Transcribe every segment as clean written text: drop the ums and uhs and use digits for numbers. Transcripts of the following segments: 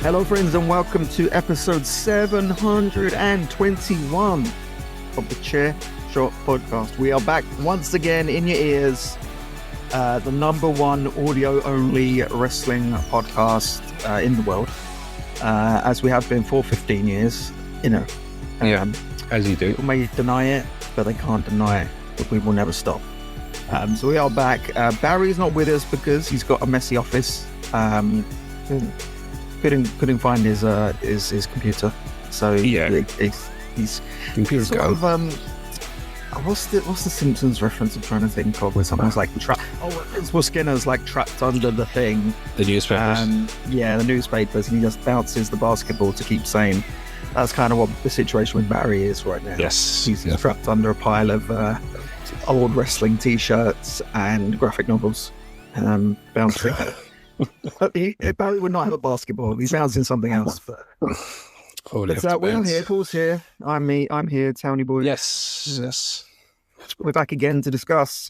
Hello, friends, and welcome to episode 721 of the ChairShot Podcast. We are back once again in your ears, the number one audio-only wrestling podcast in the world, as we have been for 15 years. You know, as you do. People may deny it, but they can't deny it. But we will never stop. So we are back. Barry's not with us because he's got a messy office. Couldn't find his computer, so he's computer's sort gone. of what's the Simpsons reference I'm trying to think of, where someone's like Skinner's like trapped under the thing, The newspapers. The newspapers, and he just bounces the basketball to keep sane. That's kind of what the situation with Barry is right now. Yes, he's trapped under a pile of old wrestling t-shirts and graphic novels, bouncing. Barry would not have a basketball. He's bouncing something else. But we're here. Paul's here. I'm here. Townie boy. Yes. We're back again to discuss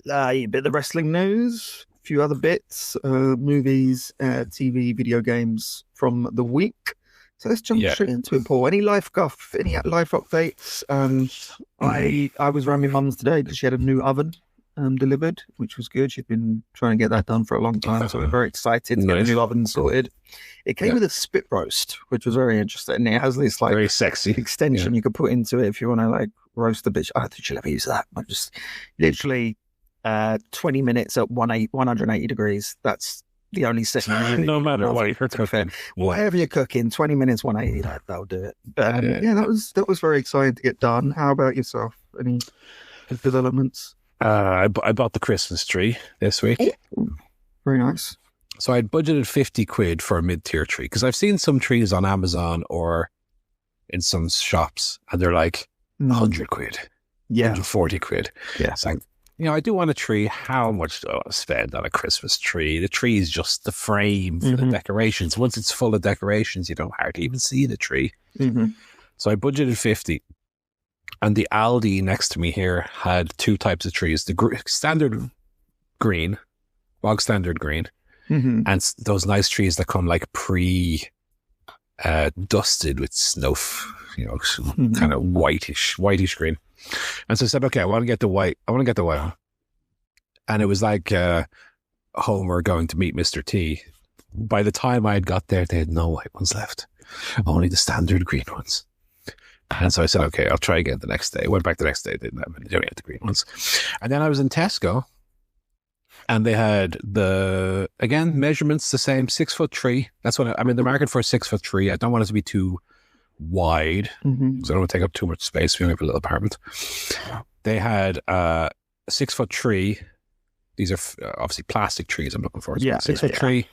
a bit of the wrestling news, a few other bits, movies, TV, video games from the week. So let's jump straight into it, Paul. Any life guff? Any life updates? I was around my mum's today because she had a new oven delivered, which was good. She'd been trying to get that done for a long time, so we're very excited to get a new oven sorted. It came with a spit roast, which was very interesting. It has this like very sexy extension you could put into it if you want to like roast the bitch. I don't think she'll ever use that. I just literally 20 minutes at 180 degrees. That's the only setting. Really no matter what you're cooking, whatever you're cooking, 20 minutes 180, that'll do it. But that was very exciting to get done. How about yourself? Any developments? I bought the Christmas tree this week. Ooh, very nice. So I'd budgeted 50 quid for a mid-tier tree because I've seen some trees on Amazon or in some shops and they're like 100 quid, 140 quid. Yeah. So I do want a tree. How much do I want to spend on a Christmas tree? The tree is just the frame for the decorations. Once it's full of decorations, you don't hardly even see the tree. Mm-hmm. So I budgeted 50. And the Aldi next to me here had two types of trees: the standard green, bog standard green, and those nice trees that come like dusted with snow, kind of whitish green. And so I said, okay, I want to get the white one. And it was like Homer going to meet Mr. T. By the time I had got there, they had no white ones left, only the standard green ones. And so I said, okay, I'll try again the next day. Went back the next day, didn't have any, they only had the green ones. And then I was in Tesco and they had measurements the same, 6 foot tree. That's what I'm in the market for, a 6 foot tree. I don't want it to be too wide because I don't want to take up too much space. We only have a little apartment. They had a 6 foot tree. These are obviously plastic trees I'm looking for. So 6 foot tree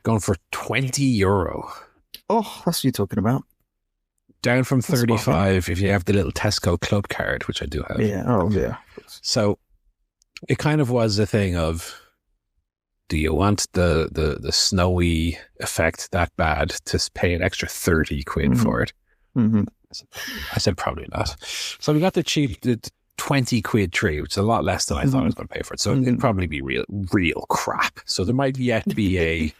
going for €20. Oh, that's what you're talking about. Down from 35 if you have the little Tesco club card, which I do have. Yeah. Oh, yeah. So it kind of was a thing of, do you want the snowy effect that bad to pay an extra 30 quid for it? Mm-hmm. I said probably not. So we got the 20 quid tree, which is a lot less than I thought I was going to pay for it. So it'd probably be real crap. So there might yet be a...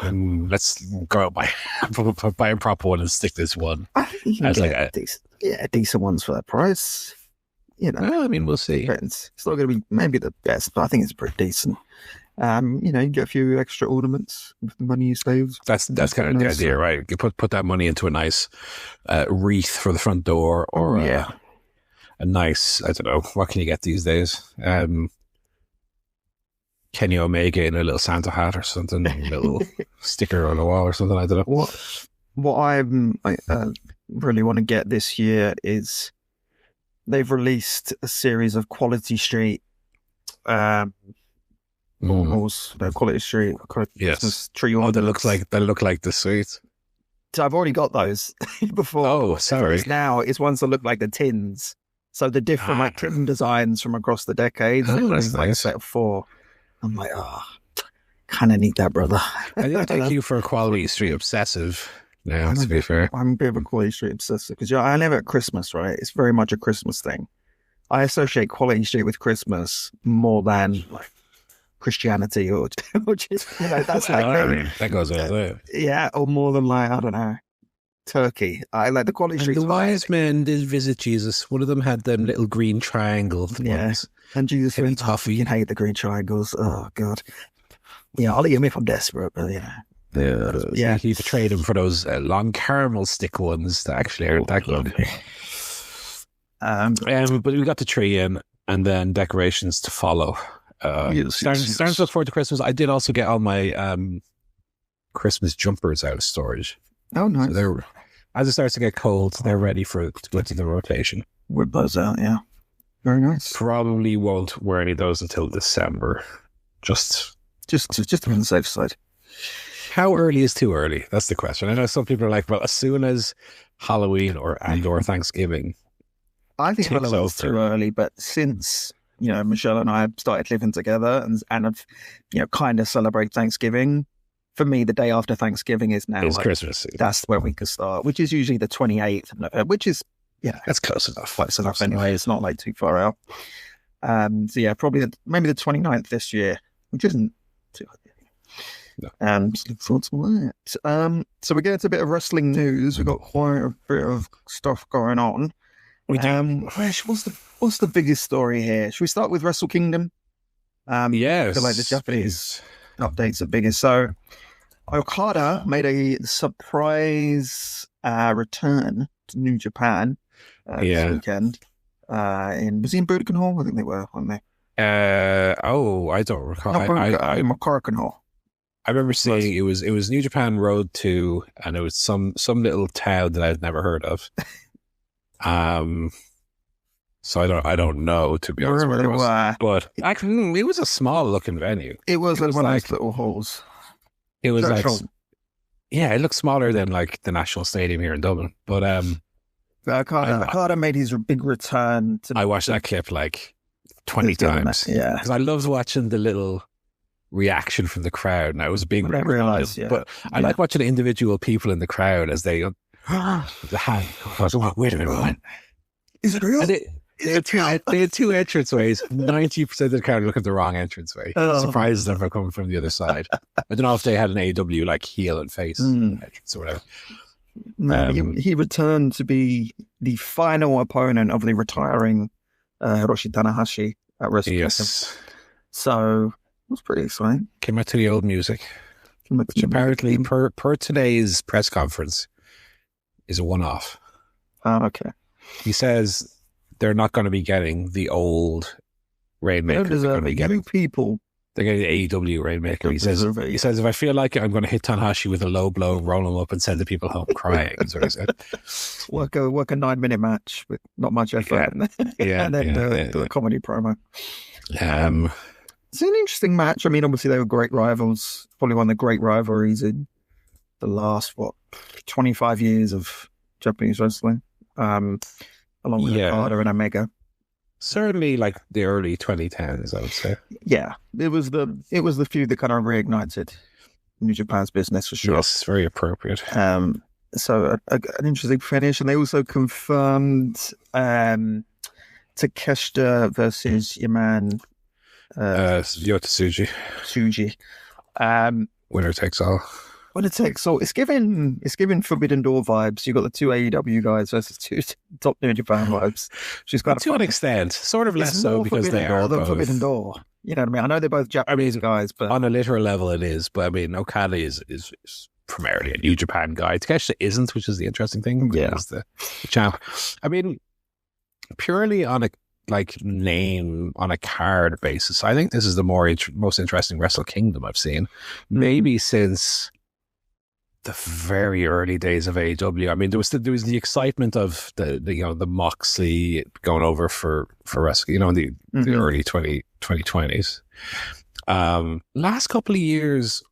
let's go out buy a proper one and stick this one. I think you can get decent ones for that price. Well, I mean, we'll see. It's not going to be maybe the best, but I think it's pretty decent. You get a few extra ornaments with the money you save. That's kind of the idea, right? You put that money into a nice wreath for the front door, or a nice, I don't know, what can you get these days? Kenny Omega in a little Santa hat or something, a little sticker on the wall or something. I don't know. What I really want to get this year is they've released a series of Quality Street Quality Street Christmas tree ornaments. They look like the sweets. So I've already got those before. Oh, sorry. Now it's ones that look like the tins. So the different like tin designs from across the decades. Oh, that's like nice. A set of 4. I'm like, kind of need that, brother. I didn't take you for a Quality Street obsessive. Now, to be fair, I'm a bit of a Quality Street obsessive because I live at Christmas, right? It's very much a Christmas thing. I associate Quality Street with Christmas more than like Christianity or just, that's like that goes over there. Yeah, or more than like, I don't know, Turkey. I like the quality and streets. The wise men did visit Jesus. One of them had them little green triangle ones. And Jesus went toffee. You hate the green triangles. Oh God. Yeah, I'll eat them if I'm desperate, but yeah. You could trade them for those long caramel stick ones that actually aren't that good. But we got the tree in, and then decorations to follow. Starting to look forward to Christmas. I did also get all my Christmas jumpers out of storage. Oh, nice. So as it starts to get cold, they're ready to go into the rotation. Whip those out, yeah. Very nice. Probably won't wear any of those until December. Just on the safe side. How early is too early? That's the question. I know some people are like, well, as soon as Halloween or Thanksgiving. I think Halloween's too early, but since Michelle and I have started living together and have kind of celebrate Thanksgiving. For me, the day after Thanksgiving is now Christmas. That's where we could start, which is usually the 28th of November, which is that's close enough. Close enough anyway. It's not like too far out. So yeah, probably maybe the 29th this year, which isn't too hard. No. Look forward to that. So we get into a bit of wrestling news. We've got quite a bit of stuff going on. What's the biggest story here? Should we start with Wrestle Kingdom? Yes. I feel like the Japanese updates are biggest. So Okada made a surprise return to New Japan this weekend. Was he in Budokan Hall? I think they were, weren't they? I don't recall. Korakuen Hall. I remember seeing it was New Japan Road 2, and it was some little town that I'd never heard of. So I don't know, to be honest. But it was a small looking venue. It was one of those little halls. It was it looked smaller than like the National Stadium here in Dublin. But Okada made his big return. I watched that clip like 20 times. Yeah, because I loved watching the little reaction from the crowd. And I was a big but I like watching the individual people in the crowd as they the hand. I was like, wait a minute, is it real? They had two entranceways. 90% of the crowd look at the wrong entranceway. Surprises them for coming from the other side. I don't know if they had an AEW like heel and face entrance or whatever. No, he returned to be the final opponent of the retiring Hiroshi Tanahashi at Wrestle Kingdom. Yes. So it was pretty exciting. Came out to the old music, which apparently per today's press conference is a one-off. Oh, okay. He says they're not going to be getting the old Rainmaker. They're going to be getting people. They're getting the AEW Rainmaker. He says, if I feel like it, I'm going to hit Tanahashi with a low blow, roll him up, and send the people home crying. That's what he said. Work a 9-minute match with not much effort. And then do a comedy promo. It's an interesting match. I mean, obviously they were great rivals. Probably one of the great rivalries in the last 25 years of Japanese wrestling. Along with Okada and Omega. Certainly like the early 2010s, I would say. Yeah. It was the feud that kind of reignited New Japan's business for sure. Yes, very appropriate. So an interesting finish. And they also confirmed Takeshita versus your man Yota Tsuji. Winner takes all. So it's given Forbidden Door vibes. You've got the two AEW guys versus two top New Japan vibes. She's got to an extent, sort of less so because they are both Forbidden Door. You know what I mean? I know they're both Japanese guys, but on a literal level, it is. But I mean, Okada is primarily a New Japan guy. Takeshita isn't, which is the interesting thing. Yeah, the champ. I mean, purely on a name on a card basis, I think this is the most interesting Wrestle Kingdom I've seen, maybe since the very early days of AEW. I mean, there was the excitement of the Moxley going over for wrestling, in the early 2020s. Last couple of years,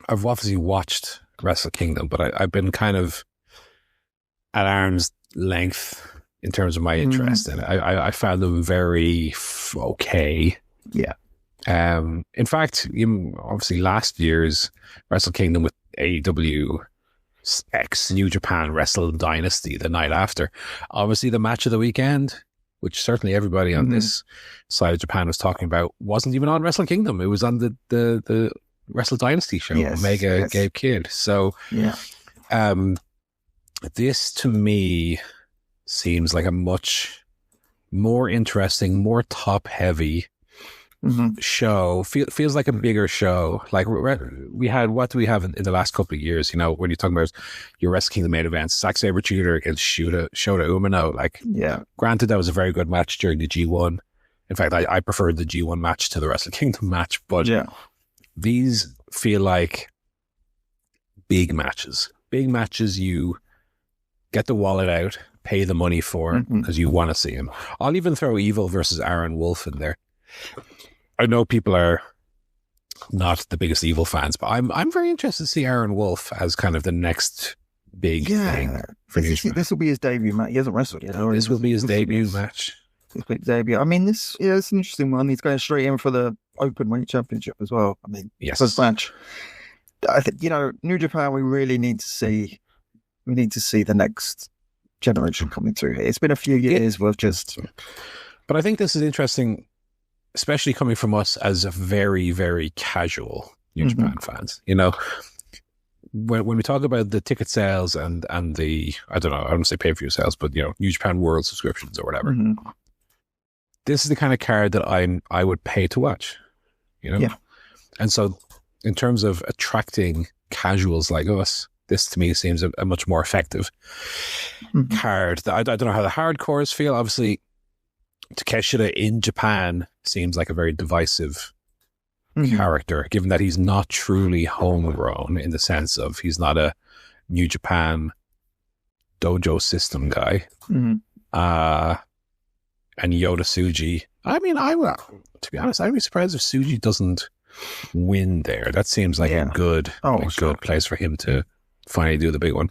I've obviously watched Wrestle Kingdom, but I've been kind of at arm's length in terms of my interest in it. I found them very okay. Yeah. In fact, obviously last year's Wrestle Kingdom with AEW X New Japan Wrestle Dynasty the night after, obviously the match of the weekend, which certainly everybody on this side of Japan was talking about, wasn't even on Wrestle Kingdom. It was on the Wrestle Dynasty show, Omega Gabe Kidd. So this to me seems like a much more interesting, more top heavy show. Feels like a bigger show. Like we had, what do we have in the last couple of years? You know, when you're talking about your Wrestle Kingdom main events, Zack Sabre Jr. against Shota Umino. Like, granted, that was a very good match during the G1. In fact, I preferred the G1 match to the Wrestle Kingdom match, but these feel like big matches. Big matches you get the wallet out, pay the money for because you want to see him. I'll even throw Evil versus Aaron Wolf in there. I know people are not the biggest Evil fans, but I'm very interested to see Aaron Wolf as kind of the next big thing for New Japan. This will be his debut match. He hasn't wrestled yet. This will be his debut match. His big debut. I mean, it's an interesting one. He's going straight in for the Openweight Championship as well. I mean, first match. I think, New Japan, we really need to see. We need to see the next generation coming through here. It's been a few years with just. But I think this is interesting, especially coming from us as a very, very casual New Japan fans. You know, when we talk about the ticket sales and the, I don't know, I don't say pay-per-view sales, but New Japan World subscriptions or whatever. This is the kind of card that I would pay to watch. And so, in terms of attracting casuals like us, this to me seems a much more effective card. I don't know how the hardcores feel. Obviously, Takeshita in Japan seems like a very divisive character, given that he's not truly homegrown in the sense of he's not a New Japan dojo system guy. And Yota Tsuji, I mean, to be honest, I'd be surprised if Tsuji doesn't win there. That seems like a good place for him to finally do the big one.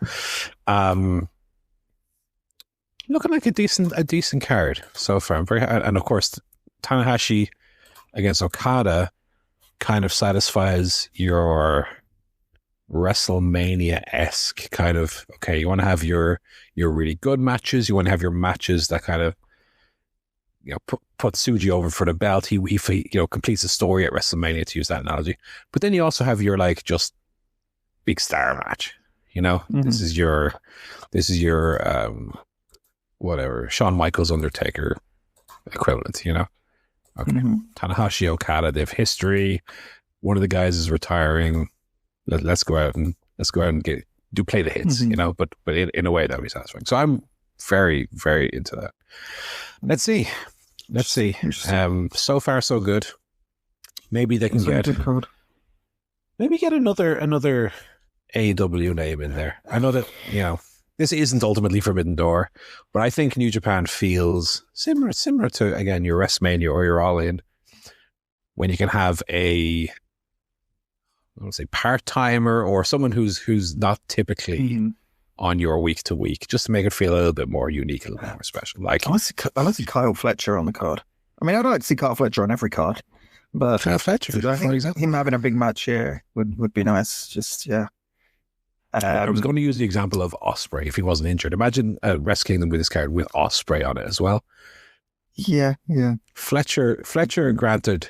Looking like a decent card so far. I'm very, and of course, Tanahashi against Okada kind of satisfies your WrestleMania-esque kind of, okay, you want to have your really good matches, you want to have your matches that kind of put Tsuji over for the belt. He completes the story at WrestleMania, to use that analogy. But then you also have your just big star match. This is your whatever, Shawn Michaels Undertaker equivalent. Okay. Tanahashi Okada, they have history. One of the guys is retiring. Let's go out and play the hits. But in a way that would be satisfying. So I'm very, very into that. Let's see. So far, so good. Maybe they can get another AEW name in there. I know that, this isn't ultimately Forbidden Door, but I think New Japan feels similar to, again, your WrestleMania or your All In, when you can have I don't say part-timer or someone who's not typically on your week to week, just to make it feel a little bit more unique, a little more special. Like, I like to see Kyle Fletcher on the card. I mean, I'd like to see Kyle Fletcher on every card, but Kyle Fletcher, I think him having a big match here would be nice. Just I was going to use the example of Ospreay if he wasn't injured. Imagine Wrestle Kingdom with this card with Ospreay on it as well. Yeah. Fletcher, granted,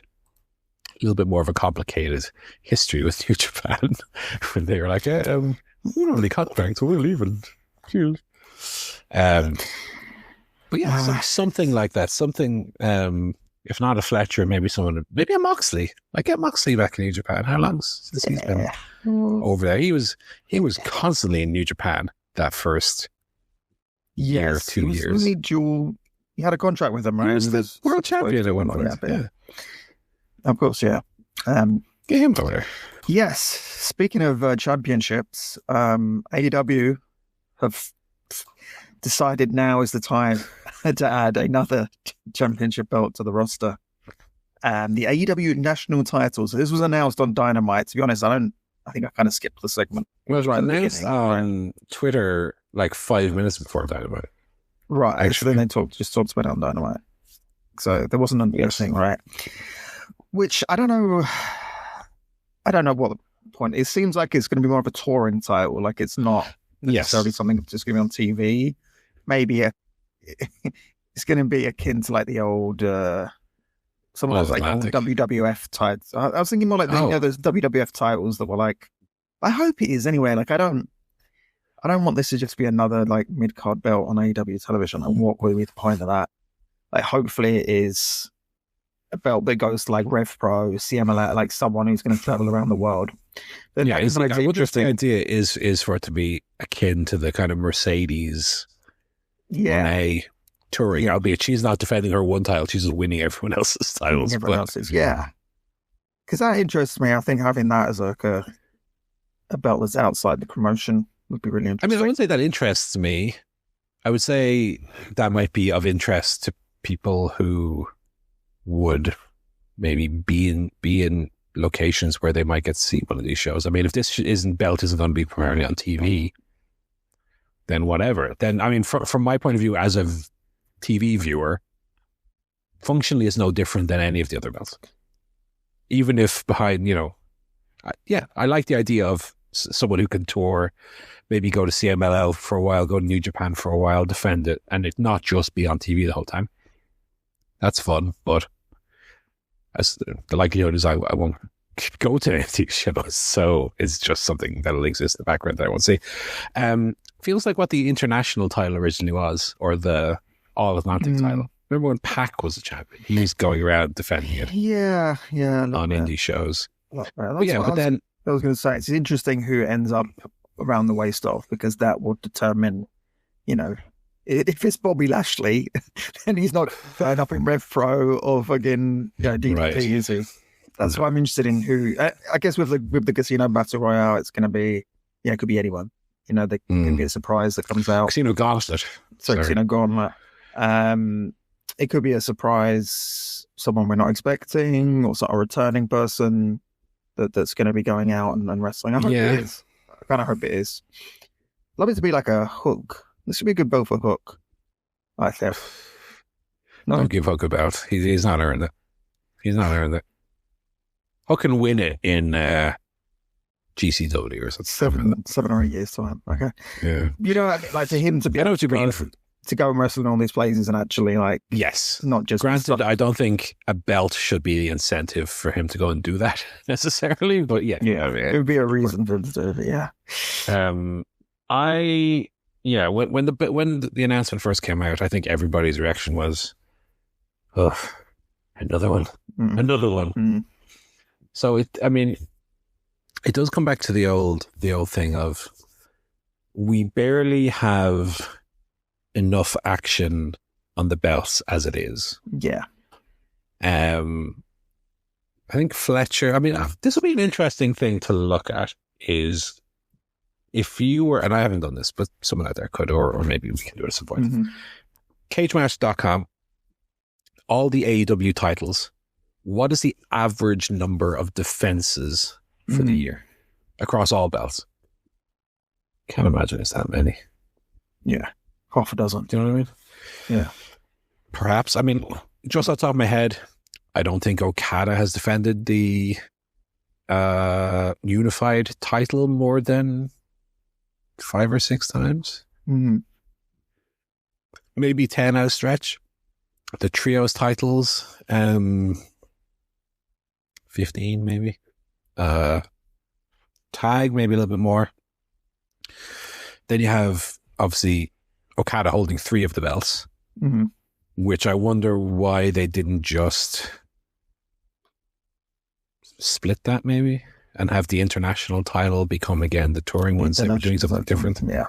a little bit more of a complicated history with New Japan when they were like, we don't have any contracts, so we're leaving. Cheers. But yeah, something like that. Something, if not a Fletcher, maybe a Moxley. Like, get Moxley back in New Japan. How long since he's been over there? He was constantly in New Japan that first year, 2 years. He had a contract with them, right? He was the world champion at one point. Yeah. Of course, yeah. Get him over there. Yes. Speaking of championships, AEW have decided now is the time to add another championship belt to the roster. The AEW National title. So this was announced on Dynamite. To be honest, I think I kind of skipped the segment. Well, it was announced on Twitter like 5 minutes before Dynamite. Right. Actually, then they just talked about it on Dynamite. So there wasn't another thing, right? Which I don't know what the point. It seems like it's going to be more of a touring title. Like, it's not necessarily something that's just going to be on TV. Maybe it's it's going to be akin to like the old, some of those like old WWF titles. I was thinking more like those WWF titles that were like, I hope it is anyway. Like I don't want this to just be another like mid-card belt on AEW television. Like, what would be the point of that? Like, hopefully it is a belt that goes to like Rev Pro, CMLL, like someone who's going to travel around the world. Then yeah, it's like, interesting. The idea is for it to be akin to the kind of Mercedes Moné touring, albeit she's not defending her one title, she's just winning everyone else's titles. Yeah. Because that interests me. I think having that as like a belt that's outside the promotion would be really interesting. I mean, I wouldn't say that interests me. I would say that might be of interest to people who would maybe be in locations where they might get to see one of these shows. I mean, if this belt isn't going to be primarily on TV, then whatever. Then, I mean, from my point of view as a TV viewer, functionally it's no different than any of the other belts. Even if behind, I like the idea of someone who can tour, maybe go to CMLL for a while, go to New Japan for a while, defend it, and it not just be on TV the whole time. That's fun, but as the likelihood is I won't go to any of these shows, so it's just something that'll exist in the background that I won't see. Feels like what the international title originally was, or the All-Atlantic title. Remember when Pac was a champion? He was going around defending it. Yeah. On indie shows. But then I was going to say, it's interesting who ends up around the waist off, because that would determine, if it's Bobby Lashley, then he's not going up in Rev Pro or fucking DDP, is he? That's why I'm interested in who. I guess with the Casino Battle Royale, it's going to be, it could be anyone. They can be a surprise that comes out. Casino Gauntlet. Casino Gauntlet. It could be a surprise, someone we're not expecting, or a returning person that's going to be going out and wrestling. I hope it is. I kind of hope it is. Love it to be like a Hook. This should be a good belt for Hook, I think. No. Don't give Hook a belt. He's not earned it. Hook can win it in GCW or something. 7 or 8 years time. Okay. Yeah. Like to him to be. I know what you mean. To go and wrestle in all these places and actually yes, not just. Granted, I don't think a belt should be the incentive for him to go and do that necessarily, but it would be a reason for him to do it. Yeah. When the announcement first came out, I think everybody's reaction was, "Oh, another one, another one." Mm. So it does come back to the old thing of, we barely have enough action on the belts as it is. Yeah. I think Fletcher, this will be an interesting thing to look at, is if you were, and I haven't done this, but someone out there could, or maybe we can do it at some point. Mm-hmm. CageMatch.com, all the AEW titles, what is the average number of defenses for the year across all belts? Can't imagine it's that many. Yeah. Half a dozen. Do you know what I mean? Yeah. Perhaps. Just off the top of my head, I don't think Okada has defended the unified title more than 5 or 6 times. Mm-hmm. Maybe 10 out of stretch. The trios titles, 15 maybe. Tag, maybe a little bit more. Then you have, obviously, Okada holding 3 of the belts, which I wonder why they didn't just split that maybe and have the international title become again the touring one, instead of doing something different. Yeah.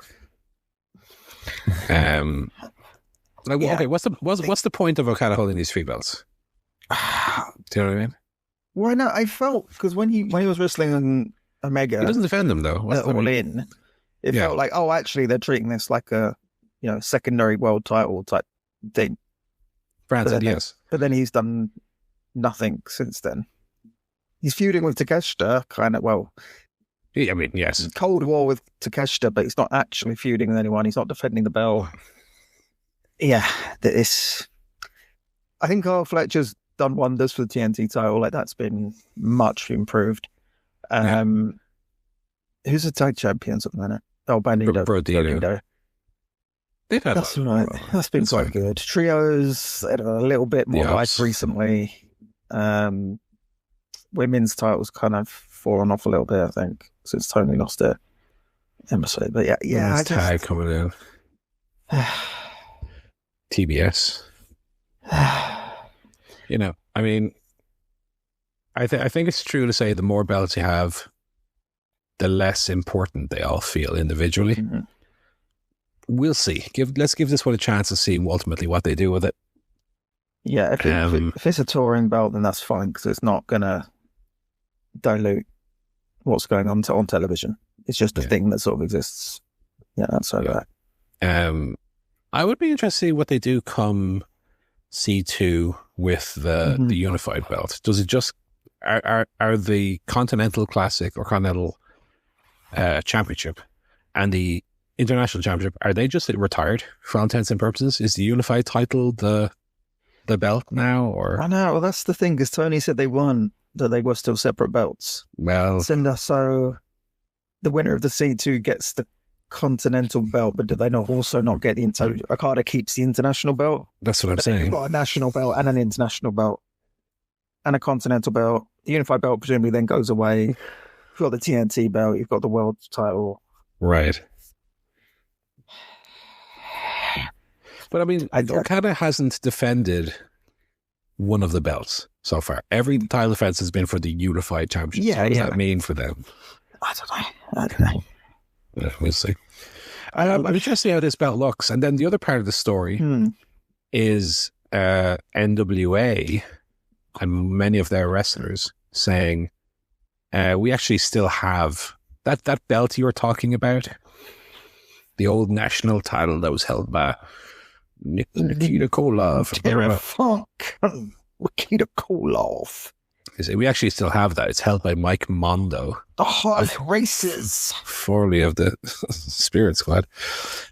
Okay, what's the point of Okada holding these 3 belts? Do you know what I mean? Well, no, I felt, because when he was wrestling on Omega, he doesn't defend them though. All In. It felt like, actually, they're treating this like a secondary world title type thing. Granted, yes. But then he's done nothing since then. He's feuding with Takeshita, kind of, yes. Cold War with Takeshita, but he's not actually feuding with anyone. He's not defending the belt. Yeah, I think Carl Fletcher's done wonders for the TNT title. Like, that's been much improved. Who's the tag champions at the minute? Oh, Bandido. Bandido. They've had That's right. That's been quite good. Trios, a little bit more life recently. Women's titles kind of fallen off a little bit, I think, since Tony lost it. Episode, but yeah, tag coming in. TBS. You know, I mean, I think it's true to say the more belts you have, the less important they all feel individually. Mm-hmm. We'll see. Let's give this one a chance to see ultimately what they do with it. Yeah, if it's a touring belt, then that's fine because it's not going to dilute what's going on on television. It's just a thing that sort of exists. Yeah, that's over that. I would be interested to see what they do come C2 with the unified belt. Does it just are the Continental Classic or Continental Championship and the International Championship, are they just retired for all intents and purposes? Is the unified title the belt now? Or I know. Well, that's the thing, because Tony said they won, that they were still separate belts. Well, so the winner of the C2 gets the Continental belt, but do they also not get the Okada keeps the International belt? That's what I'm saying. You've got a national belt and an international belt and a Continental belt. The unified belt presumably then goes away. You've got the TNT belt. You've got the world title. Right. But I mean, Okada hasn't defended one of the belts so far. Every title defense has been for the unified championship. Yeah, what does that mean for them? I don't know. Yeah, we'll see. I'm interested to see how this belt looks. And then the other part of the story is NWA and many of their wrestlers saying, we actually still have that belt you were talking about, the old national title that was held by Nikita Koloff. Nikita Koloff. We actually still have that. It's held by Mike Mondo. The Hard Races. Formerly of the Spirit Squad.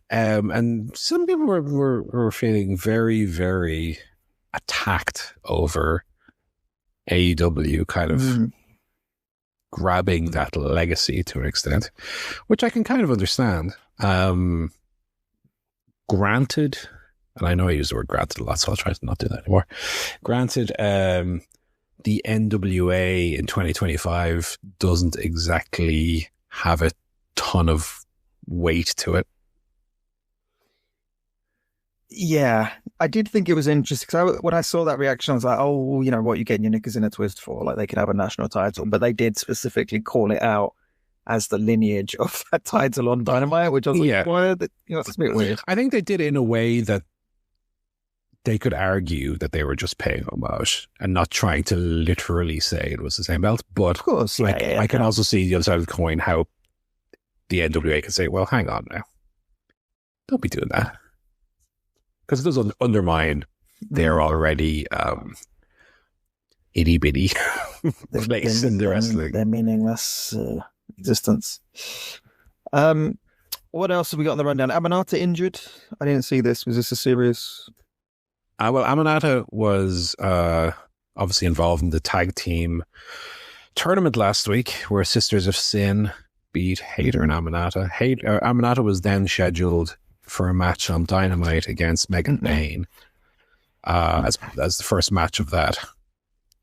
And some people were feeling very, very attacked over AEW kind of grabbing that legacy to an extent, which I can kind of understand. Granted, and I know I use the word granted a lot, so I'll try to not do that anymore. Granted, the NWA in 2025 doesn't exactly have a ton of weight to it. Yeah, I did think it was interesting because when I saw that reaction, I was like, oh, you know, what are you getting your knickers in a twist for? Like, they could have a national title, but they did specifically call it out as the lineage of that title on Dynamite, which I was like, well, that's a bit weird. I think they did it in a way that they could argue that they were just paying homage and not trying to literally say it was the same belt. But of course, I can also see the other side of the coin, how the NWA can say, well, hang on now. Don't be doing that. Because it does undermine their already itty-bitty place in the wrestling. Their meaningless existence. What else have we got on the rundown? Aminata injured? I didn't see this. Was this a serious... Well, Aminata was obviously involved in the tag team tournament last week where Sisters of Sin beat Hayter and Aminata. Aminata was then scheduled for a match on Dynamite against Megan Bayne as the first match of that.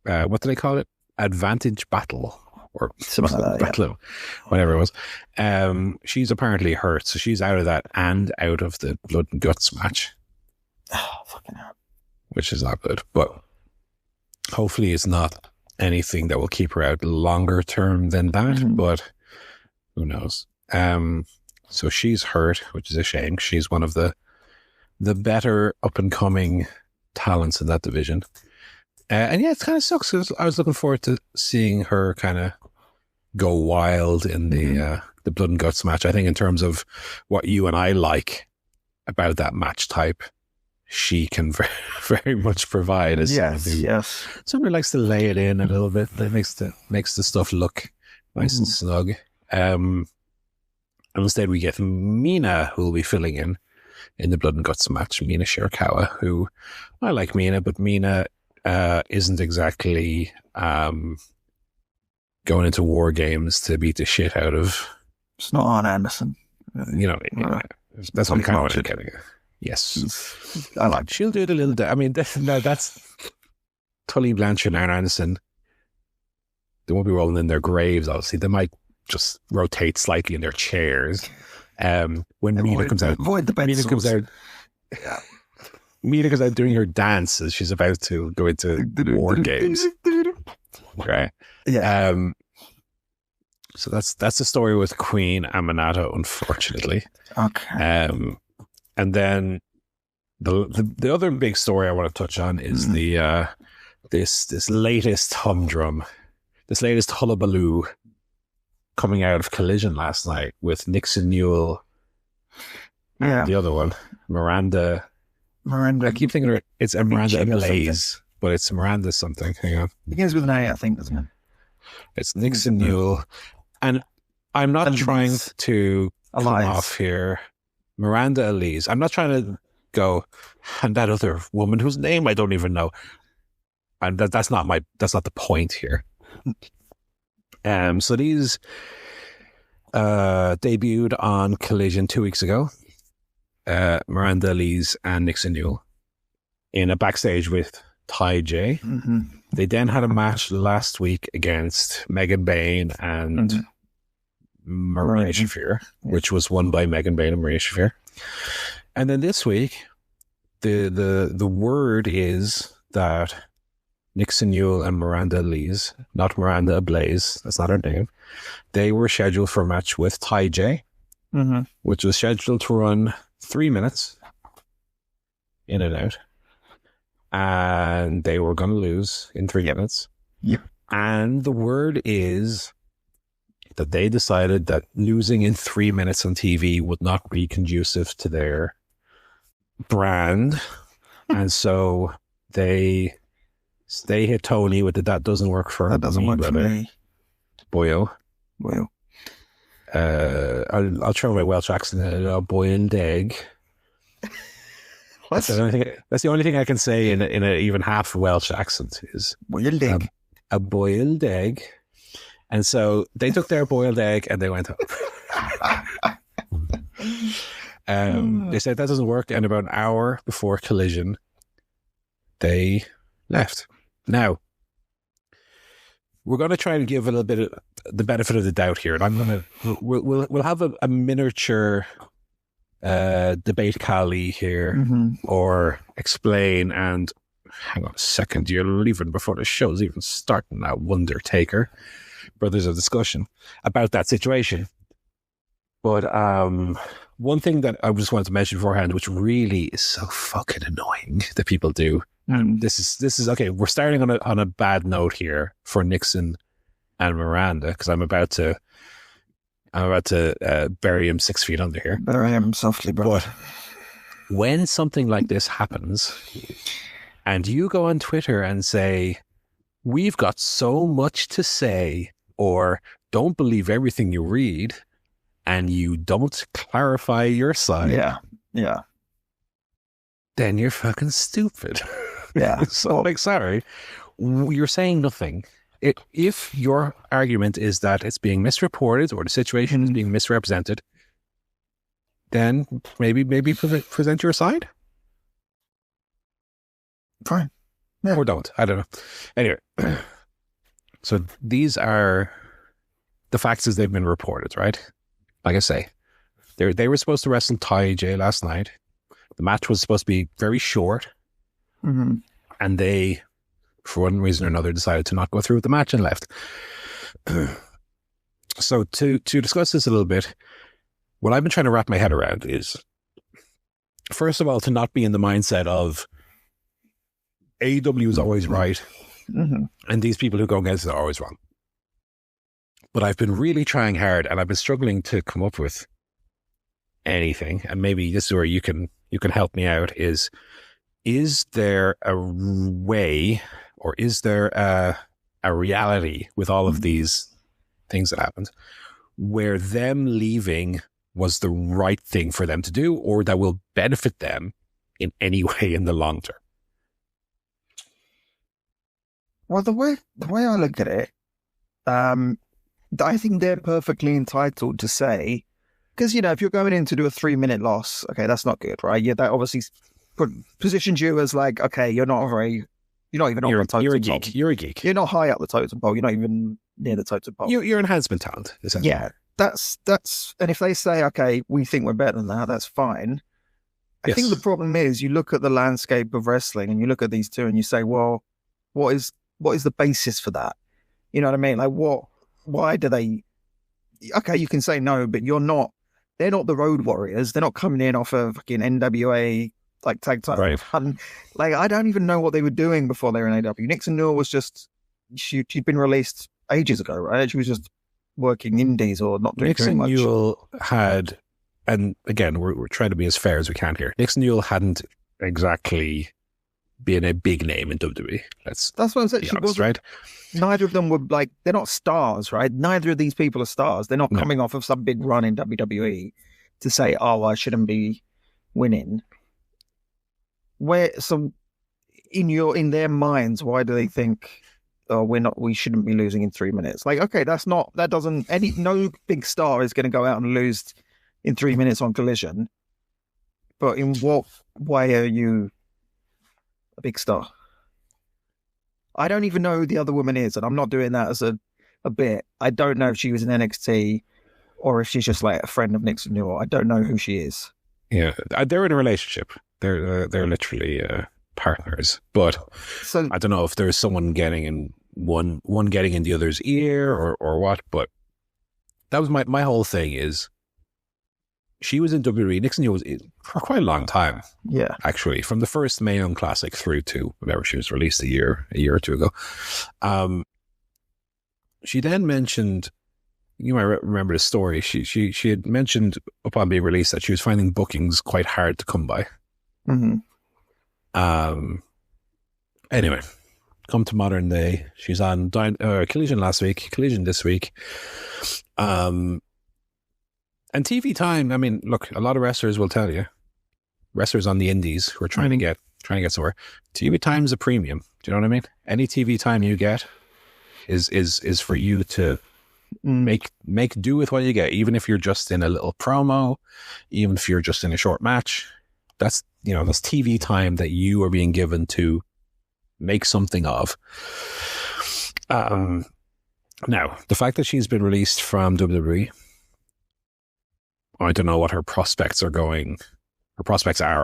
What do they call it? Advantage Battle or something like that, Battle, whatever it was. She's apparently hurt, so she's out of that and out of the Blood and Guts match. Oh, fucking hell. Which is not good, but hopefully it's not anything that will keep her out longer term than that, but who knows. So she's hurt, which is a shame. She's one of the better up-and-coming talents in that division. And yeah, it kind of sucks because I was looking forward to seeing her kind of go wild in the Blood and Guts match. I think in terms of what you and I like about that match type, she can very, very much provide. As somebody likes to lay it in a little bit. That makes the stuff look nice and snug. And instead we get Mina, who will be filling in the Blood and Guts match. Mina Shirakawa, who I like Mina, but Mina isn't exactly going into war games to beat the shit out of. It's not Arn Anderson. You know, that's what I'm kind of getting at. Yes. I like. She'll do it a little bit. I mean, that's Tully Blanchard and Aaron Anderson. They won't be rolling in their graves, obviously. They might just rotate slightly in their chairs. When Mina comes out. Avoid the bed Mina comes out. Yeah. Mina comes out doing her dance as she's about to go into War Games. Right. Yeah. So that's the story with Queen Aminata, unfortunately. Okay. And then the other big story I want to touch on is the this latest humdrum, this latest hullabaloo coming out of Collision last night with Nixon Newell. Yeah. The other one, Miranda. I keep thinking it's Miranda Blaze, but it's Miranda something. Hang on. It begins with an A, I think, doesn't it? It's Nixon Newell. And I'm not trying to come off here. Miranda Elise. I'm not trying to go, and that other woman whose name I don't even know. And that's not the point here. So these debuted on Collision 2 weeks ago. Miranda Elise and Nixon Newell in a backstage with Ty J. Mm-hmm. They then had a match last week against Megan Bain and Maria Shafir, which was won by Megan Bain and Maria Shafir. And then this week, the word is that Nixon Newell and Miranda Elise, not Miranda Blaze, that's not her name, they were scheduled for a match with Ty J, which was scheduled to run 3 minutes in and out. And they were going to lose in 3 minutes. Yep. And the word is that they decided that losing in 3 minutes on TV would not be conducive to their brand. And so they hit Tony with that doesn't work for That doesn't work brother. for me. Boyo. Well. I'll try my Welsh accent. Boy and egg. That's the only thing I can say in a even half Welsh accent is boiled egg. A boiled egg. And so they took their boiled egg and they went up. They said that doesn't work, and about an hour before Collision, they left. Now, we're going to try and give a little bit of the benefit of the doubt here, and we'll have a miniature debate Kali here, or explain. And hang on a second, you're leaving before the show's even starting now, Wondertaker, Brothers of Discussion, about that situation. But one thing that I just wanted to mention beforehand, which really is so fucking annoying that people do. This is okay. We're starting on a bad note here for Nixon and Miranda, because I'm about to bury him 6 feet under here. Bury him softly, bro. But when something like this happens, and you go on Twitter and say, "We've got so much to say," or "Don't believe everything you read," and you don't clarify your side, yeah, then you're fucking stupid. Yeah. So, sorry, you're saying nothing. If your argument is that it's being misreported or the situation is being misrepresented, then maybe present your side. Fine. Yeah. Or don't. I don't know. Anyway, so these are the facts as they've been reported, right? Like I say, they were supposed to wrestle Ty J last night. The match was supposed to be very short. And they, for one reason or another, decided to not go through with the match and left. So to discuss this a little bit, what I've been trying to wrap my head around is, first of all, to not be in the mindset of AEW is always right, and these people who go against it are always wrong. But I've been really trying hard, and I've been struggling to come up with anything. And maybe this is where you can help me out. Is there a way, or is there a reality with all of these things that happened, where them leaving was the right thing for them to do, or that will benefit them in any way in the long term? Well, the way I look at it, I think they're perfectly entitled to say, Because, if you're going in to do a 3-minute loss, okay, that's not good, right? Yeah, that obviously positions you as like, okay, you're not even on the totem pole. You're a geek. You're a geek. You're not high up the totem pole. You're not even near the totem pole. You're enhancement talent, essentially. Yeah, that's, and if they say, okay, we think we're better than that, that's fine. I think the problem is you look at the landscape of wrestling and you look at these two and you say, well, what is the basis for that? You know what I mean? Like, why do they, okay, you can say no, but they're not the Road Warriors. They're not coming in off of fucking NWA, like, tag title. Right. And, like, I don't even know what they were doing before they were in AW. Nixon Newell was just, she'd been released ages ago, right? She was just working indies or not doing too much. Nixon Newell had, and again, we're trying to be as fair as we can here. Nixon Newell hadn't exactly been a big name in WWE. That's what I'm saying. She wasn't, right? Neither of them were like, they're not stars, right? Neither of these people are stars. They're not coming off of some big run in WWE to say, oh, I shouldn't be winning. So in their minds, why do they think, oh, we shouldn't be losing in 3 minutes? Like, okay, no big star is going to go out and lose in 3 minutes on Collision. But in what way are you a big star? I don't even know who the other woman is, and I'm not doing that as a bit. I don't know if she was in NXT or if she's just like a friend of Nixon Newell. I don't know who she is. Yeah, they're in a relationship. They're literally partners. But so, I don't know if there's someone getting in one getting in the other's ear or what. But that was my whole thing is she was in WWE. Nixon Newell was for quite a long time. Yeah. Actually, from the first Mae Young Classic through to whenever she was released a year or two ago. She then mentioned, you might remember the story, she had mentioned upon being released that she was finding bookings quite hard to come by. Mm-hmm. Anyway, come to modern day. She's on Collision last week, Collision this week. And TV time, I mean, look, a lot of wrestlers will tell you, wrestlers on the indies who are trying to get somewhere, TV time is a premium. Do you know what I mean? Any TV time you get is for you to make do with what you get, even if you're just in a little promo, even if you're just in a short match. That's TV time that you are being given to make something of. Now, the fact that she's been released from WWE, I don't know what her prospects are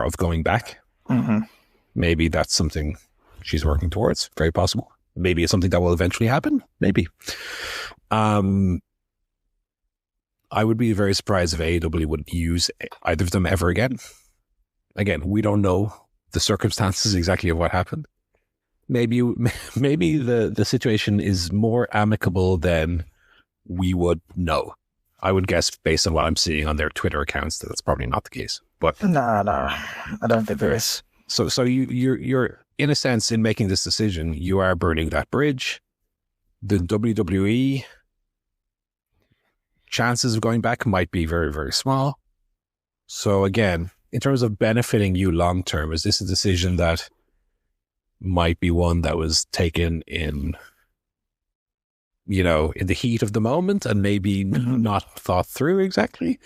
of going back. Mm-hmm. Maybe that's something she's working towards. Very possible. Maybe it's something that will eventually happen. Maybe. I would be very surprised if AEW would use either of them ever again. Again, we don't know the circumstances exactly of what happened. Maybe the situation is more amicable than we would know. I would guess, based on what I'm seeing on their Twitter accounts, that's probably not the case. But no, I don't think there is. So you're in a sense, in making this decision, you are burning that bridge. The WWE chances of going back might be very, very small. So again, in terms of benefiting you long term, is this a decision that might be one that was taken in the heat of the moment and maybe not thought through exactly?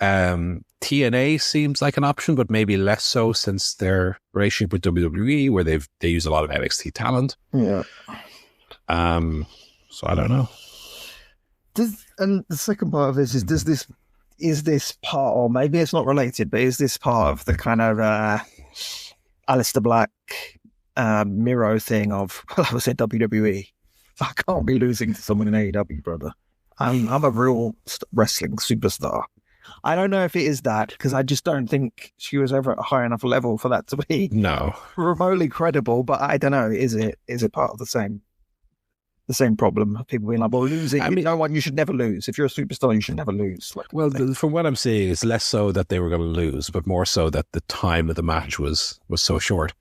TNA seems like an option, but maybe less so since their relationship with WWE, where they use a lot of NXT talent. Yeah. So I don't know. And the second part of this is this part, or maybe it's not related, but is this part of the kind of Aleister Black Miro thing of, well, I was at WWE. I can't be losing to someone in AEW, brother. I'm a real wrestling superstar. I don't know if it is that, because I just don't think she was ever at a high enough level for that to be remotely credible. But I don't know. Is it part of the same problem of people being like, well, losing, I mean, you should never lose. If you're a superstar, you should never lose. From what I'm seeing, it's less so that they were going to lose, but more so that the time of the match was so short.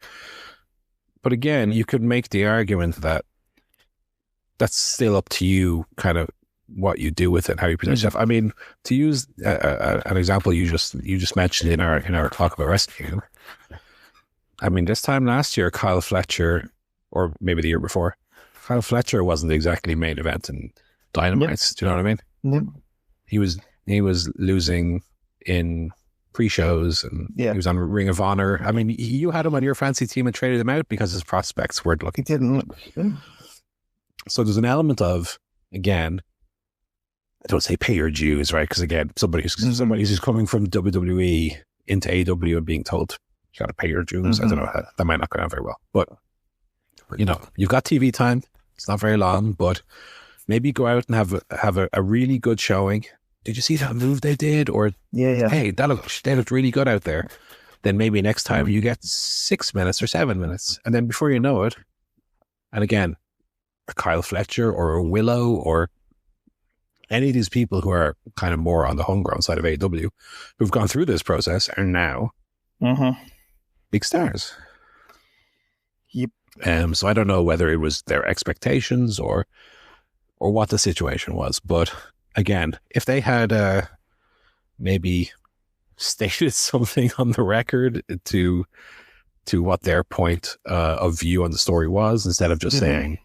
But again, you could make the argument that that's still up to you, kind of what you do with it, how you present yourself. I mean, to use an example you just mentioned in our talk about wrestling. I mean, this time last year, Kyle Fletcher, or maybe the year before, Kyle Fletcher wasn't exactly main event in Dynamite. Do you know what I mean? Yep. He was he was losing in pre-shows, and he was on Ring of Honor. I mean, you had him on your fancy team and traded him out because his prospects weren't looking. He didn't look. Yeah. So there's an element of, again, I don't say pay your dues, right? Because again, somebody who's coming from WWE into AEW and being told you got to pay your dues. I don't know, that might not go down very well. But you've got TV time. It's not very long, but maybe go out and have a really good showing. Did you see that move they did? Or hey, they looked really good out there. Then maybe next time you get 6 minutes or 7 minutes, and then before you know it, and again, a Kyle Fletcher or a Willow or any of these people who are kind of more on the homegrown side of AEW who've gone through this process are now big stars. Yep. So I don't know whether it was their expectations or what the situation was, but again, if they had maybe stated something on the record to what their point of view on the story was, instead of just saying,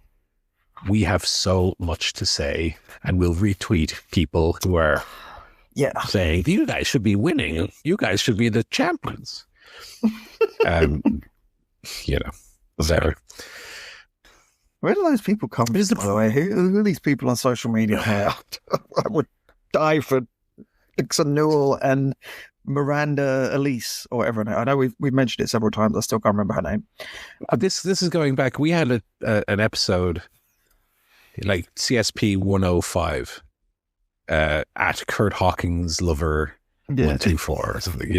we have so much to say and we'll retweet people who are saying, you guys should be winning. You guys should be the champions. Whatever. Where do those people come from, by the way? Who are these people on social media? I would die for Dixon Newell and Miranda Elise, or whatever. I know we've mentioned it several times. I still can't remember her name. This is going back. We had an episode like CSP 105 at Kurt Hawkins Lover 124 or something.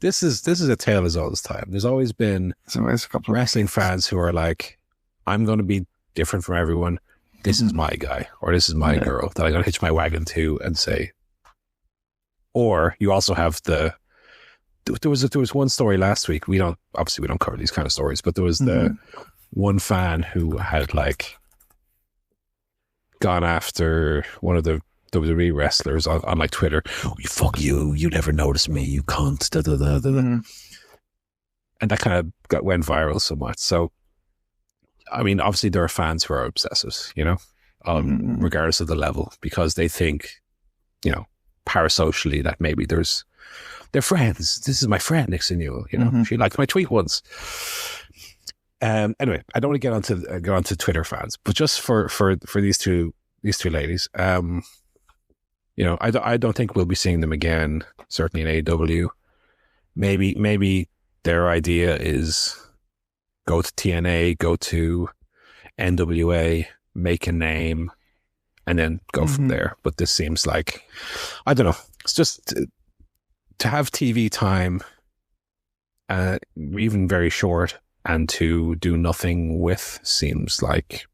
This is a tale as old as time. There's always been a couple of wrestling fans who are like, I'm going to be different from everyone. This is my guy, or this is my girl that I'm going to hitch my wagon to and say. Or you also have there was one story last week. We don't cover these kind of stories, but there was the one fan who had like gone after one of the WWE wrestlers on like Twitter. Oh, fuck you! You never noticed me, you cunt. Da, da, da, da, da. And that kind of went viral so much. So, I mean, obviously there are fans who are obsessives, regardless of the level, because they think, parasocially that maybe they're friends. This is my friend, Dixon Newell. She liked my tweet once. Anyway, I don't want to get onto Twitter fans, but just for these two ladies, I don't think we'll be seeing them again. Certainly in AEW. Maybe their idea is go to TNA, go to NWA, make a name, and then go from there. But this seems like, I don't know. It's just to have TV time, even very short, and to do nothing with seems like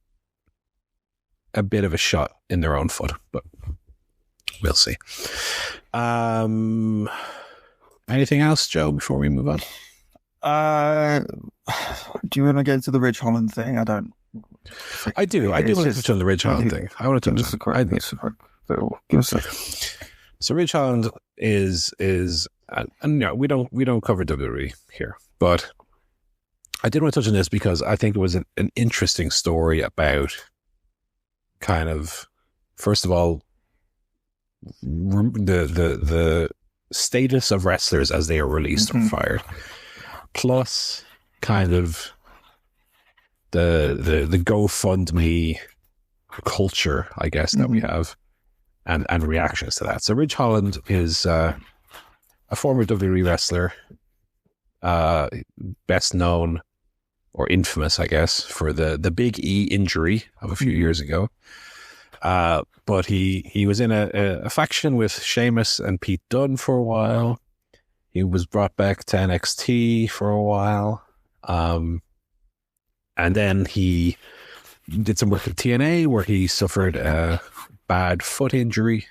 a bit of a shot in their own foot, but we'll see. Anything else, Joe, before we move on? Do you want to get into the Ridge Holland thing? I don't. I do. I do want to touch on the Ridge Holland thing. I want to touch on it. So Ridge Holland is and no, we don't cover WWE here, but I did want to touch on this because I think it was an interesting story about kind of, first of all, the status of wrestlers as they are released or fired, plus kind of the GoFundMe culture, I guess, that we have, and reactions to that. So Ridge Holland is a former WWE wrestler, best known or infamous, I guess, for the Big E injury of a few years ago. But he was in a faction with Sheamus and Pete Dunne for a while. He was brought back to NXT for a while. And then he did some work at TNA where he suffered a bad foot injury,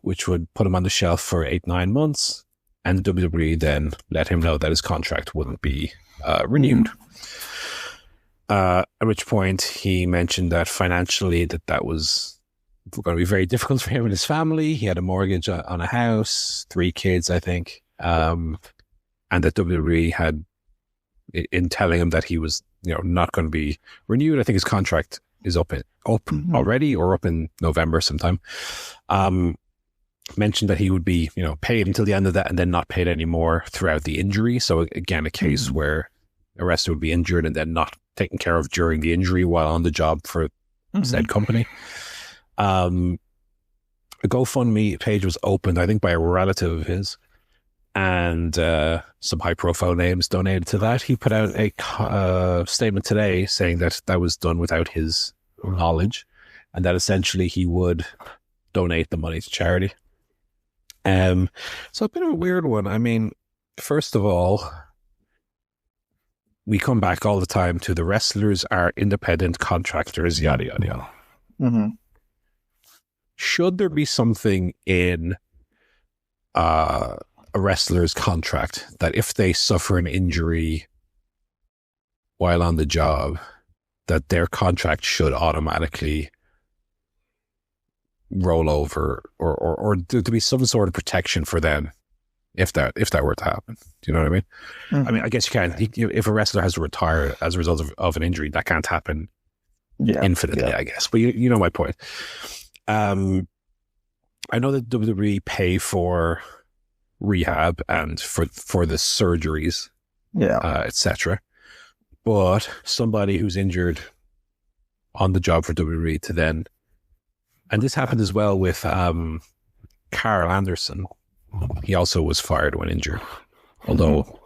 which would put him on the shelf for 8-9 months. And the WWE then let him know that his contract wouldn't be renewed. At which point he mentioned that financially that was going to be very difficult for him and his family. He had a mortgage on a house, 3 kids, I think. And that WWE had, in telling him that he was, not going to be renewed. I think his contract is up already, or up in November sometime. mentioned that he would be, paid until the end of that and then not paid anymore throughout the injury. So again, a case where a wrestler would be injured and then not taken care of during the injury while on the job for said company. A GoFundMe page was opened, I think, by a relative of his, and some high-profile names donated to that. He put out a statement today saying that was done without his knowledge, and that essentially he would donate the money to charity. So a bit of a weird one. I mean, first of all, we come back all the time to the wrestlers are independent contractors, yada, yada, yada. Mm-hmm. Should there be something in a wrestler's contract that if they suffer an injury while on the job, that their contract should automatically roll over, or to be some sort of protection for them if that were to happen? Do you know what I mean? Mm-hmm. I mean, I guess you can't. If a wrestler has to retire as a result of an injury, that can't happen infinitely, I guess. But you know my point. I know that WWE pay for rehab and for the surgeries, etc. But somebody who's injured on the job for WWE to then, and this happened as well with Carl Anderson. He also was fired when injured. Although,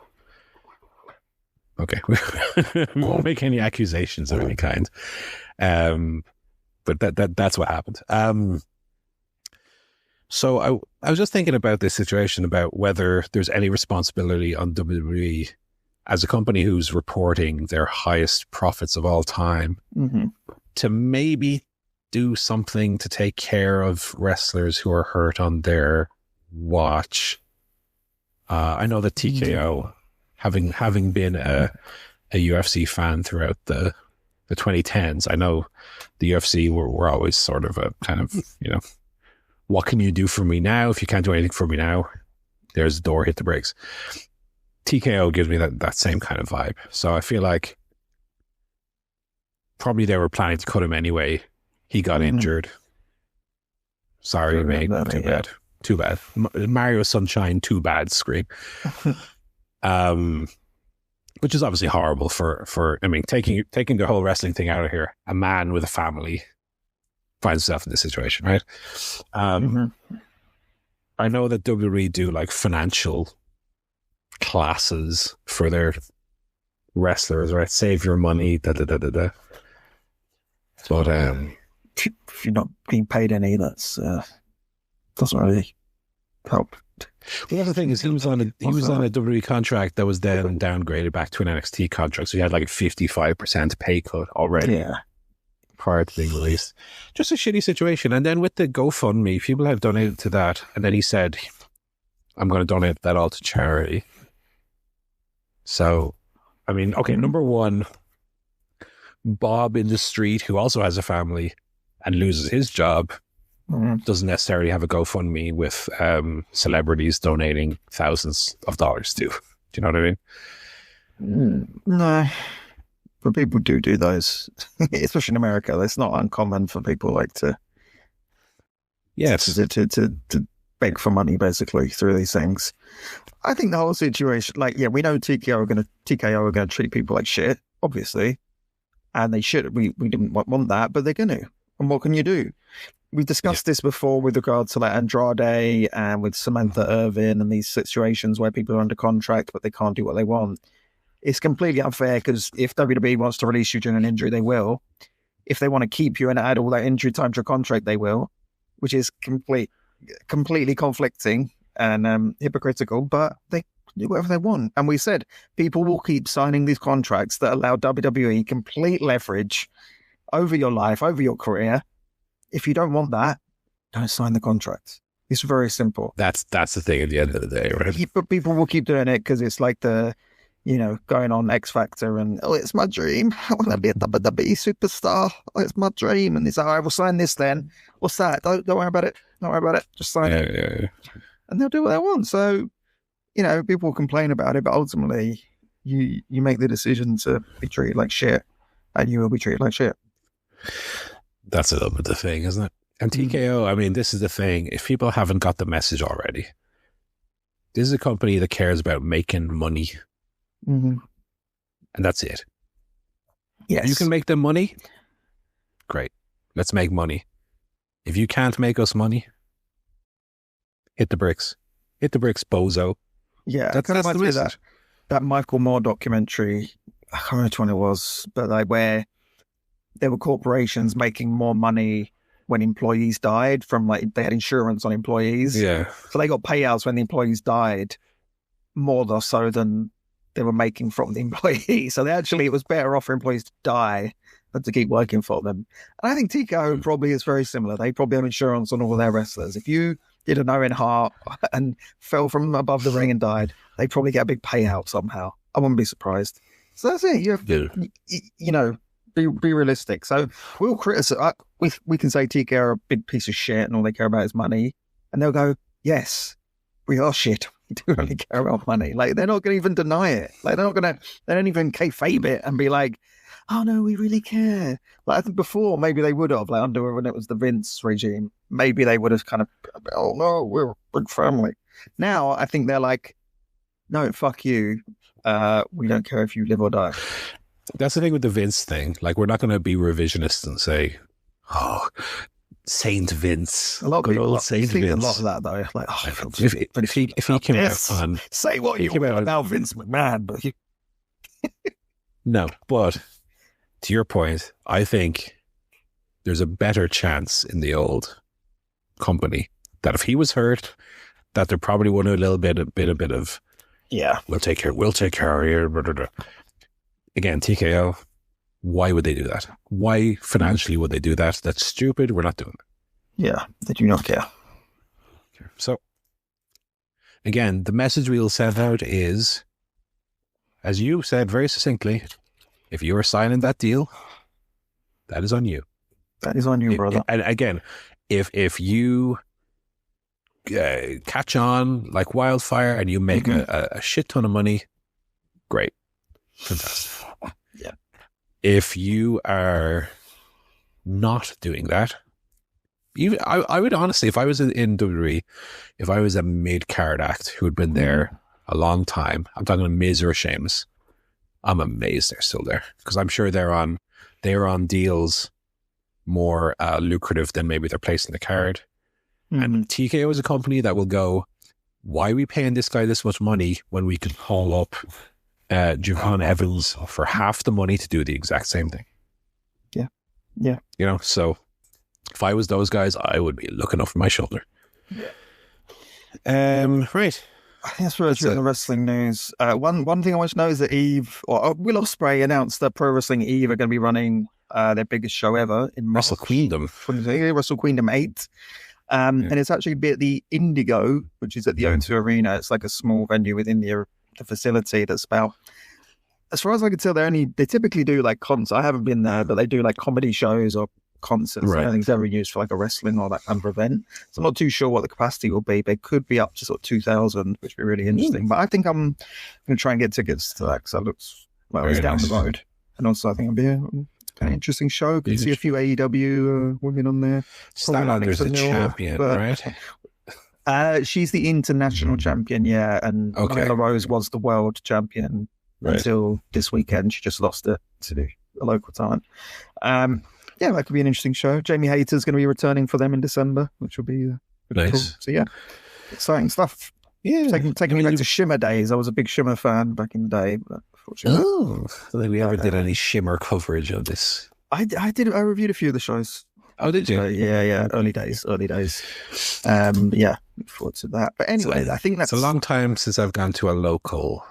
okay, we won't make any accusations of any kind. But that's what happened. So I was just thinking about this situation, about whether there's any responsibility on WWE as a company who's reporting their highest profits of all time to maybe do something to take care of wrestlers who are hurt on their watch. I know that TKO, having been a UFC fan throughout the 2010s, I know the UFC were always sort of a kind of, what can you do for me now? If you can't do anything for me now, there's the door, hit the brakes. TKO gives me that same kind of vibe. So I feel like probably they were planning to cut him anyway. He got injured. Sorry, mate. Too bad. Mario Sunshine, too bad scream. Which is obviously horrible for I mean, taking the whole wrestling thing out of here. A man with a family finds himself in this situation, right? I know that WWE do like financial classes for their wrestlers, right? Save your money, But if you're not being paid any, that's doesn't really help. The other thing is he was on a WWE contract that was then downgraded back to an NXT contract, so he had like a 55% pay cut already prior to being released. Just a shitty situation. And then with the GoFundMe, people have donated to that, and then he said, I'm going to donate that all to charity. So, I mean, okay, number one, Bob in the street, who also has a family and loses his job, doesn't necessarily have a GoFundMe with celebrities donating thousands of dollars to. Do you know what I mean? No, but people do those, especially in America. It's not uncommon for people like to beg for money basically through these things. I think the whole situation, we know TKO are going to treat people like shit, obviously, and they should. We didn't want that, but they're going to. And what can you do? We've discussed this before with regard to like Andrade and with Samantha Irvin and these situations where people are under contract but they can't do what they want. It's completely unfair because if WWE wants to release you during an injury, they will. If they want to keep you and add all that injury time to your contract, they will, which is completely conflicting and hypocritical, but they do whatever they want. And we said people will keep signing these contracts that allow WWE complete leverage over your life, over your career. If you don't want that, don't sign the contract. It's very simple. That's the thing at the end of the day, right? But people will keep doing it because it's like the, going on X Factor and, it's my dream. I want to be a WWE superstar. It's my dream. And it's like, all right, we'll sign this then. What's that? Don't worry about it. Don't worry about it. Just sign it. Yeah. And they'll do what they want. So, people will complain about it, but ultimately you make the decision to be treated like shit and you will be treated like shit. That's a little bit the thing, isn't it? And TKO, I mean, this is the thing. If people haven't got the message already, this is a company that cares about making money. And that's it. Yes. You can make them money? Great. Let's make money. If you can't make us money, hit the bricks. Hit the bricks, bozo. Yeah, that's the message. That Michael Moore documentary, I can't remember which one it was, but like where there were corporations making more money when employees died from like they had insurance on employees. Yeah. So they got payouts when the employees died more so than they were making from the employees. So it was better off for employees to die than to keep working for them. And I think TKO probably is very similar. They probably have insurance on all their wrestlers. If you did an Owen Hart and fell from above the ring and died, they probably get a big payout somehow. I wouldn't be surprised. So that's it. You have, you know, be realistic. So we'll criticize. We can say TKO are a big piece of shit and all they care about is money, and they'll go, "Yes, we are shit. We do only care about money." Like they're not going to even deny it. Like they don't even kayfabe it and be like, "Oh no, we really care." Like I think before maybe they would have, like under when it was the Vince regime, maybe they would have kind of, "Oh no, we're a big family." Now I think they're like, "No, fuck you. We don't care if you live or die." That's the thing with the Vince thing. Like, we're not going to be revisionist and say, "Oh, Saint Vince." A lot of people Saint Vince. A lot of that though. Like, oh, if he came out on, say what you want about Vince McMahon, but no. But to your point, I think there's a better chance in the old company that if he was hurt, that there probably would have a bit of yeah, we'll take care of you. Again, TKO, why would they do that? Why financially would they do that? That's stupid. We're not doing it. Yeah, they do not care. So, again, the message we'll send out is, as you said very succinctly, if you are signing that deal, that is on you. That is on you, brother. And again, if you catch on like wildfire and you make a shit ton of money, great. Fantastic. Yeah. If you are not doing that, even I would honestly, if I was in WWE, if I was a mid-card act who had been there a long time, I'm talking Miz or Sheamus, I'm amazed they're still there because I'm sure they're on deals more lucrative than maybe their place in the card. And TKO is a company that will go, why are we paying this guy this much money when we can haul up Javon Evans for half the money to do the exact same thing? Yeah. You know, so if I was those guys, I would be looking over my shoulder. Right. I think that's really the wrestling news. One thing I want to know is that Will Ospreay announced that Pro Wrestling Eve are going to be running their biggest show ever in Wrestle Queendom. Wrestle Queendom 8. And it's actually at the Indigo, which is at the O2 Arena. It's like a small venue within the facility that's about, as far as I can tell, they typically do like concerts. I haven't been there, but they do like comedy shows or concerts. Right. I don't think it's ever used for like a wrestling or that kind of event. So I'm not too sure what the capacity will be. They could be up to sort of 2,000, which would be really interesting. But I think I'm going to try and get tickets to that because that looks it's down the road. And also I think it'll be an interesting show. Can see a few AEW women on there. Stylander's the champion, right? She's the international champion, yeah. And Nyla Rose was the world champion until this weekend. She just lost it to a local talent. Yeah, that could be an interesting show. Jamie Hayter's going to be returning for them in December, which will be nice. Cool. So yeah, exciting stuff. Yeah, taking me back to Shimmer days. I was a big Shimmer fan back in the day, but unfortunately, I don't think we ever did any Shimmer coverage of this. I did. I reviewed a few of the shows. Oh, did you? Yeah. Early days. Yeah, look forward to that. But anyway, I think that's a long time since I've gone to a local.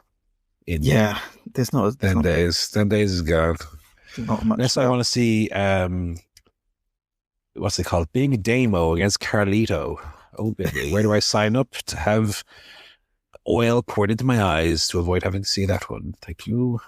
Yeah, there's not 10 days. 10 days is gone. Not much. Unless I want to see what's it called? Big Damo against Carlito. Oh baby, where do I sign up to have oil poured into my eyes to avoid having to see that one? Thank you.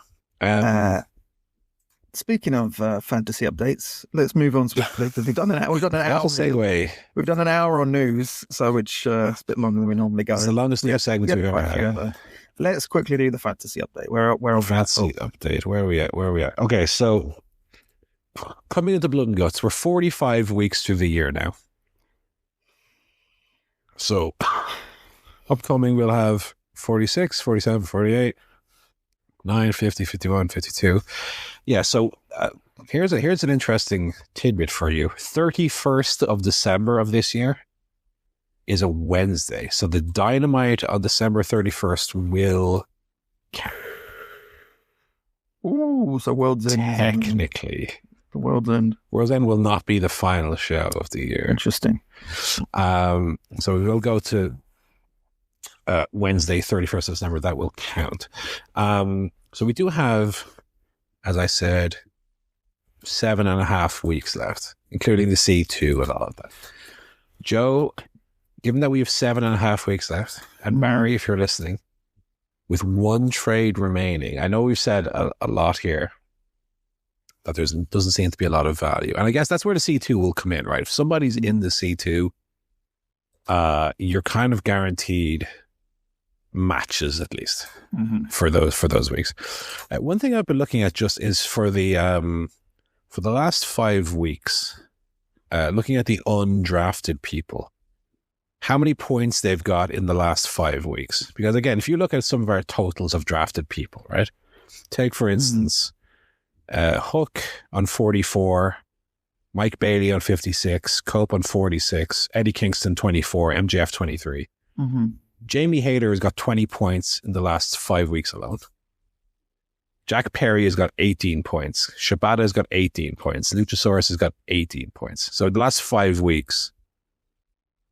Speaking of fantasy updates, let's move on swiftly because we've done an hour. Segue. We've done an hour on news, so which is a bit longer than we normally go. It's the longest news segment we've ever had. Let's quickly do the fantasy update. Where are fantasy update? Where are we at? Okay, so coming into Blood and Guts, we're 45 weeks through the year now. So upcoming we'll have 46, 47, 48, 9, 50, 51, 52. Yeah, so here's an interesting tidbit for you. 31st of December of this year is a Wednesday. So the Dynamite on December 31st will count. Ooh, so World's End. Technically. The World's End. World's End will not be the final show of the year. Interesting. So we will go to Wednesday, 31st of December. That will count. So we do have, as I said, 7.5 weeks left, including the C2 and all of that. Joe, given that we have 7.5 weeks left, and Barry, if you're listening, with one trade remaining, I know we've said a lot here, that there doesn't seem to be a lot of value. And I guess that's where the C2 will come in, right? If somebody's in the C2, you're kind of guaranteed matches at least for those weeks. One thing I've been looking at just is for the last 5 weeks, looking at the undrafted people, how many points they've got in the last 5 weeks. Because again, if you look at some of our totals of drafted people, right? Take for instance, Hook on 44, Mike Bailey on 56, Cope on 46, Eddie Kingston 24, MJF 23. Jamie Hayter has got 20 points in the last 5 weeks alone. Jack Perry has got 18 points. Shibata has got 18 points. Luchasaurus has got 18 points. So the last 5 weeks,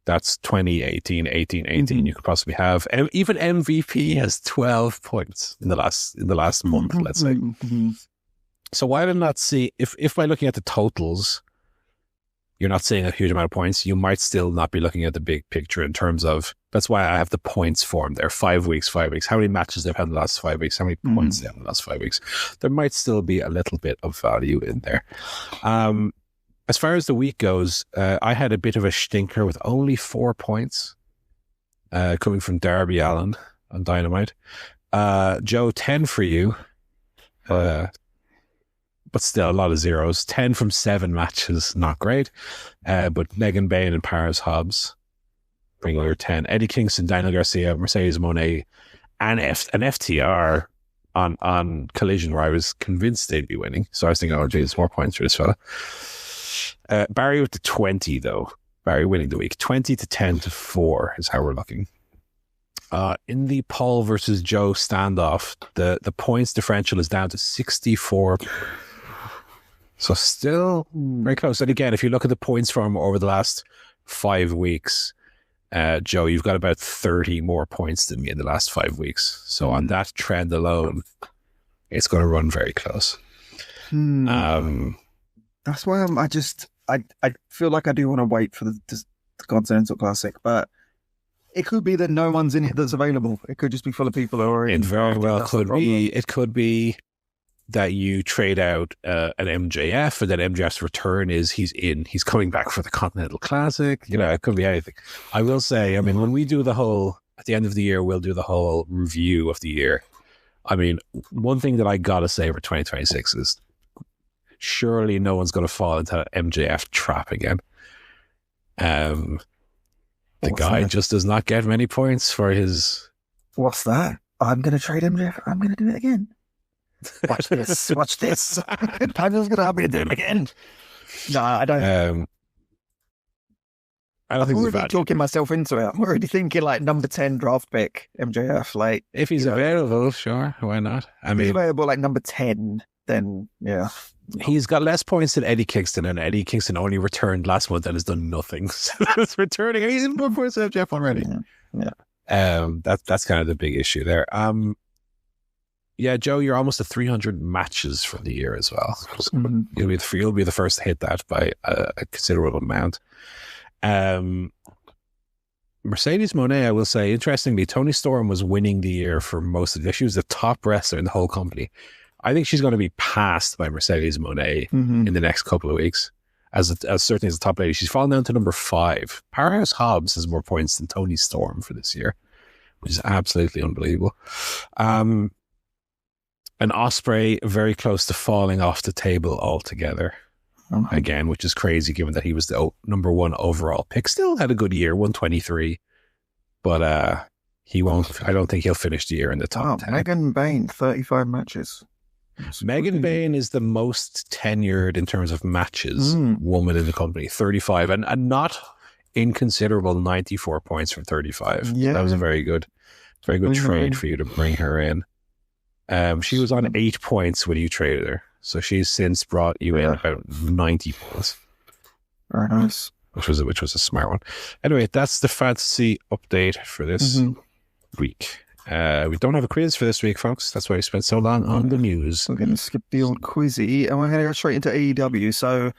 that's 20, 18, 18, 18 you could possibly have. And even MVP has 12 points in the last month, let's say. So why did not see, if by looking at the totals, you're not seeing a huge amount of points, you might still not be looking at the big picture in terms of, that's why I have the points form there. 5 weeks, 5 weeks. How many matches they've had in the last 5 weeks? How many points they have in the last 5 weeks? There might still be a little bit of value in there. As far as the week goes, I had a bit of a stinker with only 4 points coming from Darby Allin on Dynamite. Joe, 10 for you. But still a lot of zeros. 10 from 7 matches, not great. But Megan Bain and Paris Hobbs bring over 10. Eddie Kingston, Daniel Garcia, Mercedes Moné, and FTR on Collision, where I was convinced they'd be winning. So I was thinking, oh, geez, more points for this fella. Barry with the 20, though. Barry winning the week. 20 to 10 to 4 is how we're looking. In the Paul versus Joe standoff, the points differential is down to 64. So still very close. And again, if you look at the points from over the last 5 weeks, Joe, you've got about 30 more points than me in the last 5 weeks. So on that trend alone, it's going to run very close. That's why I feel like I do want to wait for the Continental Classic, but it could be that no one's in it that's available. It could just be full of people who are in. It very well could be. It could be that you trade out an MJF, and then MJF's return is he's coming back for the Continental Classic. You know, it could be anything. I will say, I mean, when we do at the end of the year, we'll do the whole review of the year. I mean, one thing that I gotta say for 2026 is surely no one's going to fall into that MJF trap again. The guy just does not get many points for his... What's that? I'm going to trade MJF. I'm going to do it again. Watch this. Watch this. I'm just going to have me to do it again. No, I don't. I don't think I'm already talking myself into it. I'm already thinking like number 10 draft pick MJF. Like, if he's available, sure, why not? I mean, if he's available like number 10, then yeah. He's got less points than Eddie Kingston, and Eddie Kingston only returned last month and has done nothing. So that's returning, and he's in more points than Jeff already. Yeah. That's kind of the big issue there. Yeah, Joe, you're almost at 300 matches for the year as well. So you'll be the first to hit that by a considerable amount. Mercedes Moné, I will say, interestingly, Toni Storm was winning the year for most of the year. She was the top wrestler in the whole company. I think she's going to be passed by Mercedes Moné in the next couple of weeks, as certainly as a top lady. She's fallen down to number 5. Powerhouse Hobbs has more points than Toni Storm for this year, which is absolutely unbelievable. And Ospreay very close to falling off the table altogether again, which is crazy given that he was the number 1 overall pick. Still had a good year, 123, but he won't. I don't think he'll finish the year in the top 10. Megan Bain, 35 matches. Megan Bain is the most tenured in terms of matches woman in the company, 35, and not inconsiderable 94 points from 35. Yeah. That was a very good trade for you to bring her in. She was on 8 points when you traded her, so she's since brought you in about 90 points. Very nice. Which was a smart one. Anyway, that's the fantasy update for this week. We don't have a quiz for this week, folks. That's why we spent so long on the news. We're going to skip the old quizzy, and we're going to go straight into AEW. So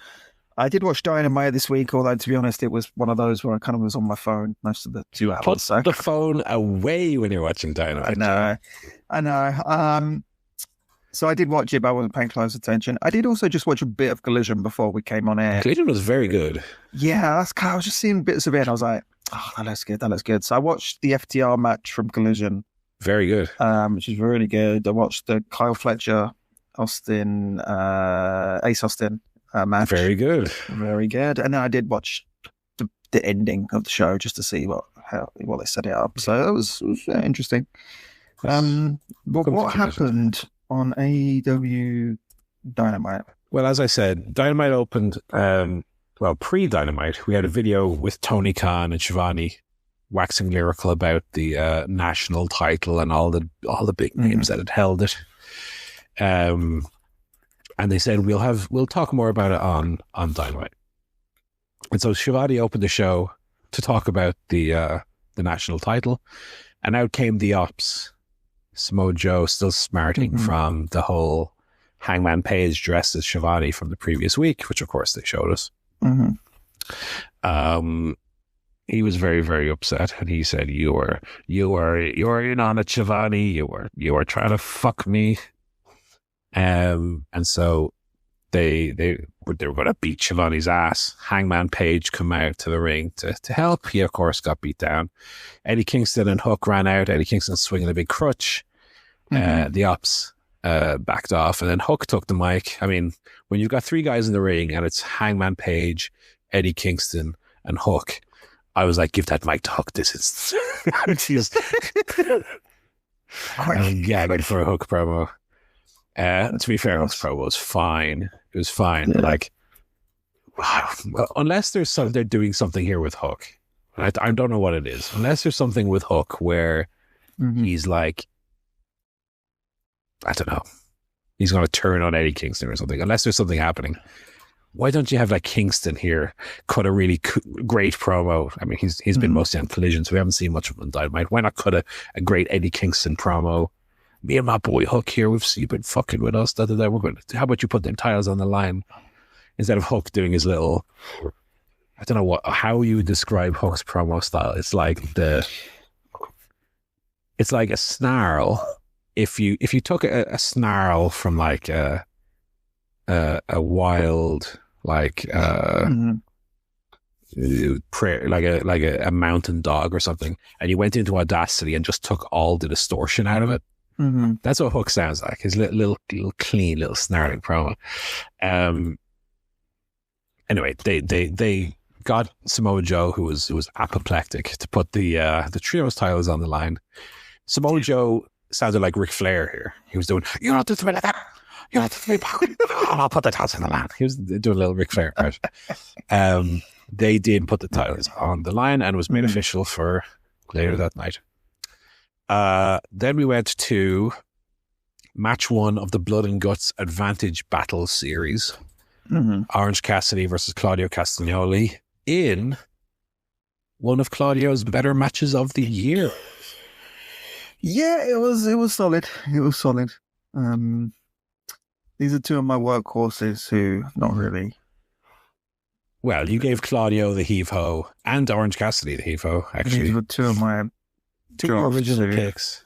I did watch Dynamite this week, although to be honest, it was one of those where I kind of was on my phone most of the 2 hours. Put the phone away when you're watching Dynamite. I know. So I did watch it, but I wasn't paying close attention. I did also just watch a bit of Collision before we came on air. Collision was very good. Yeah, I was just seeing bits of it, and I was like, oh, that looks good. So I watched the FTR match from Collision. Very good. Which is really good. I watched the Kyle Fletcher, Austin, Ace Austin match. Very good. Very good. And then I did watch the ending of the show just to see what they set it up. So that was interesting. What happened on AEW Dynamite? Well, as I said, Dynamite opened, pre-Dynamite, we had a video with Tony Khan and Shivani waxing lyrical about the national title and all the big names that had held it. And they said, we'll talk more about it on Dynamite. And so Shivani opened the show to talk about the national title, and out came the Ops. Samoa Joe still smarting from the whole Hangman Page dressed as Shivani from the previous week, which of course they showed us. He was very, very upset, and he said, "You are in on it, Shivani. You are trying to fuck me." And so they were going to beat Shivani's ass. Hangman Page come out to the ring to help. He of course got beat down. Eddie Kingston and Hook ran out. Eddie Kingston swinging a big crutch. The Ops backed off, and then Hook took the mic. I mean, when you've got 3 guys in the ring and it's Hangman Page, Eddie Kingston, and Hook, I was like, give that mic to Hook. This is... I'm gagging for a Hook promo. To be fair, Hook's promo was fine. It was fine. Yeah. Like, unless they're doing something here with Hook. I don't know what it is. Unless there's something with Hook where he's like, I don't know, he's going to turn on Eddie Kingston or something. Unless there's something happening. Why don't you have like Kingston here cut a really great promo? I mean, he's been mostly on Collision, so we haven't seen much of him on Dynamite. Why not cut a great Eddie Kingston promo? Me and my boy Hook here, you've been fucking with us. How about you put them titles on the line instead of Hook doing his little, I don't know how you would describe Hook's promo style. It's like a snarl. If you took a snarl from like a wild, like prayer, like a mountain dog or something, and you went into Audacity and just took all the distortion out of it. That's what Hook sounds like. His little clean, little snarling promo. Anyway, they got Samoa Joe, who was apoplectic, to put the trios titles on the line. Samoa Joe sounded like Ric Flair here. He was doing, "You're not doing like that. You're not doing me. I'll put the titles on the line." He was doing a little Ric Flair part. They did put the titles on the line, and it was made official for later that night. Then we went to match 1 of the Blood and Guts Advantage Battle Series. Orange Cassidy versus Claudio Castagnoli in one of Claudio's better matches of the year. Yeah, it was solid. It was solid. These are 2 of my workhorses who not really. Well, you gave Claudio the heave-ho and Orange Cassidy the heave-ho, actually. These were 2 of my original picks.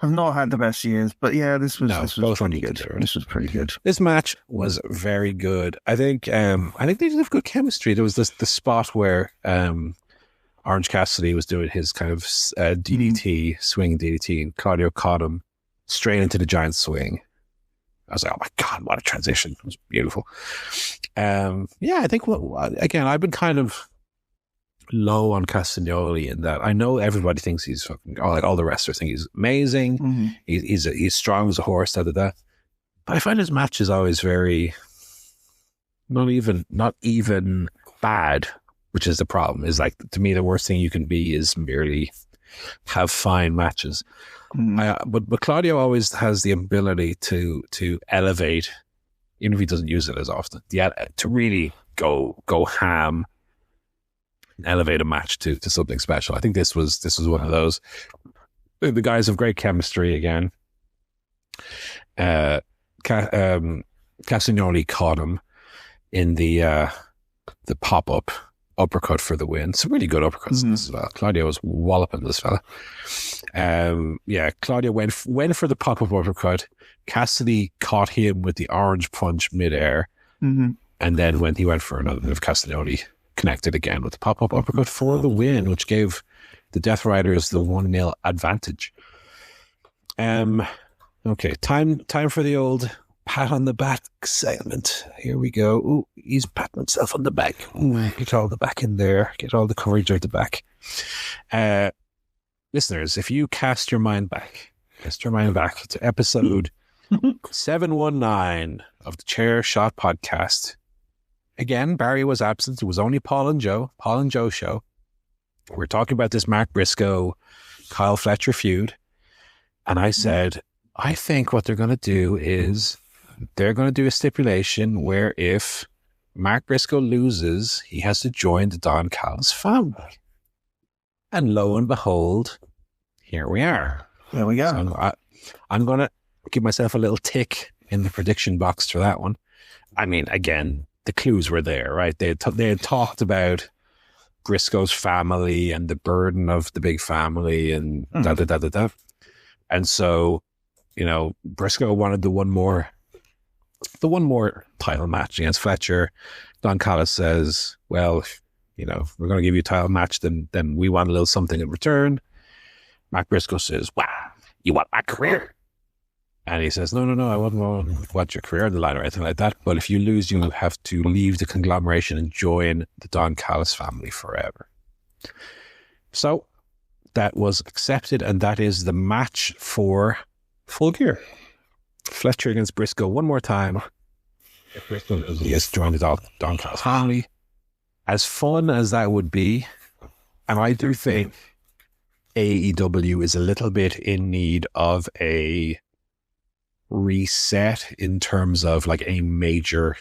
I've not had the best years, but yeah, this was both pretty good. This was pretty good. This match was very good. I think they did have good chemistry. There was the spot where Orange Cassidy was doing his kind of DDT, swing DDT, and Claudio caught him straight into the giant swing. I was like, oh my God, what a transition. It was beautiful. I think, again, I've been kind of low on Castagnoli in that I know everybody thinks he's fucking, all the wrestlers think he's amazing. Mm-hmm. He's strong as a horse, But I find his match is always very not even bad, which is the problem. Is like, to me, the worst thing you can be is merely have fine matches. But Claudio always has the ability to elevate, even if he doesn't use it as often, to really go ham and elevate a match to something special. I think this was one of those. The guys have great chemistry again. Castagnoli caught him in the pop-up uppercut for the win. Some really good uppercuts as well. Claudio was walloping this fella. Claudio went for the pop-up uppercut. Cassidy caught him with the orange punch midair. And then when he went for another move, Castagnoli connected again with the pop-up uppercut for the win, which gave the Death Riders the 1-0 advantage. Okay, time for the old pat on the back segment. Here we go. Ooh, he's patting himself on the back. Ooh, get all the back in there. Get all the coverage out the back. Listeners, if you cast your mind back to episode 719 of the ChairShot Podcast. Again, Barry was absent. It was only Paul and Joe show. We're talking about this Mark Briscoe, Kyle Fletcher feud. And I said, I think what they're going to do is they're going to do a stipulation where if Mark Briscoe loses, he has to join the Don Callis family. And lo and behold, here we are. There we go. So I'm going to give myself a little tick in the prediction box for that one. I mean, again, the clues were there, right? They had talked about Briscoe's family and the burden of the big family and da-da-da-da-da. And so, Briscoe wanted the one more title match against Fletcher. Don Callis says, well, we're going to give you a title match, then we want a little something in return. Mark Briscoe says, wow, you want my career? And he says, no, I wouldn't want your career on the line or anything like that. But if you lose, you have to leave the conglomeration and join the Don Callis family forever. So that was accepted, and that is the match for Full Gear. Fletcher against Briscoe one more time. If Briscoe has joined the Don Callis family. As fun as that would be, and I do think AEW is a little bit in need of a reset in terms of like a major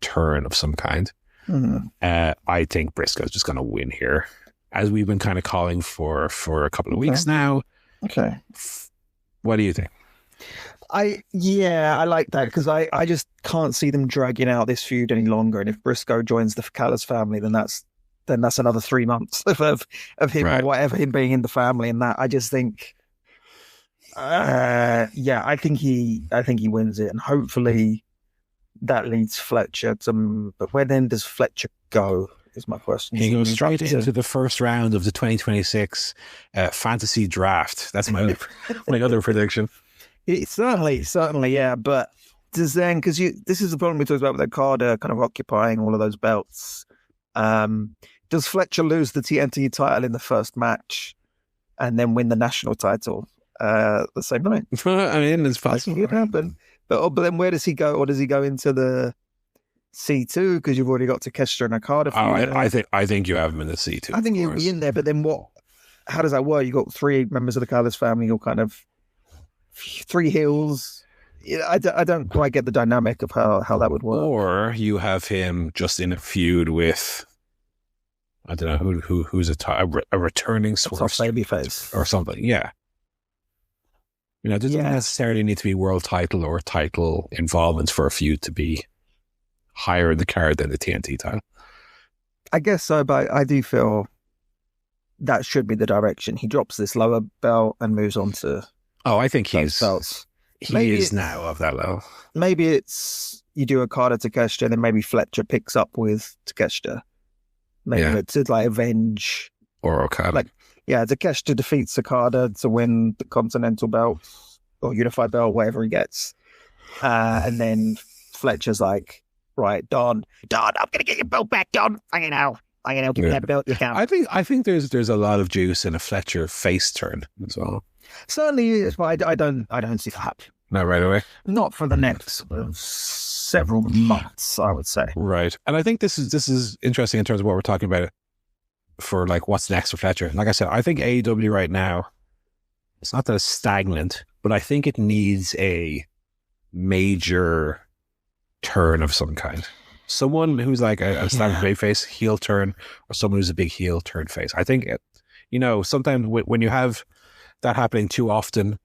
turn of some kind. I think Briscoe's just going to win here, as we've been kind of calling for a couple of weeks now. Okay. What do you think? I like that, because I just can't see them dragging out this feud any longer. And if Briscoe joins the Callis family, then that's another 3 months of him, right, or whatever, him being in the family. And that, I just think, I think he wins it, and hopefully that leads Fletcher to. But where then does Fletcher go? Is my question. He goes straight into the first round of the 2026 fantasy draft. That's my other prediction. Certainly, yeah. But does then, because this is the problem we talked about with Okada kind of occupying all of those belts. Does Fletcher lose the TNT title in the first match and then win the national title the same night? I mean, it's possible. It could happen. But then where does he go? Or does he go into the C2? Because you've already got Takeshita and Okada. I think you have him in the C2. I think he'll be in there. But then what? How does that work? You got 3 members of the Callis family, or kind of 3 heels. I don't quite get the dynamic of how that would work. Or you have him just in a feud with, I don't know who's a returning Swerve babyface or something. Yeah. It doesn't necessarily need to be world title or title involvements for a feud to be higher in the card than the TNT title. I guess so, but I do feel that should be the direction. He drops this lower belt and moves on to. Oh, I think he is now of that level. Maybe it's you do Okada Takeshita, and then maybe Fletcher picks up with Takeshita. Maybe to like avenge or Okada. Takeshita defeats Okada to win the Continental belt or Unified belt, whatever he gets, and then Fletcher's like, right, Don, I'm gonna get your belt back, Don. I'm going to give you that belt, you can. I think there's a lot of juice in a Fletcher face turn as well. Certainly, but I don't see that. No, right away. Not for the next several months, I would say. Right, and I think this is interesting in terms of what we're talking about for like what's next for Fletcher. Like I said, I think AEW right now, it's not that it's stagnant, but I think it needs a major turn of some kind. Someone who's like a standard babyface heel turn, or someone who's a big heel turn face. I think sometimes when you have that happening too often,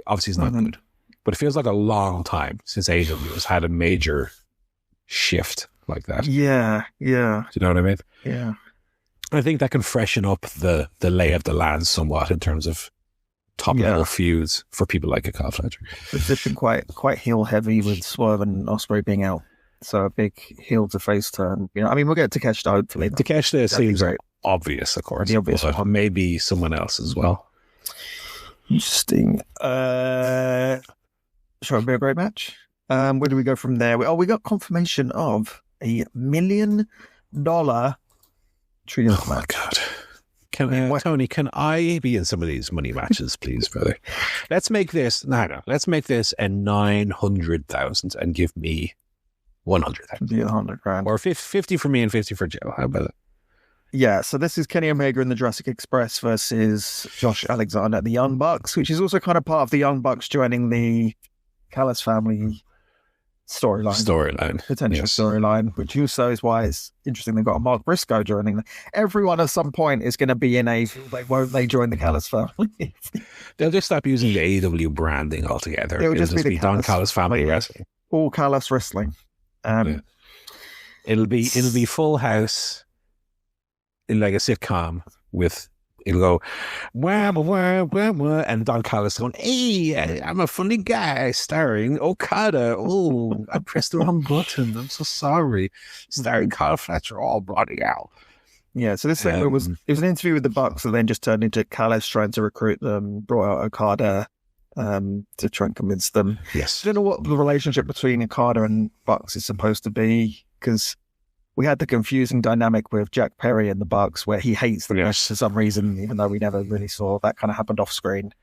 obviously it's not good. But it feels like a long time since AEW has had a major shift like that. Yeah. Do you know what I mean? Yeah. I think that can freshen up the lay of the land somewhat in terms of top level feuds for people like Okada Fletcher. It's been quite heel heavy with Swerve and Ospreay being out. So a big heel to face turn. I mean, we'll get Takeshita hopefully. Takeshita seems very obvious, of course. The obvious one. Maybe someone else as well. Interesting. Sure, it'll be a great match. Where do we go from there? We got confirmation of $1 million trios match. God. Tony, can I be in some of these money matches, please, brother? Let's make this, let's make this a 900,000 and give me 100,000. $100,000. Or 50 for me and 50 for Joe. How about that? Yeah, so this is Kenny Omega and the Jurassic Express versus Josh Alexander, the Young Bucks, which is also kind of part of the Young Bucks joining the Callis family storyline. Potential storyline, which also is why it's interesting they've got a Mark Briscoe joining them. Everyone at some point is going to be in won't they join the Callis family? They'll just stop using the AEW branding altogether. It'll just be the Don Callis family wrestling. All Callis wrestling. It'll be Full House in like a sitcom with it'll go wah, wah, wah, wah, and Don Callis going, "Hey, I'm a funny guy," starring Okada. Oh, I pressed the wrong button. I'm so sorry. Starring Kyle Fletcher. All bloody out. Yeah, so this segment was an interview with the Bucks, and then just turned into Callis trying to recruit them, brought out Okada to try and convince them. Yes, I don't know what the relationship between Okada and Bucks is supposed to be, because we had the confusing dynamic with Jack Perry and the Bucks, where he hates the Bucks for some reason, even though we never really saw that kind of happened off screen.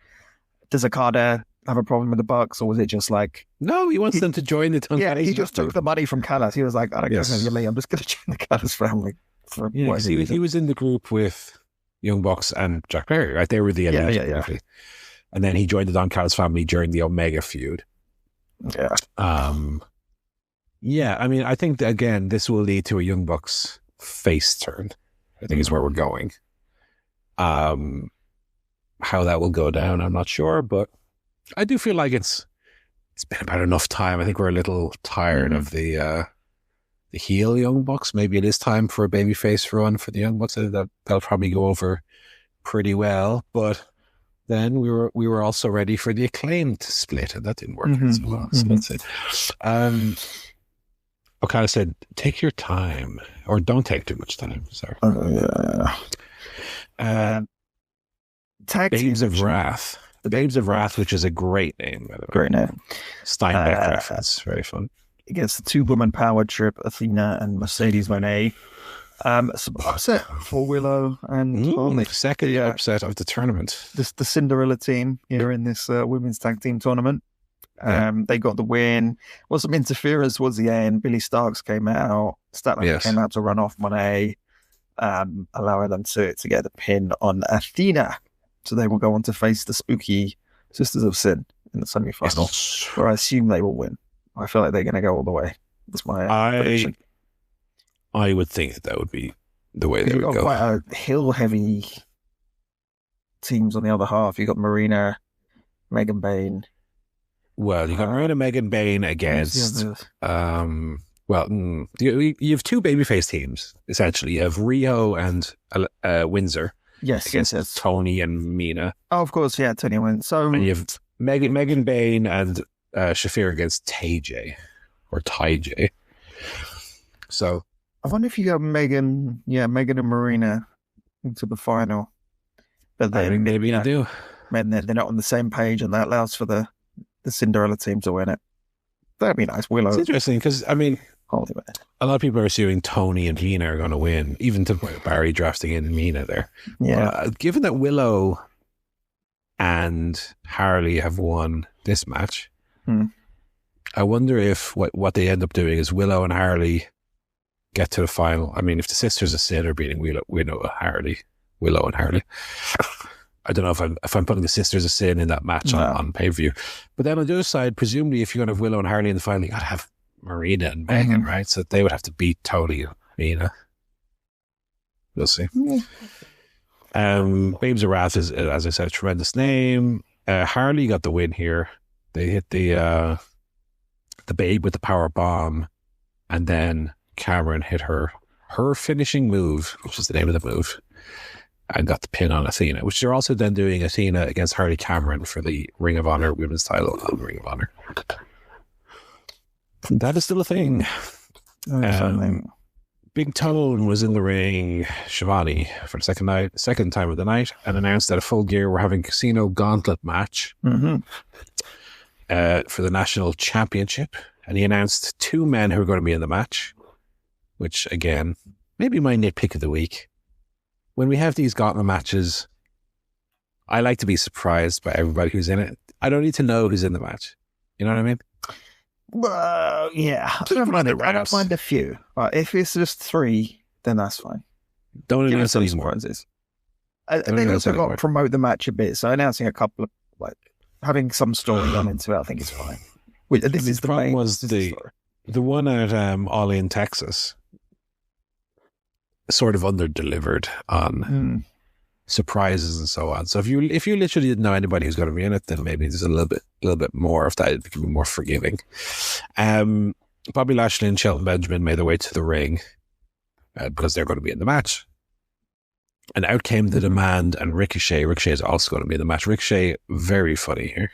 Does Okada have a problem with the Bucks, or was it just like... No, he wants them to join the... Yeah, he just took the money from Callis. He was like, I don't care about you, I'm just going to join the Callis family. He was in the group with Young Bucks and Jack Perry, right? They were the elite. Yeah. And then he joined the Don Callis family during the Omega feud. Yeah. Yeah, I mean, I think, that, again, this will lead to a Young Bucks face turn, I think is where we're going. How that will go down, I'm not sure, but I do feel like it's been about enough time. I think we're a little tired of the heel Young Bucks. Maybe it is time for a babyface run for the Young Bucks. I think that'll probably go over pretty well, but then we were also ready for the Acclaimed split, and that didn't work out so well. So that's it. Okada said, "Take your time, or don't take too much time." Sorry. Babes of Wrath. The Babes of Wrath, which is a great name, by the way. Great name. Steinbeck reference. Very fun. Against the two-woman power trip, Athena and Mercedes Moné. Some upset for Willow and Holland. Second upset of the tournament. The Cinderella team here in this women's tag team tournament. They got the win. Was some interference towards the end. Billy Starks came out. Statlander came out to run off Monet, allowing them to get the pin on Athena. So they will go on to face the spooky Sisters of Sin in the semi-final, where I assume they will win. I feel like they're going to go all the way. That's my prediction. I would think that would be the way they would go. Quite a hill-heavy teams on the other half. You got Marina, Megan Bain. Well, you got Marina, Megan Bain against. You have two babyface teams essentially. You have Rio and Windsor. Yes, against Tony and Mina. Oh, of course, yeah, Tony wins. So and you have Megan Bain and Shafir against Tay or Ty J. So I wonder if you got Megan and Marina into the final. But I think maybe you do. They're not on the same page, and that allows for the Cinderella team to win it. That'd be nice. Willow. It's interesting because, I mean, Holy man. A lot of people are assuming Tony and Mina are going to win, even to Barry drafting in Mina there. Yeah. Given that Willow and Harley have won this match, I wonder if what they end up doing is Willow and Harley get to the final. I mean, if the Sisters of Sin are beating Willow and Harley. I don't know if I'm putting the Sisters of Sin in that match on pay-per-view. But then on the other side, presumably if you're going to have Willow and Harley in the final, you got to have Marina and Megan, right? So they would have to beat Tony and Mina. We'll see. Babes of Wrath is, as I said, a tremendous name. Harley got the win here. They hit the Babe with the power bomb, and then Cameron hit her finishing move, which is the name of the move, and got the pin on Athena, which they're also then doing Athena against Harley Cameron for the Ring of Honor women's title on Ring of Honor. That is still a thing. Big Tone was in the ring, Shivani, for the second time of the night, and announced that at Full Gear we're having a casino gauntlet match for the national championship. And he announced 2 men who are going to be in the match, which, again, maybe my nitpick of the week. When we have these gauntlet matches, I like to be surprised by everybody who's in it. I don't need to know who's in the match. You know what I mean? Well, yeah. I don't mind a few. But if it's just 3, then that's fine. Don't announce any more. They also got to promote the match a bit. So announcing a couple of, having some story gone into it, I think is fine. This is the problem. Was the one at All In Texas sort of under-delivered on surprises and so on. So if you literally didn't know anybody who's going to be in it, then maybe there's a little bit more of that. It can be more forgiving. Bobby Lashley and Shelton Benjamin made their way to the ring because they're going to be in the match. And out came the demand, and Ricochet. Ricochet is also going to be in the match. Ricochet, very funny here.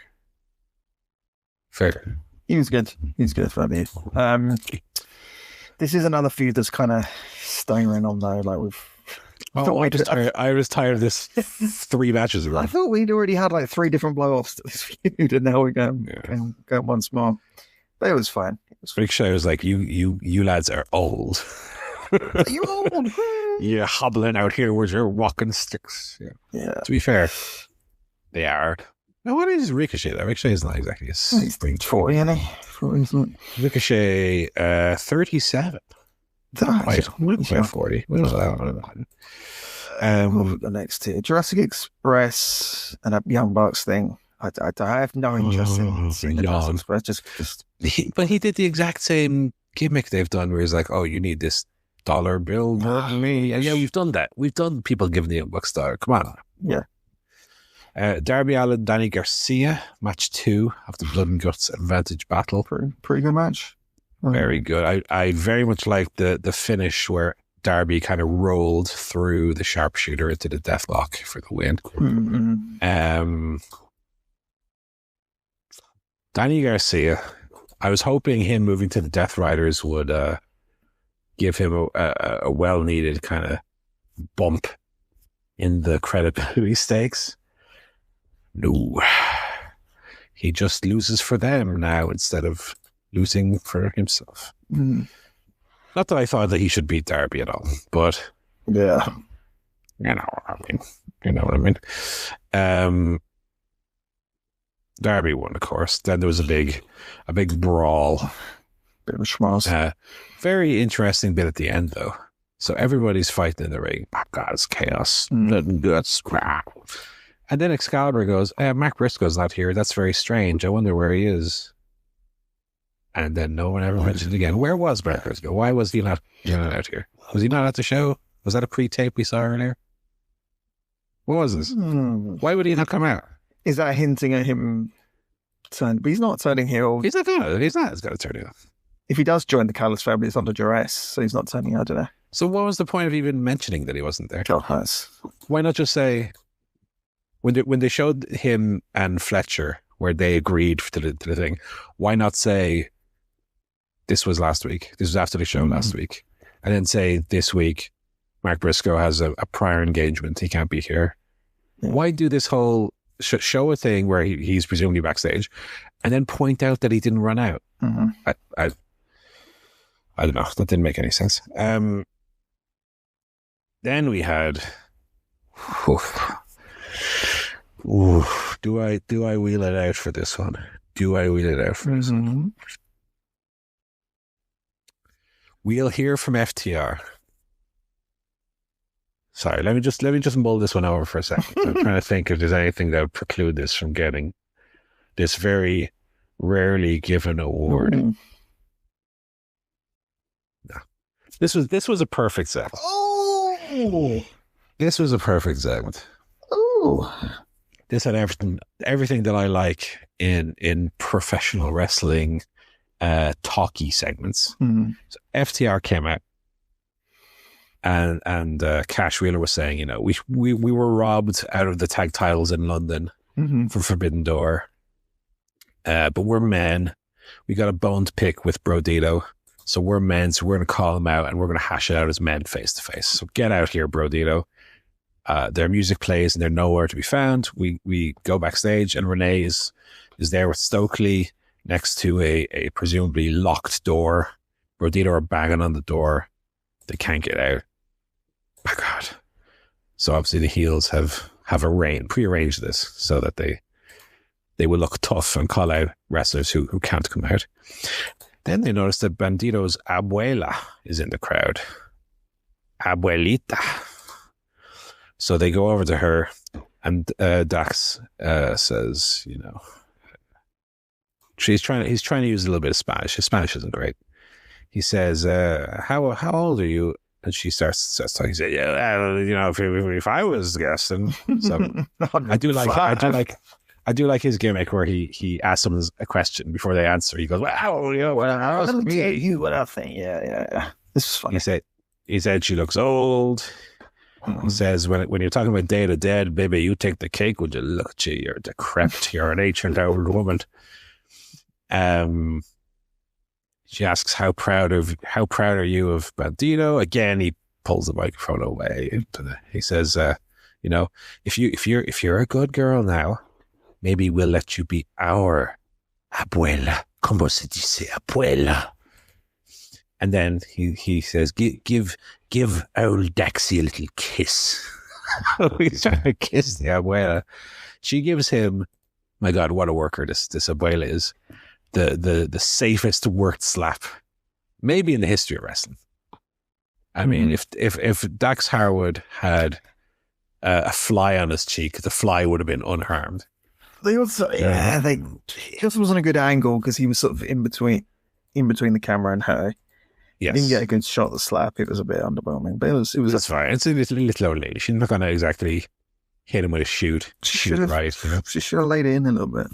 Fair. He was good. He's good for me. This is another feud that's kind of staring on though. I was tired of this 3 matches ago. I thought we'd already had 3 different blow-offs to this feud, and now we're going once more. But it was fine. Ricochet was like, "You lads are old. You're old. You're hobbling out here with your walking sticks." Yeah. To be fair, they are. Now, what is Ricochet though? Ricochet is not exactly a spring. 40, isn't he? 40, isn't it? Ricochet, 37. Quite 40. We don't know that. The next tier, Jurassic Express and a Young Bucks thing. I have no interest in seeing Jurassic Express. But he did the exact same gimmick they've done, where he's like, "Oh, you need this dollar bill more than me." And yeah, we've done that. We've done people giving the Young Bucks dollar. Come on. Yeah. Darby Allin, Danny Garcia, match 2 of the Blood and Guts Advantage Battle. Pretty good match. Very good. I very much like the finish where Darby kind of rolled through the sharpshooter into the deathlock for the win. Danny Garcia, I was hoping him moving to the Death Riders would give him a well-needed kind of bump in the credibility stakes. No. He just loses for them now instead of losing for himself. Not that I thought that he should beat Darby at all, but yeah, you know what I mean. Darby won, of course. Then there was a big brawl. Bit of a schmoz. Very interesting bit at the end, though. So everybody's fighting in the ring. Oh, God, it's chaos. Blood and guts. And then Excalibur goes, Mark Briscoe's not here. That's very strange. I wonder where he is. And then no one ever mentioned it again. Where was Mark Briscoe? Why was he not out here? Was he not at the show? Was that a pre-tape we saw earlier? What was this? Why would he not come out? Is that hinting at him turning? But he's not turning heel. He's not going to turn heel. If he does join the Callis family, it's under duress, so he's not turning out, I don't know. So what was the point of even mentioning that he wasn't there? God knows. Why not just say... When they showed him and Fletcher, where they agreed to the thing, why not say, this was last week, this was after the show last week, and then say, this week, Mark Briscoe has a prior engagement, he can't be here. Yeah. Why do this whole show a thing where he's presumably backstage, and then point out that he didn't run out? I don't know. That didn't make any sense. Then we had. Do I wheel it out for this one? We'll hear from FTR. Sorry, let me just mull this one over for a second. I'm trying to think if there's anything that would preclude this from getting this very rarely given award. No. This was a perfect segment. Oh, this was a perfect segment. Oh, this had everything that I like in professional wrestling, talky segments. Mm-hmm. So FTR came out, and Cash Wheeler was saying, you know, we were robbed out of the tag titles in London for Forbidden Door, but we're men. We got a bone to pick with Brodito, so we're men. So we're going to call them out, and we're going to hash it out as men face to face. So get out here, Brodito. Their music plays and they're nowhere to be found. We go backstage and Renee is there with Stokely next to a presumably locked door. Brodito are banging on the door. They can't get out. My God. So obviously the heels have prearranged this so that they will look tough and call out wrestlers who can't come out. Then they notice that Bandito's abuela is in the crowd. Abuelita. So they go over to her, and Dax says, you know, he's trying to use a little bit of Spanish. His Spanish isn't great. He says, "How old are you?" And she starts talking. He said, "Yeah, you know, if I was guessing." So I do like his gimmick where he asks them a question before they answer. He goes, "Well, you know, let me tell you what I think." Yeah. This is funny. He said she looks old. He says, when you're talking about Day of the Dead, baby, you take the cake. Would you look at you? You're decrepit. You're an ancient old woman. She asks, how proud are you of Bandito? Again, he pulls the microphone away. He says, you know, if you're a good girl now, maybe we'll let you be our abuela. Como se dice abuela? And then he says, give old Daxie a little kiss. He's trying to kiss the abuela. She gives him, my God, what a worker this abuela is. The safest worked slap, maybe in the history of wrestling. I mean, if Dax Harwood had a fly on his cheek, the fly would have been unharmed. He also wasn't a good angle because he was sort of in between the camera and her. Yes. He didn't get a good shot of the slap. It was a bit underwhelming, but it was. That's fine. It's a little old lady. She's not going to exactly hit him with a shoot. Right. You know? She should have laid it in a little bit.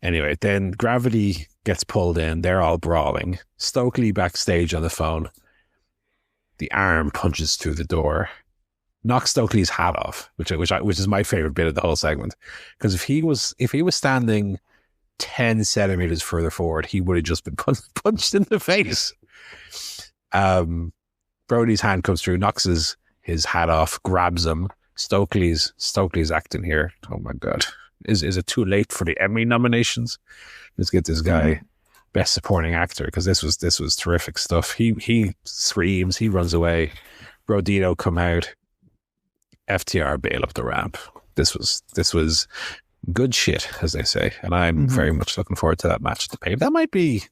Anyway, then Gravity gets pulled in. They're all brawling. Stokely backstage on the phone. The arm punches through the door, knocks Stokely's hat off, which is my favorite bit of the whole segment. Because if he was standing 10 centimeters further forward, he would have just been punched in the face. Brody's hand comes through, knocks his hat off, grabs him. Stokely's acting here. Oh my God. Is it too late for the Emmy nominations? Let's get this guy Best Supporting Actor, because this was terrific stuff. He screams, he runs away. Brodito come out. FTR bail up the ramp. This was good shit, as they say, and I'm very much looking forward to that match at the pay. That might be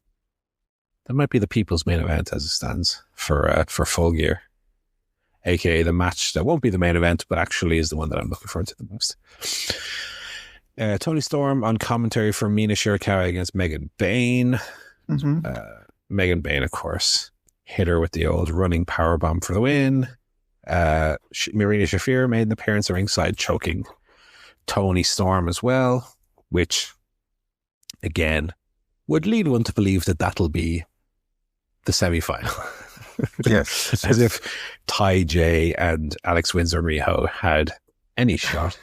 the people's main event as it stands for Full Gear, aka the match that won't be the main event, but actually is the one that I'm looking forward to the most. Tony Storm on commentary for Mina Shirakawa against Megan Bayne. Megan Bayne, of course, hit her with the old running powerbomb for the win. Marina Shafir made an appearance ringside, choking Tony Storm as well, which again would lead one to believe that that'll be the semi-final. Yes. As if Ty J and Alex Windsor Riho had any shot.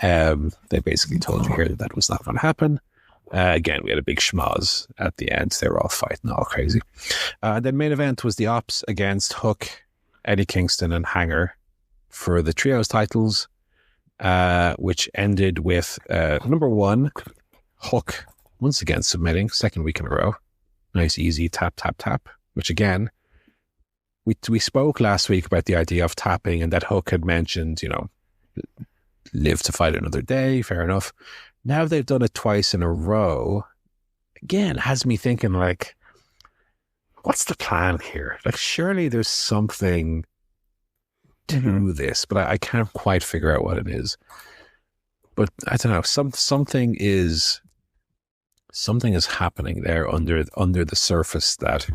They basically told you here that was not going to happen. Again, we had a big schmoz at the end. They were all fighting all crazy. Then main event was the Ops against Hook, Eddie Kingston and Hanger for the trios titles, which ended with number one, Hook once again submitting, second week in a row. Nice, easy tap, tap, tap, which again, we spoke last week about the idea of tapping, and that Hook had mentioned, live to fight another day. Fair enough. Now they've done it twice in a row. Again, has me thinking, like, what's the plan here? Like, surely there's something to this, but I can't quite figure out what it is. But I don't know. Something is happening there under the surface that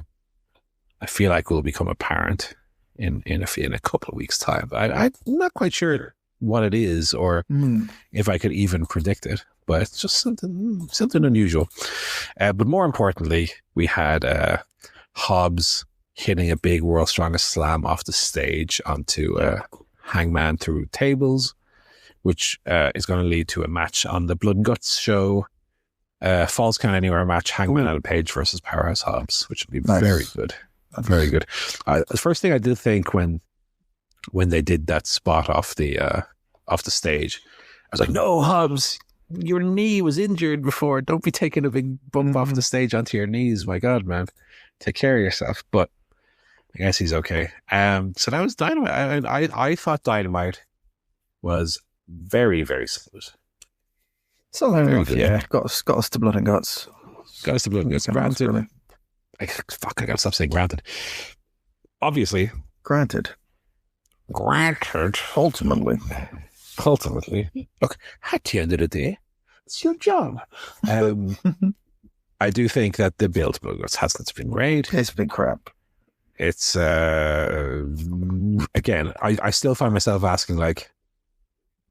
I feel like will become apparent in a couple of weeks' time. I'm not quite sure what it is, or if I could even predict it. But it's just something unusual. But more importantly, we had Hobbs hitting a big World's Strongest Slam off the stage onto Hangman through tables, which is going to lead to a match on the Blood and Guts show. Falls Count Anywhere match, Hangman Adam Page versus Powerhouse Hobbs, which would be very good. Very good. The first thing I did think when they did that spot off the stage, I was like, no, Hobbs, your knee was injured before. Don't be taking a big bump off the stage onto your knees. My God, man. Take care of yourself. But I guess he's okay. So that was Dynamite. I thought Dynamite was very, very smooth. So enough, yeah. Got us to Blood and Guts. Got us to Blood and Guts. Granted. I gotta stop saying granted. Obviously. Granted. Ultimately. Look, at the end of the day, it's your job. I do think that the build to Blood and Guts hasn't been great. It's been crap. It's, again, I still find myself asking, like,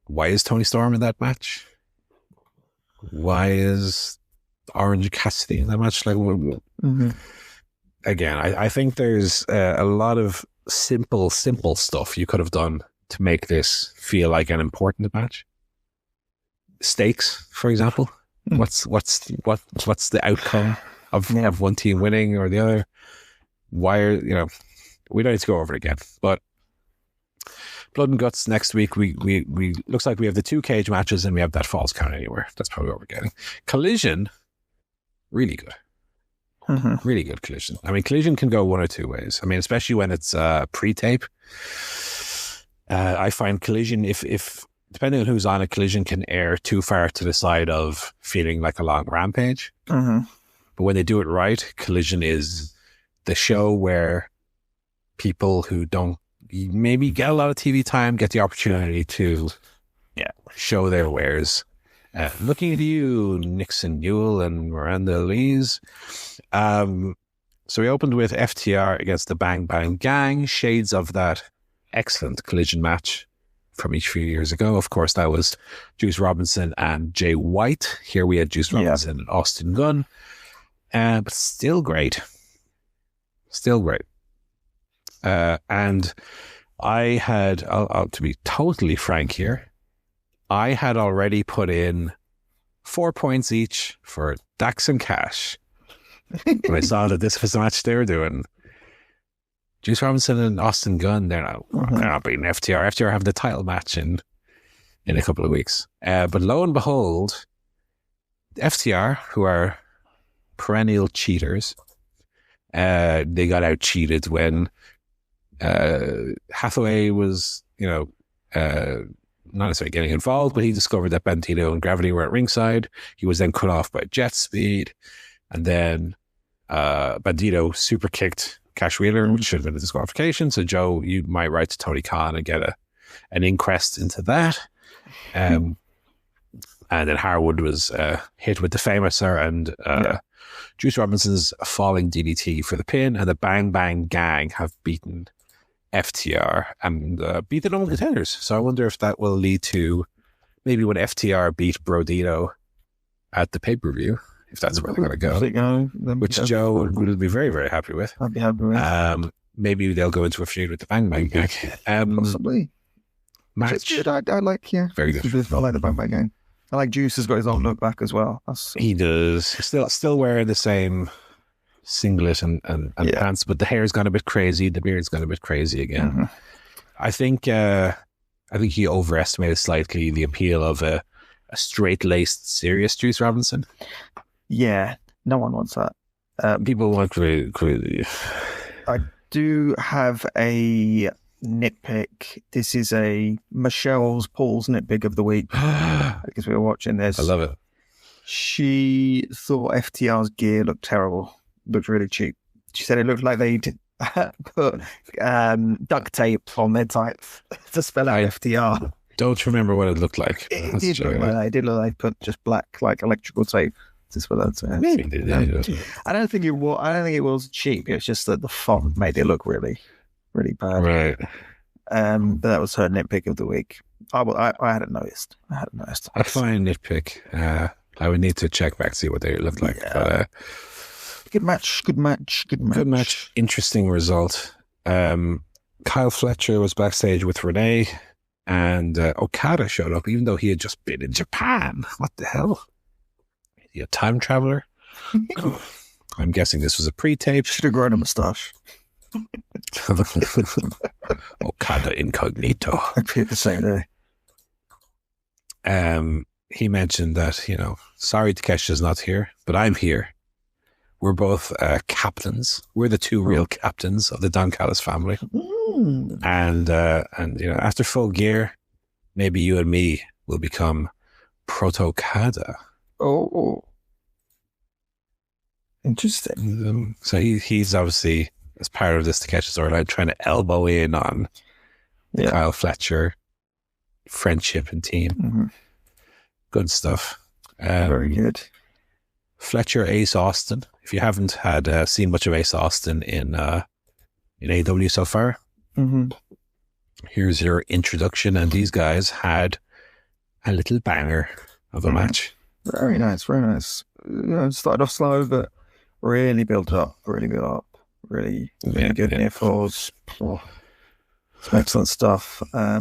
why is Tony Storm in that match? Why is Orange Cassidy in that match? Like, again, I think there's a lot of simple stuff you could have done to make this feel like an important match. Stakes, for example. What's the outcome of one team winning or the other? Why are, we don't need to go over it again, but Blood and Guts next week, we looks like we have the 2 cage matches and we have that Falls Count Anywhere. That's probably what we're getting. Collision, really good. Really good Collision. I mean, Collision can go one or two ways. I mean, especially when it's pre-tape. I find Collision, if depending on who's on it, Collision can err too far to the side of feeling like a long rampage. But when they do it right, Collision is the show where people who don't maybe get a lot of TV time get the opportunity to show their wares. Looking at you, Nixon Newell and Miranda Lees. So we opened with FTR against the Bang Bang Gang, shades of that excellent Collision match from each few years ago. Of course, that was Juice Robinson and Jay White. Here we had Juice Robinson and Austin Gunn. But still great. And I had, I'll to be totally frank here, I had already put in 4 points each for Dax and Cash when I saw that this was the match they were doing. Juice Robinson and Austin Gunn, they're not beating FTR. FTR have the title match in a couple of weeks. But lo and behold, FTR, who are perennial cheaters, they got out cheated when Hathaway was, not necessarily getting involved, but he discovered that Bandito and Gravity were at ringside. He was then cut off by Jet Speed, and then Bandito super kicked Cash Wheeler, which should have been a disqualification. So Joe, you might write to Tony Khan and get an inquest into that. And then Harwood was hit with the Famouser and Juice Robinson's falling DDT for the pin, and the Bang Bang Gang have beaten FTR and beat the normal contenders. So I wonder if that will lead to maybe when FTR beat Brodito at the pay-per-view, if that's where they're going to go, which Joe would be very, very happy with. I'd be happy with. Maybe they'll go into a feud with the Bang Bang Gang. Possibly. Match. Good. I like, Very good. I like the Bang Bang Gang. I like Juice has got his own look back as well. He does. Still wearing the same singlet and pants, but the hair's gone a bit crazy. The beard's gone a bit crazy again. I think he overestimated slightly the appeal of a straight-laced, serious Juice Robinson. Yeah, no one wants that. People want crazy. I do have a nitpick. This is a Paul's nitpick of the week because we were watching this. I love it. She thought FTR's gear looked terrible. Looked really cheap. She said it looked like they'd put duct tape on their tights to spell out FTR. Don't remember what it looked like. It did look like they put just black electrical tape to spell out. Maybe they did. I don't think it was cheap. It's just that the font made it look really, really bad. Right. But that was her nitpick of the week. I hadn't noticed. I find nitpick. I would need to check back, see what they looked like. Yeah. But, good match. Interesting result. Kyle Fletcher was backstage with Renee, and Okada showed up, even though he had just been in Japan. What the hell? Is he a time traveler? I'm guessing this was a pre-tape. Should have grown a moustache. Okada incognito. I'd be the same day. He mentioned that, sorry Takesha's not here, but I'm here. We're both captains. We're the two real captains of the Don Callis family. And after Full Gear, maybe you and me will become Proto-Okada. Oh. Interesting. So he's obviously, as part of this Takesha storyline, trying to elbow in on Kyle Fletcher, friendship and team. Mm-hmm. Good stuff. Very good. Fletcher, Ace Austin. If you haven't had seen much of Ace Austin in AEW so far, here's your introduction. And these guys had a little banger of a match. Very nice. Started off slow, but really built up. Really good near falls. Some excellent stuff. I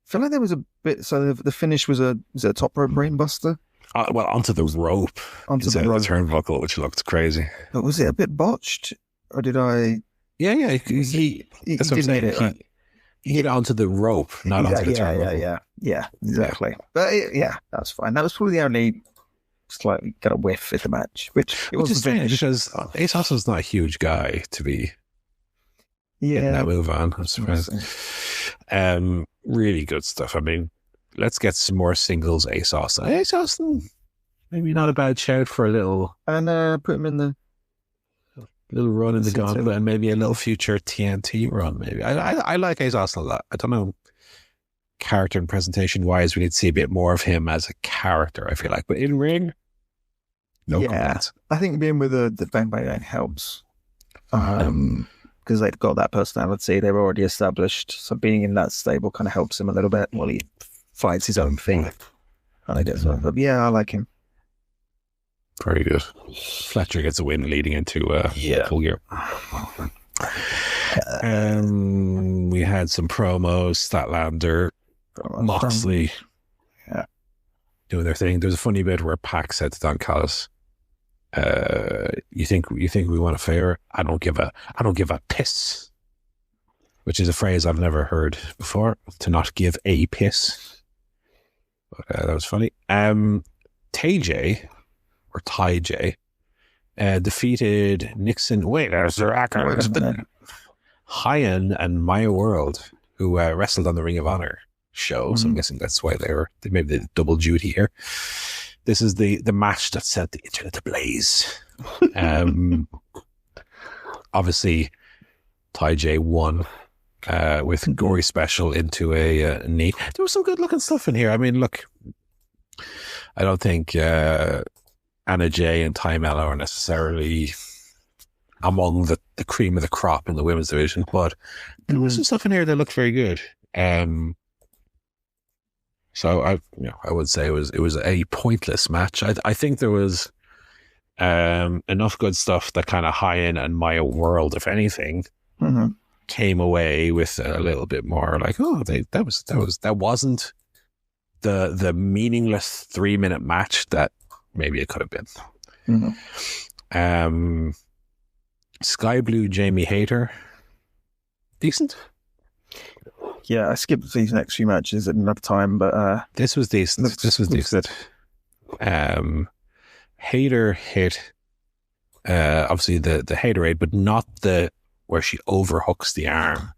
feel like there was a bit. So the finish was a top rope brainbuster. Onto the rope. Onto the rope. Turnbuckle, which looked crazy. But was it a bit botched, or did I? Yeah. He did it. Right? He hit onto the rope, not onto the turnbuckle. Yeah, exactly. But that's fine. That was probably the only slightly kind of whiff in the match, which is strange because Ace Austin's not a huge guy to be getting that move on. I'm surprised. Really good stuff. I mean, let's get some more singles Ace Austin. Ace Austin, maybe not a bad shout for a little. And put him in the little run in the gauntlet and maybe a little future TNT run, maybe. I like Ace Austin a lot. I don't know, character and presentation wise, we need to see a bit more of him as a character, I feel like. But in ring, no complaints. I think being with the Bang Bang helps. Because they've got that personality, they're already established. So being in that stable kind of helps him a little bit while he fights his own thing. And I guess but I like him. Very good. Fletcher gets a win leading into Full Gear. We had some promos, Statlander, Moxley doing their thing. There's a funny bit where Pac said to Don Callis, you think we want a favor? I don't give a piss. Which is a phrase I've never heard before, to not give a piss. But, that was funny. TJ defeated Nixon. Wait, there's the records. Hyan and Maya World, who wrestled on the Ring of Honor show. So I'm guessing that's why they maybe did double duty here. This is the match that set the internet ablaze. Obviously, TJ won with gory special into a knee. There was some good looking stuff in here. I mean, look, I don't think Anna Jay and Ty Mello are necessarily among the cream of the crop in the women's division, but there was some stuff in here that looked very good. So I would say it was a pointless match. I think there was enough good stuff that kind of Hyan and Maya World, if anything, came away with a little bit more like, that wasn't the meaningless 3-minute match that maybe it could have been. Sky Blue Jamie Hayter, decent. Yeah, I skipped these next few matches at enough time, but this was decent. This was decent. Hayter hit obviously the haterade, but not the where she overhooks the arm.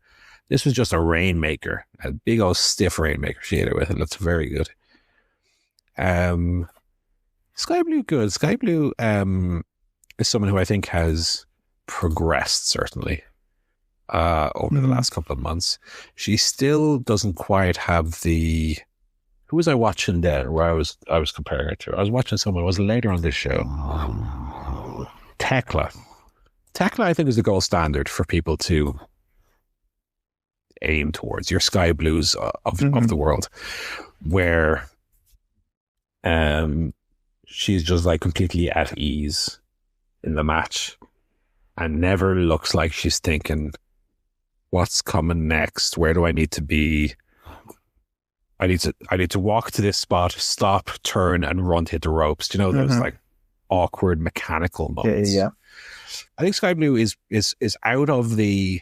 This was just a rainmaker, a big old stiff rainmaker she hit her with, and that's very good. Sky Blue, good. Sky Blue is someone who I think has progressed, certainly, over the last couple of months. She still doesn't quite have the... Who was I watching there where I was comparing her to? I was watching someone, was later on this show. Tekla. Tekla, I think, is the gold standard for people to aim towards. Your Sky Blues of the world, where she's just like completely at ease in the match and never looks like she's thinking, what's coming next? Where do I need to be? I need to walk to this spot, stop, turn, and run to hit the ropes. Do you know those like awkward mechanical moments? Yeah. I think Sky Blue is out of the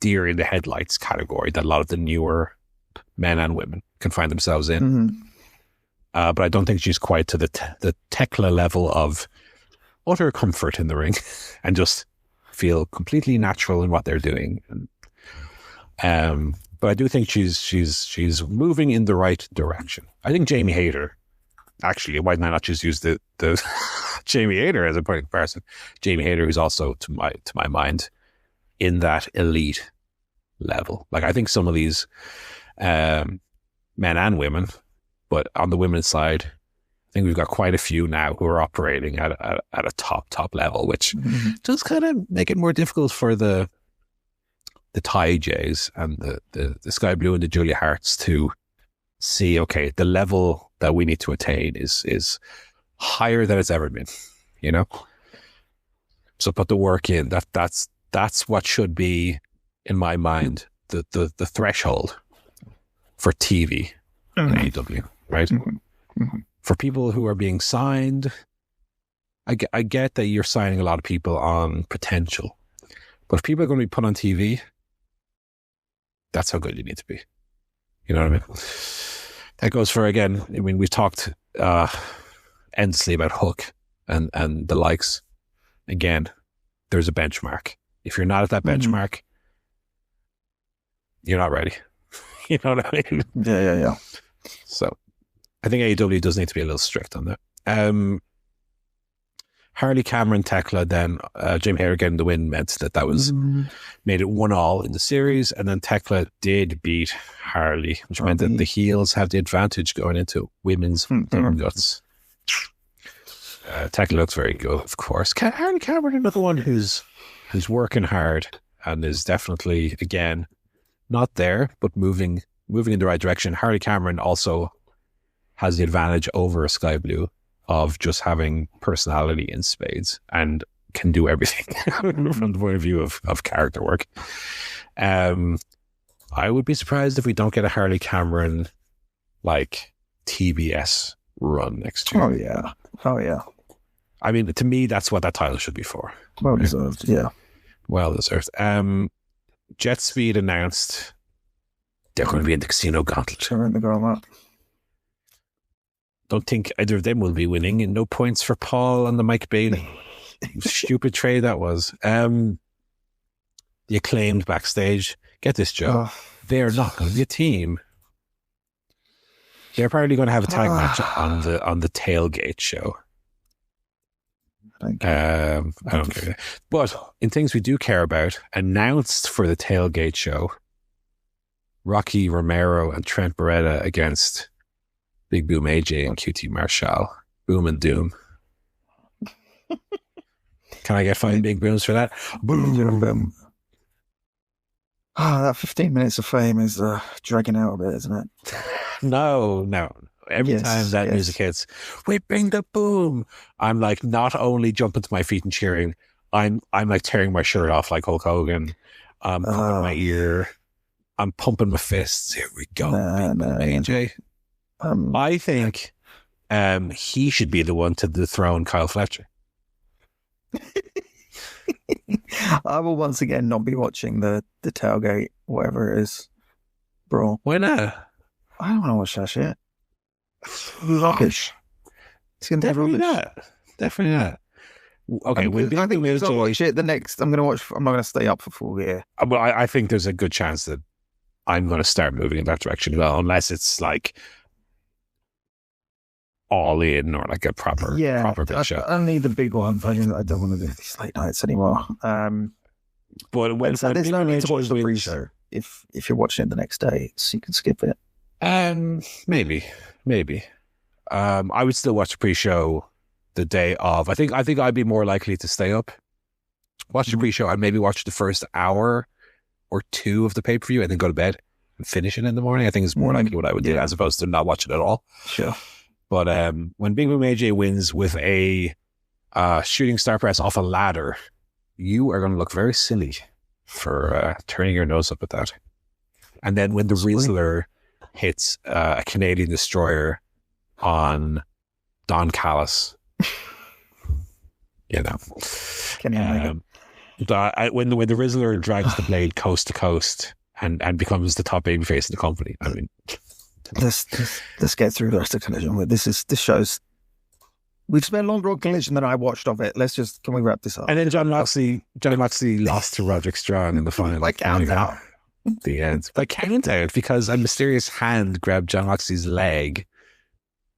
deer in the headlights category that a lot of the newer men and women can find themselves in. But I don't think she's quite to the Tekla level of utter comfort in the ring and just feel completely natural in what they're doing. But I do think she's moving in the right direction. I think Jamie Hayter, actually, why did I not just use the Jamie Hayter as a point of comparison? Jamie Hayter, who's also to my mind in that elite level. Like, I think some of these men and women, but on the women's side, I think we've got quite a few now who are operating at a top level, which does kind of make it more difficult for the Ty Jays and the Sky Blue and the Julia Harts to see, okay, the level that we need to attain is higher than it's ever been, you know? So put the work in. That's what should be, in my mind, the threshold for TV in AEW, right? For people who are being signed, I get that you're signing a lot of people on potential, but if people are going to be put on TV, that's how good you need to be. You know what I mean? That goes for, again, I mean, we've talked endlessly about Hook and the likes. Again, there's a benchmark. If you're not at that benchmark, you're not ready. You know what I mean? Yeah. So I think AEW does need to be a little strict on that. Harley, Cameron, Tekla, then Jamie Hayter getting the win meant that was made it 1-1 in the series, and then Tekla did beat Harley, which meant that the heels have the advantage going into women's guts. Tekla looks very good, of course. Harley Cameron, another one who's working hard and is definitely, again, not there, but moving in the right direction. Harley Cameron also has the advantage over Sky Blue of just having personality in spades and can do everything from the point of view of character work. I would be surprised if we don't get a Harley Cameron like TBS run next year. Oh yeah. I mean, to me, that's what that title should be for. Well deserved, yeah. Well deserved. Jet Speed announced they're going to be in the Casino Gauntlet. Don't think either of them will be winning, and no points for Paul and the Mike Bailey. Stupid trade that was. The Acclaimed backstage. Get this, Joe. They're not going to be a team. They're probably going to have a tag match on the tailgate show. I don't care. But in things we do care about, announced for the tailgate show, Rocky Romero and Trent Beretta against Big Boom AJ and QT Marshall. Boom and Doom. Can I get 5 big booms for that? Boom. That 15 minutes of fame is dragging out a bit, isn't it? No. Every time that music hits, we bring the boom. I'm like not only jumping to my feet and cheering, I'm like tearing my shirt off like Hulk Hogan. I'm pumping my ear. I'm pumping my fists. Here we go. AJ. I think he should be the one to dethrone Kyle Fletcher. I will once again not be watching the tailgate, whatever it is, bro. Why not? I don't want to watch that shit. Rubbish. It's going to be rubbish. Definitely not. Okay, I think I'll watch it the next. I'm not going to stay up for full year. Well, I think there's a good chance that I'm going to start moving in that direction as well, unless it's like all in or like a proper big show. Only the big ones. I don't want to do these late nights anymore. But when there's no need to watch the pre-show if you're watching it the next day, so you can skip it. Maybe. I would still watch the pre-show the day of. I think I'd be more likely to stay up, watch the pre-show, and maybe watch the first hour or two of the pay-per-view, and then go to bed and finish it in the morning. I think it's more likely what I would do as opposed to not watch it at all. Sure. But when Big Boom AJ wins with a shooting star press off a ladder, you are going to look very silly for turning your nose up at that. And then when the Rizzler hits a Canadian Destroyer on Don Callis, when the Rizzler drags the blade coast to coast and becomes the top babyface in the company, I mean, let's get through the rest of Collision. This shows we've spent longer on Collision than I watched of it. Can we wrap this up? And then John Moxley lost to Roderick Strong in the final. By count out. The end. By count out, because a mysterious hand grabbed John Moxley's leg,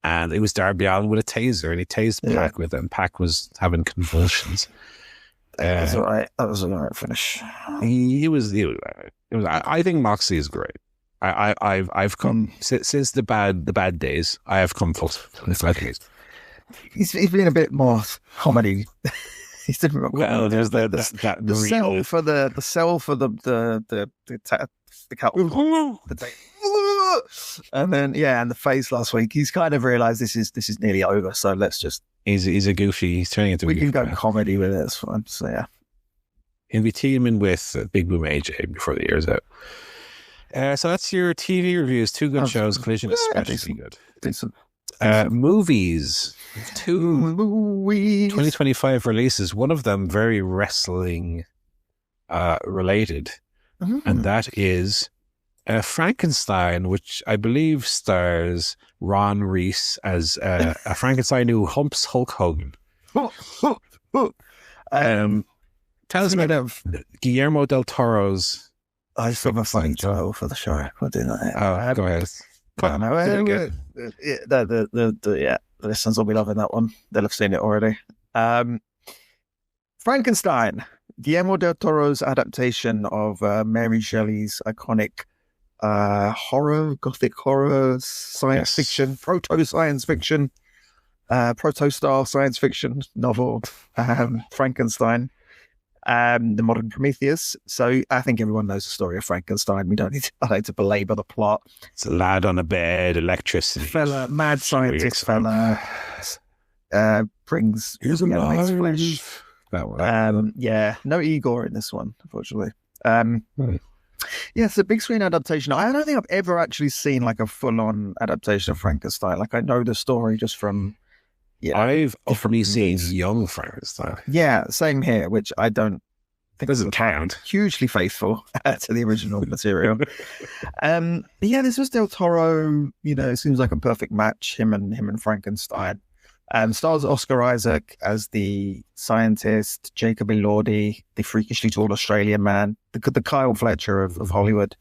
and it was Darby Allin with a taser, and he tased Pac with it, and Pac was having convulsions. That was all right. That was an all right finish. He was. I think Moxley is great. I've come since the bad days. I have come full. He's been a bit more comedy. He's didn't. Well, there's the sell for the and then and the face last week. He's kind of realised this is nearly over. So let's just. He's a goofy. He's turning into. We can go comedy with it. It's fine. So yeah. He'll be teaming with Big Boom AJ before the year's out. So that's your TV reviews. 2 good shows. Collision especially good. Decent. Movies. 2 movies. 2025 releases. One of them very wrestling related, and that is Frankenstein, which I believe stars Ron Reese as a Frankenstein who humps Hulk Hogan. Tell us about Guillermo del Toro's. I still have a funny title for the show. I'll do that. Go ahead. The listeners will be loving that one. They'll have seen it already. Frankenstein, Guillermo del Toro's adaptation of Mary Shelley's iconic gothic horror, science fiction, proto-science fiction, proto-style science fiction novel, Frankenstein. The modern Prometheus. So I think everyone knows the story of Frankenstein. I don't need to belabor the plot. It's a lad on a bed, electricity. Mad scientist fella, brings... Here's a flesh. That one. No Igor in this one, unfortunately. It's a big screen adaptation. I don't think I've ever actually seen like a full-on adaptation of Frankenstein. Like I know the story just from... I've often seen young Frankenstein. Yeah, same here, which I don't think doesn't count. Hugely faithful to the original material. This was Del Toro. It seems like a perfect match. Him and Frankenstein. Stars Oscar Isaac as the scientist, Jacob Elordi, the freakishly tall Australian man, the Kyle Fletcher of Hollywood,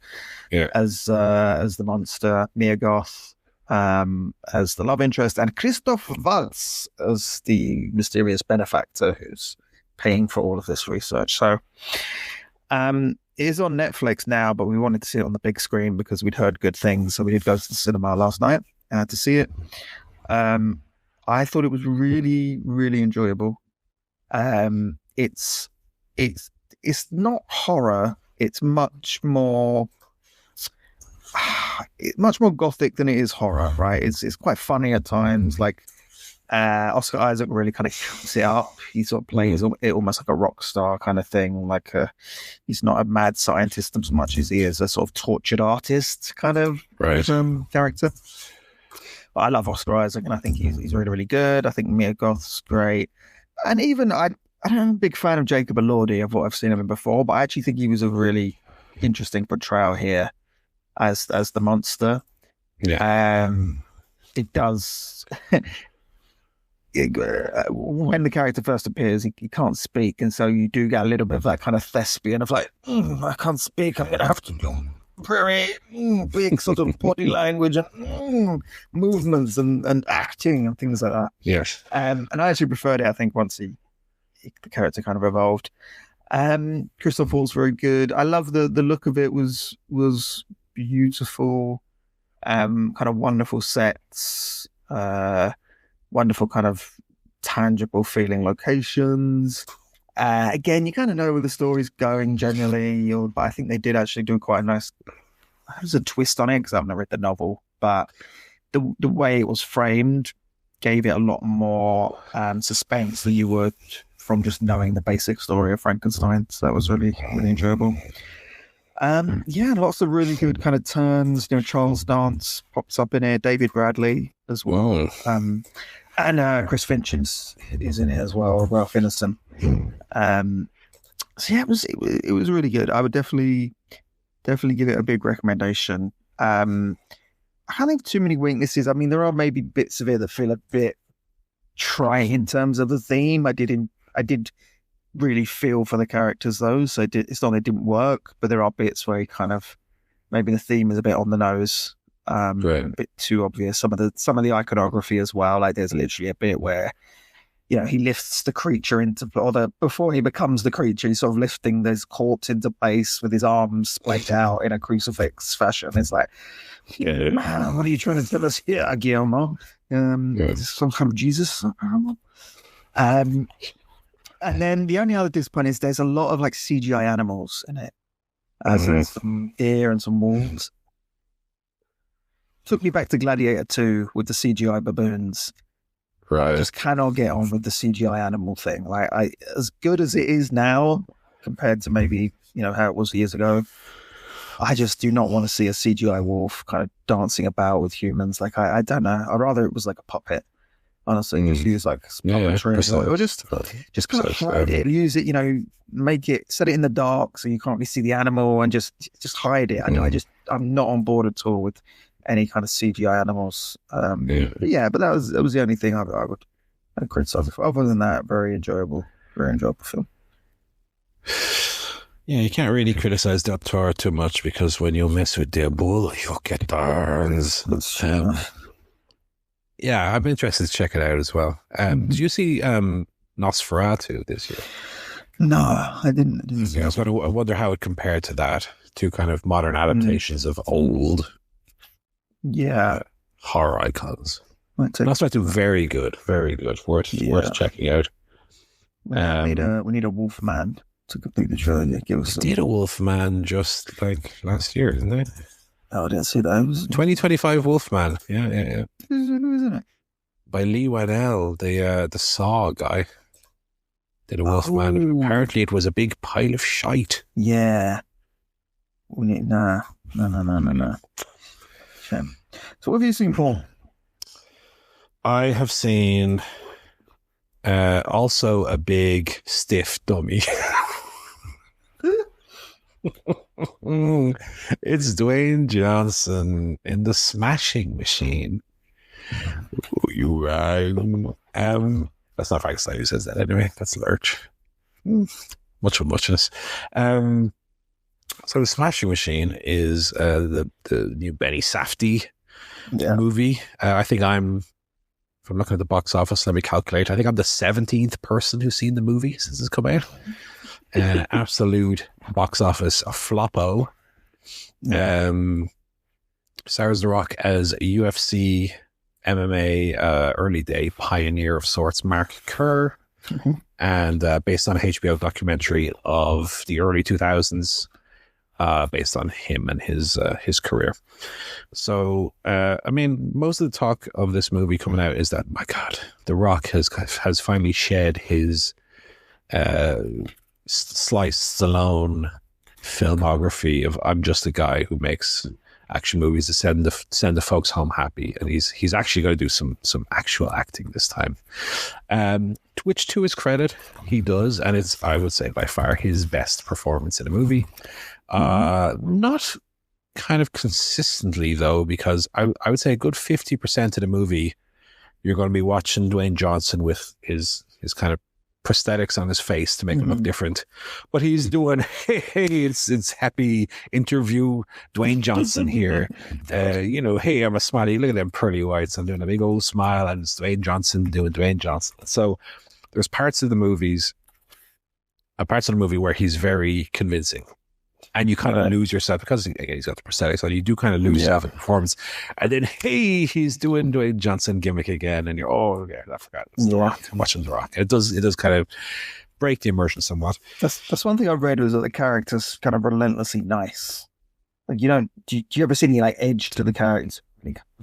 as the monster, Mia Goth. As the love interest, and Christoph Waltz as the mysterious benefactor who's paying for all of this research. So it is on Netflix now, but we wanted to see it on the big screen because we'd heard good things. So we did go to the cinema last night to see it. I thought it was really, really enjoyable. It's not horror. It's much more gothic than it is horror, right? It's quite funny at times. Like Oscar Isaac really kind of comes it up. He's sort of playing it almost like a rock star kind of thing. Like he's not a mad scientist as much as he is a sort of tortured artist kind of character. But I love Oscar Isaac, and I think he's really, really good. I think Mia Goth's great, and even I'm a big fan of Jacob Elordi of what I've seen of him before, but I actually think he was a really interesting portrayal here as the monster. It does. when the character first appears, he can't speak, and so you do get a little bit of that kind of thespian of like, I can't speak, I'm going to have to do very big sort of body language and movements and acting and things like that. Yes. And I actually preferred it, I think, once the character kind of evolved. Christoph Waltz very good. I love the look of it. Was beautiful. Kind of wonderful sets. Wonderful kind of tangible feeling locations. Again, you kind of know where the story's going generally, but I think they did actually do quite a nice. There's a twist on it because I've never read the novel, but the way it was framed gave it a lot more suspense than you would from just knowing the basic story of Frankenstein. So that was really, really enjoyable. Lots of really good kind of turns. Charles Dance pops up in it. David Bradley as well. Wow. And Chris Finch is in it as well. Ralph Ineson. It was really good. I would definitely give it a big recommendation. I can't think of too many weaknesses. I mean, there are maybe bits of it that feel a bit trying in terms of the theme. I did really feel for the characters though, so it's not that it didn't work, but there are bits where maybe the theme is a bit on the nose, a bit too obvious. Some of the iconography as well. Like there's literally a bit where he lifts the creature before he becomes the creature, he's sort of lifting this corpse into place with his arms splayed out in a crucifix fashion. It's like, man, what are you trying to tell us here, Guillermo? Some kind of Jesus? And then the only other disappointment is there's a lot of like CGI animals in it. Some deer and some wolves. Took me back to Gladiator 2 with the CGI baboons. Right. I just cannot get on with the CGI animal thing. Like, as good as it is now compared to maybe, how it was years ago, I just do not want to see a CGI wolf kind of dancing about with humans. Like, I don't know. I'd rather it was like a puppet. Honestly, just use like puppetry or just kind of hide it. Use it, make it, set it in the dark so you can't really see the animal and just hide it. I'm not on board at all with any kind of CGI animals. But that was the only thing I would criticize. Other than that, very enjoyable film. Yeah, you can't really criticize Del Toro too much because when you mess with the bull, you'll get burns. Yeah, I'm interested to check it out as well. Did you see Nosferatu this year? No, I didn't. Yeah, I wonder how it compared to that, two kind of modern adaptations of old horror icons. Nosferatu, very good, worth checking out. We need a Wolfman to complete the trilogy. Did a Wolfman just like last year, didn't they? Oh, I didn't see that. It was 2025 Wolfman. Yeah. Who is in it? By Lee Whannell, the Saw guy. Did a Wolfman. Apparently it was a big pile of shite. Yeah. No. Shame. So what have you seen, Paul? I have seen also a big stiff dummy. It's Dwayne Johnson in The Smashing Machine. You that's not Frankenstein who says that anyway. That's Lurch. Much of muchness. So The Smashing Machine is the new Benny Safdie movie. I think if I'm looking at the box office, let me calculate. I think I'm the 17th person who's seen the movie since it's come out. Absolute box office floppo. Stars The Rock as a UFC MMA early day pioneer of sorts, Mark Kerr, and based on a HBO documentary of the early 2000s, based on him and his career. So, I mean, most of the talk of this movie coming out is that, my God, The Rock has finally shed his Sly Stallone filmography of I'm just a guy who makes action movies to send the folks home happy, and he's actually going to do some actual acting this time, which to his credit he does, and it's, I would say, by far his best performance in a movie. Not kind of consistently though, because I would say a good 50% of the movie you're going to be watching Dwayne Johnson with his kind of prosthetics on his face to make him look different. But he's doing, hey, it's happy interview Dwayne Johnson here. Hey, I'm a smiley. Look at them pearly whites. I'm doing a big old smile, and it's Dwayne Johnson doing Dwayne Johnson. So there's parts of the movie where he's very convincing. And you kind of lose yourself because, again, he's got the prosthetics on. You do kind of lose yourself in performance. And then, hey, he's doing Dwayne Johnson gimmick again. And you're, I forgot. It's The Rock. I'm watching The Rock. It does kind of break the immersion somewhat. That's one thing I read was that the character's kind of relentlessly nice. Like, do you ever see any like edge to the characters?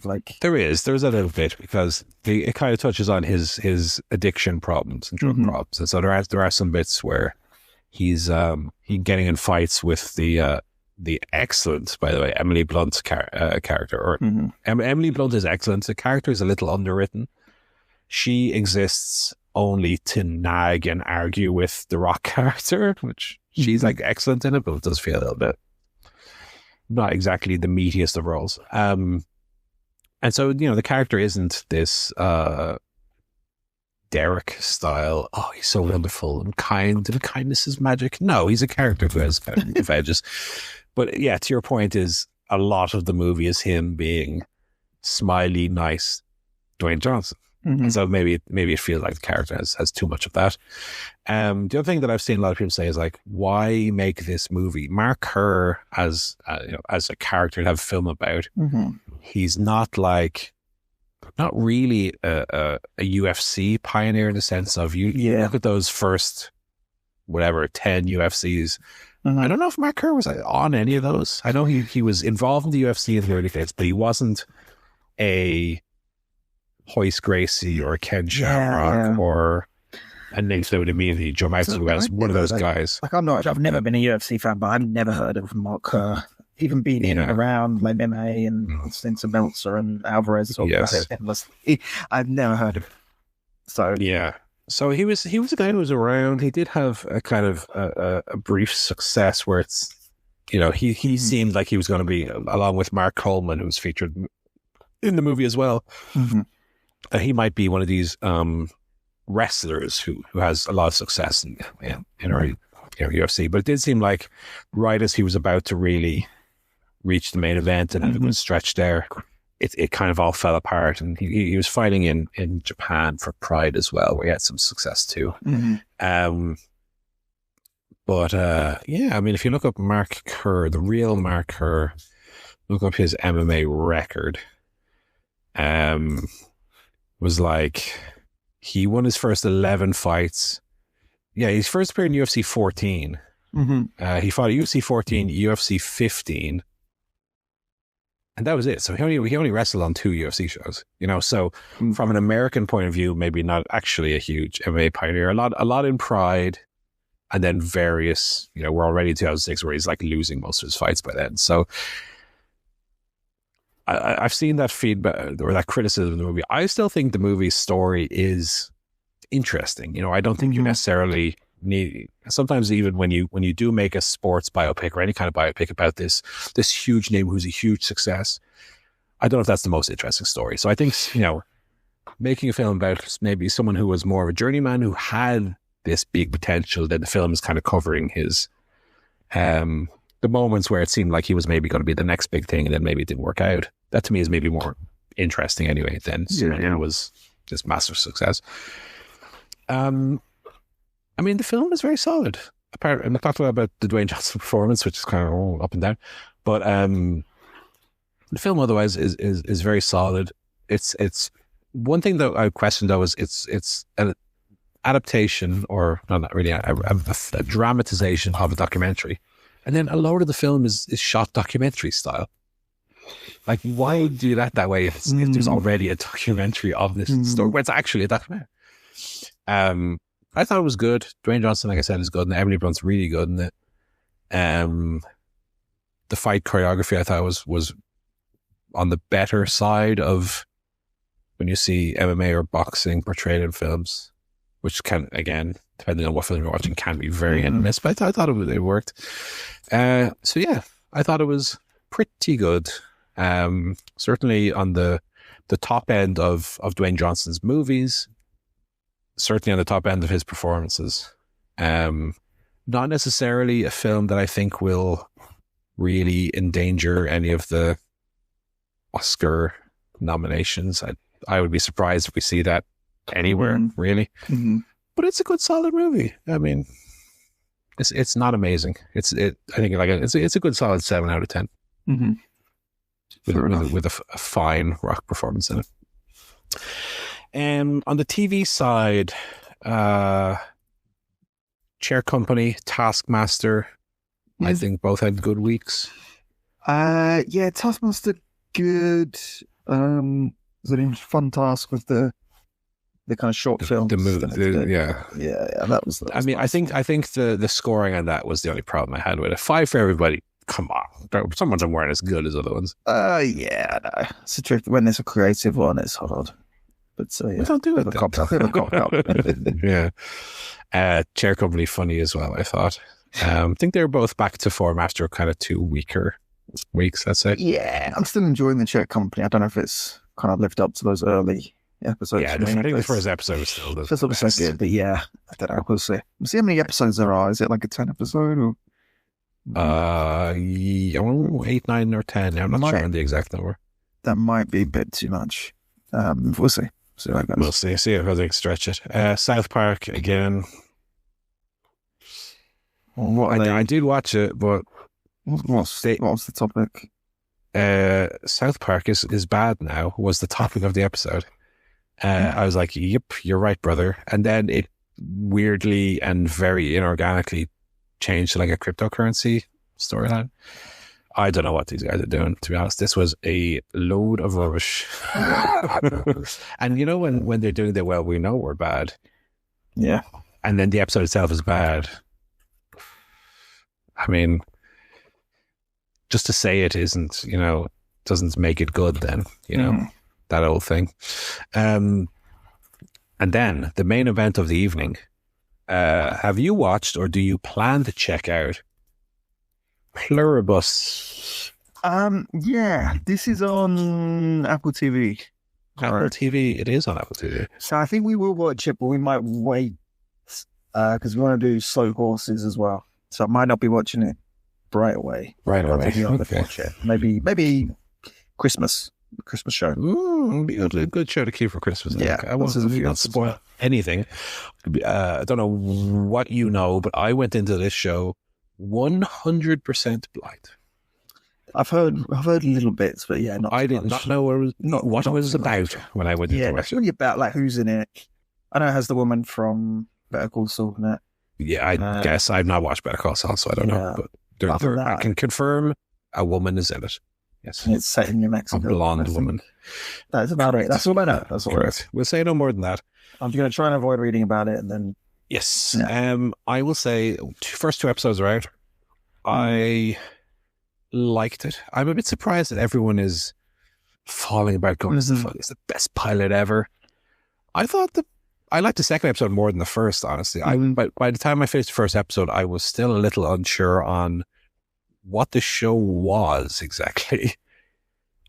Like there's a little bit, because it kind of touches on his addiction problems and drug problems. And so there are some bits where he's getting in fights with the excellent, by the way, Emily Blunt character. Emily Blunt is excellent. The character is a little underwritten. She exists only to nag and argue with the Rock character, which she's like excellent in it, but it does feel a little bit not exactly the meatiest of roles. And so, the character isn't this Derek style, he's so wonderful and kind, and kindness is magic. No, he's a character who has kind of edges. But yeah, to your point, is a lot of the movie is him being smiley, nice Dwayne Johnson. So maybe it feels like the character has too much of that. The other thing that I've seen a lot of people say is like, why make this movie? Mark Kerr as a character to have a film about. He's not really a UFC pioneer in the sense of look at those first 10 UFCs. I don't know if Mark Kerr was on any of those. I know he was involved in the UFC in the early days, but he wasn't a Hoist Gracie or a Ken Shamrock or a Nate Immunity, Joe Maxwell, one of those guys. Like I've never been a UFC fan, but I've never heard of Mark Kerr. Even being in and around like MMA and Stinson Meltzer and Alvarez. I've never heard of him. So yeah. So he was a guy who was around. He did have a kind of a brief success where it's, he seemed like he was going to be, along with Mark Coleman, who was featured in the movie as well. That he might be one of these wrestlers who has a lot of success in our UFC. But it did seem like right as he was about to really reach the main event and have a good stretch there, it kind of all fell apart. And he was fighting in Japan for Pride as well, where he had some success too. But if you look up Mark Kerr, the real Mark Kerr, look up his MMA record, was like, he won his first 11 fights. Yeah, he first appeared in UFC 14. He fought at UFC 14, UFC 15. And that was it. So he only wrestled on 2 UFC shows, So from an American point of view, maybe not actually a huge MMA pioneer. A lot in Pride, and then various. We're already in 2006 where he's like losing most of his fights by then. So I've seen that feedback or that criticism of the movie. I still think the movie's story is interesting. I don't think you necessarily need. Sometimes even when you do make a sports biopic or any kind of biopic about this huge name who's a huge success, I don't know if that's the most interesting story. So I think making a film about maybe someone who was more of a journeyman who had this big potential, then the film is kind of covering his the moments where it seemed like he was maybe going to be the next big thing, and then maybe it didn't work out. That to me is maybe more interesting anyway than it was this massive success. The film is very solid. And I talked about the Dwayne Johnson performance, which is kind of up and down, but the film otherwise is very solid. It's one thing that I questioned though is it's an adaptation, or not really a dramatization of a documentary, and then a lot of the film is shot documentary style. Like, why do that way if there's already a documentary of this story where it's actually a documentary? I thought it was good. Dwayne Johnson, like I said, is good, and Emily Blunt's really good in it. The fight choreography I thought was on the better side of when you see MMA or boxing portrayed in films, which can, again, depending on what film you're watching, can be very hit and miss. But I thought it worked. So yeah, I thought it was pretty good. Certainly on the the top end of Dwayne Johnson's movies, certainly on the top end of his performances. Not necessarily a film that I think will really endanger any of the Oscar nominations. I would be surprised if we see that anywhere, really. Mm-hmm. But it's a good, solid movie. I mean, it's not amazing. I think it's a good, solid 7 out of 10. Mm-hmm. With a fine rock performance in it. On the TV side, Chair Company, Taskmaster, I think both had good weeks. Yeah, Taskmaster, good. Was it a fun task with the kind of short films? The movie, yeah, that was. I mean, nice. I think the scoring on that was the only problem I had with it. 5 for everybody. Come on, some ones weren't as good as other ones. Yeah, no. It's a trick when there's a creative one. It's hard, but yeah, we don't do it. Yeah. Chair Company funny as well, I thought. I think they were both back to form after kind of 2 weaker weeks, that's it. Yeah, I'm still enjoying the Chair Company. I don't know if it's kind of lived up to those early episodes. Yeah, I think the first episode was still the best. Good, but yeah, I don't know. We'll see. We'll see how many episodes there are. Is it like a 10 episode or? 8, 9, or 10. I'm not sure on the exact number. That might be a bit too much. We'll see. We'll see if I can stretch it. South Park again. I did watch it, but what's the topic? South Park is bad now. Was the topic of the episode. I was like, "Yep, you're right, brother." And then it weirdly and very inorganically changed to like a cryptocurrency storyline. I don't know what these guys are doing, to be honest. This was a load of rubbish. And you know, when they're doing it well, we know we're bad. Yeah. And then the episode itself is bad. I mean, just to say it isn't, doesn't make it good then, that old thing. And then the main event of the evening. Have you watched or do you plan to check out Pluribus? Yeah, this is on Apple TV. Apple TV, it is on Apple TV. So I think we will watch it, but we might wait because we want to do Slow Horses as well. So I might not be watching it right away. Okay. Watch it. Maybe Christmas show. Be a good show to keep for Christmas. Yeah, I won't not spoil anything. I don't know what you know, but I went into this show 100% blind. I've heard little bits, but yeah, I did not know what it was about when I went into it. Yeah, it's really about like who's in it. I know it has the woman from Better Call Saul in it. Yeah, I guess I've not watched Better Call Saul, so I don't know. But I can confirm a woman is in it. Yes, and it's set in New Mexico. A blonde woman. That's about it. That's all I know. That's all right. We'll say no more than that. I'm going to try and avoid reading about it, and then yes. Yeah. I will say first 2 episodes are out. I liked it. I'm a bit surprised that everyone is falling about going, it's the best pilot ever. I thought I liked the second episode more than the first, honestly. By the time I finished the first episode, I was still a little unsure on what the show was exactly.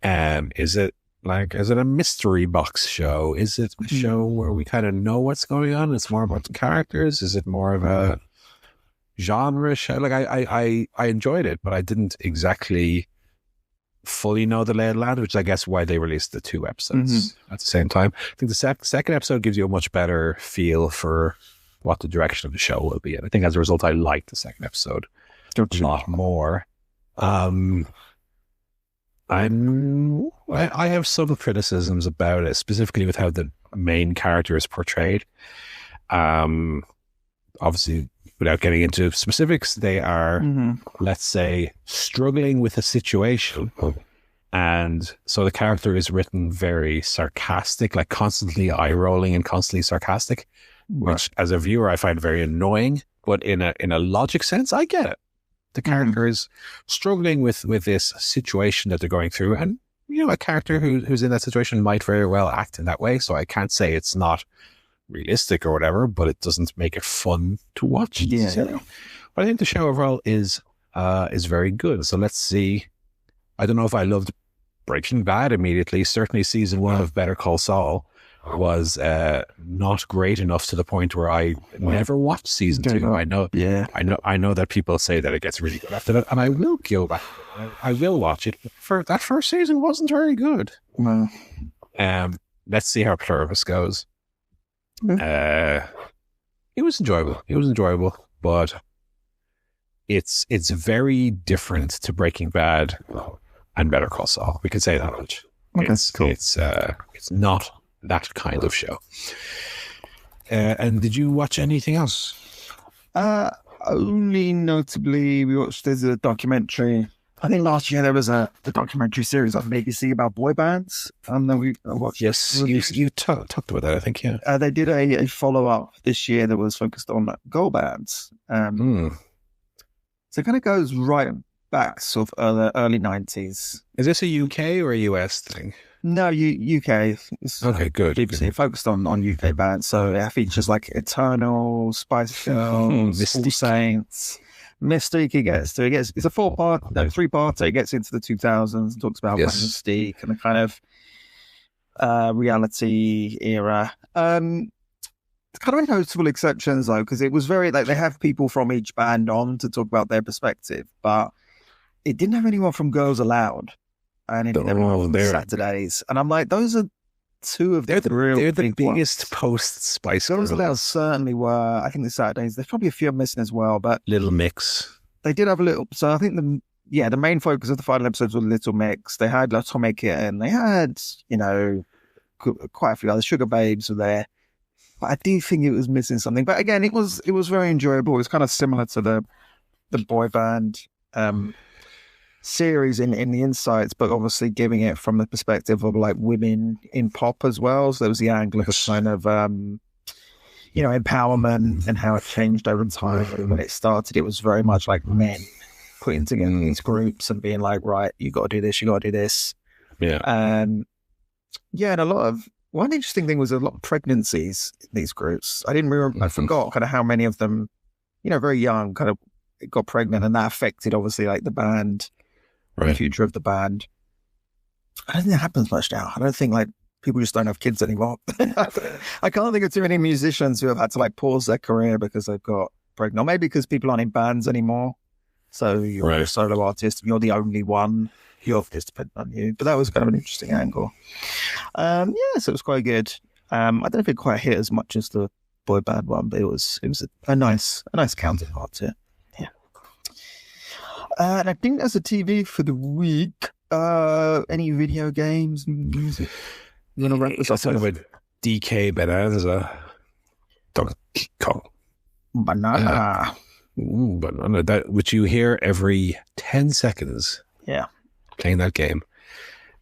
Is it a mystery box show? Is it a show where we kind of know what's going on? It's more about the characters. Is it more of a genre show? Like I enjoyed it, but I didn't exactly fully know the lay of the land, which I guess why they released the 2 episodes at the same time. I think the second episode gives you a much better feel for what the direction of the show will be. And I think as a result, I liked the second episode a lot more. I have some criticisms about it, specifically with how the main character is portrayed. Obviously, without getting into specifics, they are, let's say, struggling with a situation. And so the character is written very sarcastic, like constantly eye-rolling and constantly sarcastic, which as a viewer, I find very annoying. But in a logic sense, I get it. The character is struggling with this situation that they're going through. And, a character who's in that situation might very well act in that way. So I can't say it's not realistic or whatever, but it doesn't make it fun to watch. Yeah. But I think the show overall is very good. So let's see. I don't know if I loved Breaking Bad immediately. Certainly season 1 of Better Call Saul was not great enough to the point where I never watched season 2. I know that people say that it gets really good after that, and I will go back. I will watch it. For that first season wasn't very good. No. Let's see how Pluribus goes. It was enjoyable, but it's very different to Breaking Bad and Better Call Saul. We can say that much. Okay, cool. It's not that kind of show. And did you watch anything else? Only notably, there's a documentary. I think last year there was the documentary series on BBC about boy bands. That we watched. Yes, you talked about that, I think, yeah. They did a follow-up this year that was focused on girl bands. So it kind of goes right back sort of the early 90s. Is this a UK or a US thing? No, UK. Okay, good. BBC focused on UK bands, so it features like Eternal, Spice Girls, All Saints, Mystique. It's a 3-parter. It gets into the 2000s and talks about Mystique and the kind of reality era. It's kind of notable exceptions though, because it was very like they have people from each band on to talk about their perspective, but it didn't have anyone from Girls Aloud. And it Saturdays, and I'm like, those are two of they're the biggest ones. Post Spice Girls Aloud certainly were. I think the Saturdays. There's probably a few I'm missing as well, but Little Mix. They did have a little. So I think the main focus of the final episodes was Little Mix. They had Atomic and they had quite a few other Sugar Babes were there, but I do think it was missing something. But again, it was very enjoyable. It was kind of similar to the boy band series in the insights, but obviously giving it from the perspective of like women in pop as well. So there was the angle of kind of empowerment and how it changed over time. When it started, it was very much like men putting together these groups and being like, right, you got to do this, you got to do this. Yeah. And one interesting thing was a lot of pregnancies in these groups. I didn't remember, I forgot kind of how many of them, very young, kind of got pregnant, and that affected obviously like the band. Right. The future of the band. I don't think that happens much now. I don't think like people just don't have kids anymore. I can't think of too many musicians who have had to like pause their career because they've got pregnant. Or maybe because people aren't in bands anymore. So you're a solo artist and you're the only one. Your kids depend on you. But that was kind of an interesting angle. So it was quite good. I don't know if it quite hit as much as the boy band one, but it was a nice counterpart to it. And I think that's a TV for the week. Any video games, music? You want to wrap this up? Talking about DK Bananza. Donkey Kong. Banana. Banana. That which you hear every 10 seconds. Yeah. Playing that game.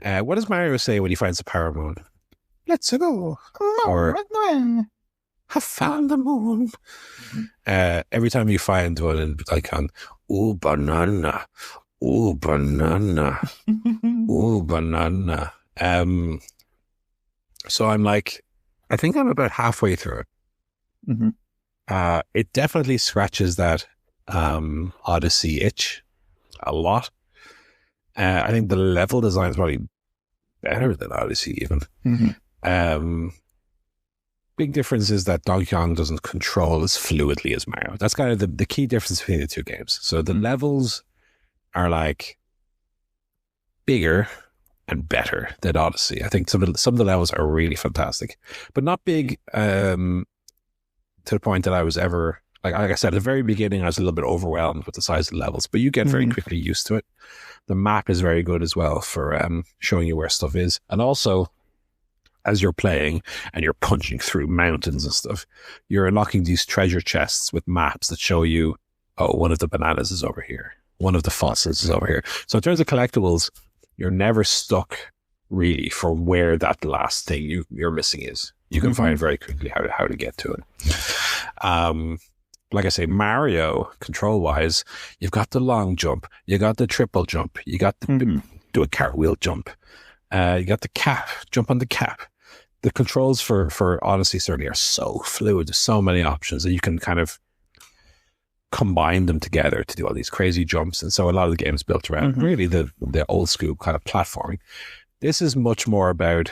What does Mario say when he finds the power moon? Let's go. Or have found the moon. Every time you find one in Icon, ooh, banana. Ooh, banana. Ooh, banana. So I'm like, I think I'm about halfway through it. Mm-hmm. It definitely scratches that Odyssey itch a lot. I think the level design is probably better than Odyssey even. Mm-hmm. Big difference is that Donkey Kong doesn't control as fluidly as Mario. That's kind of the key difference between the two games. So the levels are like bigger and better than Odyssey. I think some of the levels are really fantastic, but not big to the point that I was ever like I said at the very beginning. I was a little bit overwhelmed with the size of the levels, but you get very quickly used to it. The map is very good as well for showing you where stuff is, and also, as you're playing and you're punching through mountains and stuff, you're unlocking these treasure chests with maps that show you, oh, one of the bananas is over here. One of the fossils is over here. So in terms of collectibles, you're never stuck really for where that last thing you're missing is. You can find very quickly how to get to it. Like I say, Mario, control-wise, you've got the long jump. You got the triple jump. You got the do a cartwheel jump. You got the cap, jump on the cap. The controls for Odyssey certainly are so fluid. There's so many options that you can kind of combine them together to do all these crazy jumps. And so a lot of the games built around really the old school kind of platforming. This is much more about,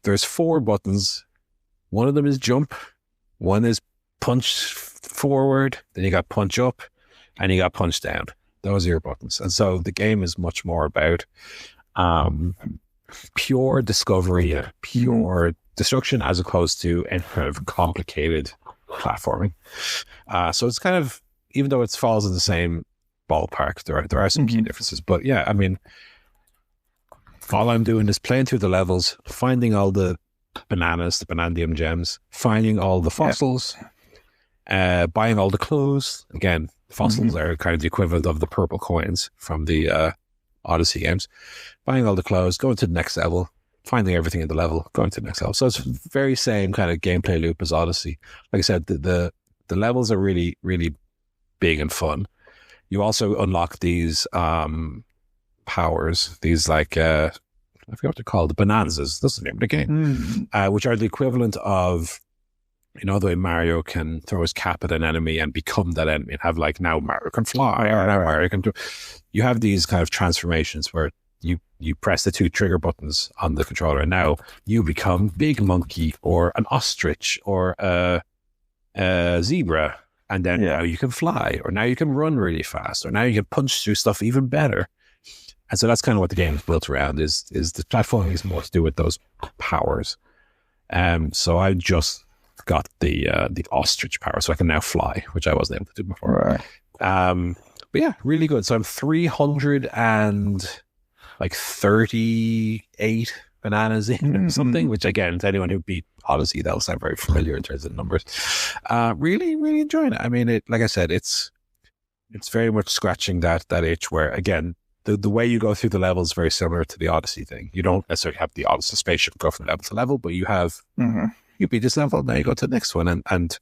there's 4 buttons. One of them is jump. One is punch forward. Then you got punch up and you got punch down. Those are your buttons. And so the game is much more about pure discovery, pure destruction, as opposed to any kind of complicated platforming. So it's kind of, even though it falls in the same ballpark, there are some key differences. But yeah, I mean, all I'm doing is playing through the levels, finding all the bananas, the Banandium gems, finding all the fossils, buying all the clothes. Again, fossils are kind of the equivalent of the purple coins from the Odyssey games. Buying all the clothes, going to the next level, finding everything in the level, going to the next level. So it's very same kind of gameplay loop as Odyssey. Like I said, the levels are really, really big and fun. You also unlock these powers, these like I forgot what they're called, the Bananzas. That's the name of the game, which are the equivalent of, the way Mario can throw his cap at an enemy and become that enemy, and have like, now Mario can fly, or now Mario can do. You have these kind of transformations where you press the 2 trigger buttons on the controller, and now you become Big Monkey or an ostrich or a zebra, and then now you can fly, or now you can run really fast, or now you can punch through stuff even better. And so that's kind of what the game is built around, is the platforming is more to do with those powers. So I just got the ostrich power, so I can now fly, which I wasn't able to do before. Right. But yeah, really good. So I'm 338 bananas in or something, which again, to anyone who beat Odyssey, that'll sound very familiar in terms of numbers. Really, really enjoying it. I mean, like I said, it's very much scratching that itch where, again, the way you go through the level is very similar to the Odyssey thing. You don't necessarily have the Odyssey spaceship go from level to level, but you have, you beat this level, now you go to the next one. And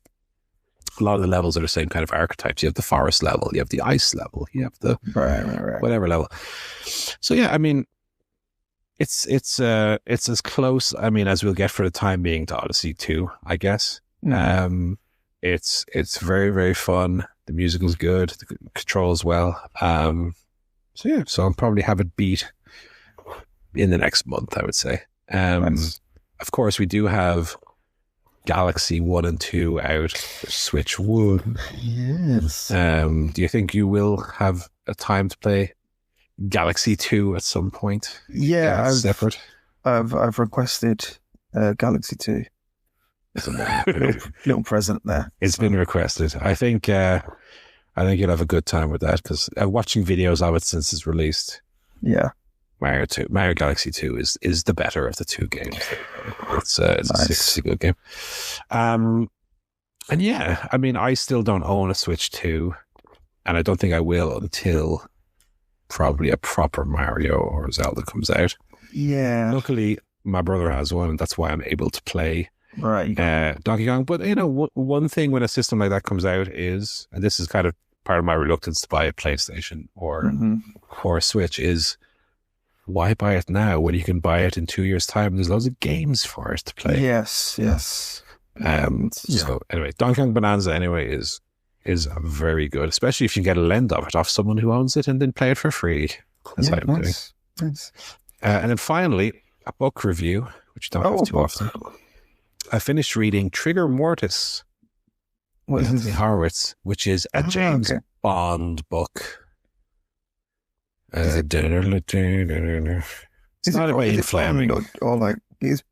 a lot of the levels are the same kind of archetypes. You have the forest level, you have the ice level, you have the whatever level. So yeah, I mean, it's as close, I mean, as we'll get for the time being to Odyssey 2, I guess. It's very, very fun. The music is good, the control as well. So yeah, so I'll probably have it beat in the next month, I would say. Nice. Of course, we do have Galaxy 1 and 2 out, Switch 1. Yes. Do you think you will have a time to play Galaxy 2 at some point? Yeah, separate. I've requested Galaxy 2. It's a little present there. It's been requested. I think you'll have a good time with that, because watching videos of it since it's released. Yeah. Mario Galaxy 2 is the better of the 2 games. It's nice. A good game. And yeah, I mean, I still don't own a Switch 2, and I don't think I will until probably a proper Mario or Zelda comes out. Yeah. Luckily, my brother has one, and that's why I'm able to play Donkey Kong. But one thing when a system like that comes out is, and this is kind of part of my reluctance to buy a PlayStation or a Switch, is why buy it now when you can buy it in 2 years' time? There's loads of games for it to play. Yes. So anyway, Donkey Kong Bananza anyway is very good, especially if you get a lend of it off someone who owns it and then play it for free. That's what I'm doing. Nice. And then finally, a book review, which you don't have too often. I finished reading Trigger Mortis by Anthony Horowitz, which is a James Bond book. It's not about Ian Fleming. Or like, it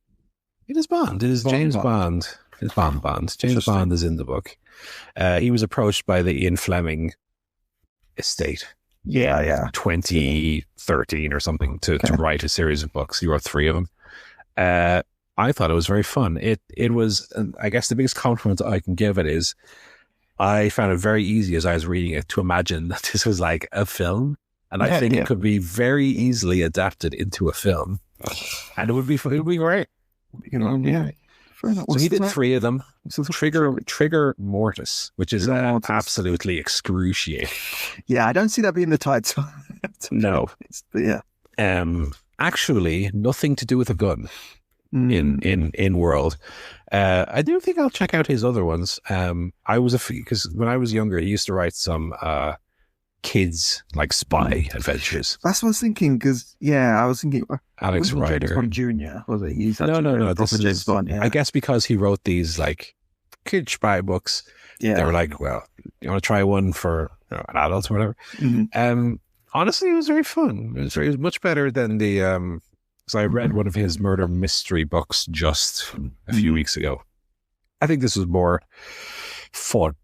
is Bond. It is James Bond. It's Bond. James Bond is in the book. He was approached by the Ian Fleming estate. 2013 or something to write a series of books. He wrote 3 of them. I thought it was very fun. It was, I guess the biggest compliment I can give it is I found it very easy as I was reading it to imagine that this was like a film. And I think it could be very easily adapted into a film. And it would be great. So he did 3 of them. So Trigger Mortis, which is absolutely excruciating. Yeah, I don't see that being the title. No. But yeah. Actually, nothing to do with a gun in world. I do think I'll check out his other ones. Because when I was younger, he used to write some kids like spy adventures. That's what I was thinking. Because I was thinking Alex Rider, James Bond Jr. Was it? No. This is James Bond. Yeah. I guess because he wrote these like kid spy books. Yeah. They were like, well, you want to try one for an adult or whatever. Mm-hmm. Honestly, it was very fun. It was much better than the. So I read one of his murder mystery books just a few weeks ago. I think this was more fun.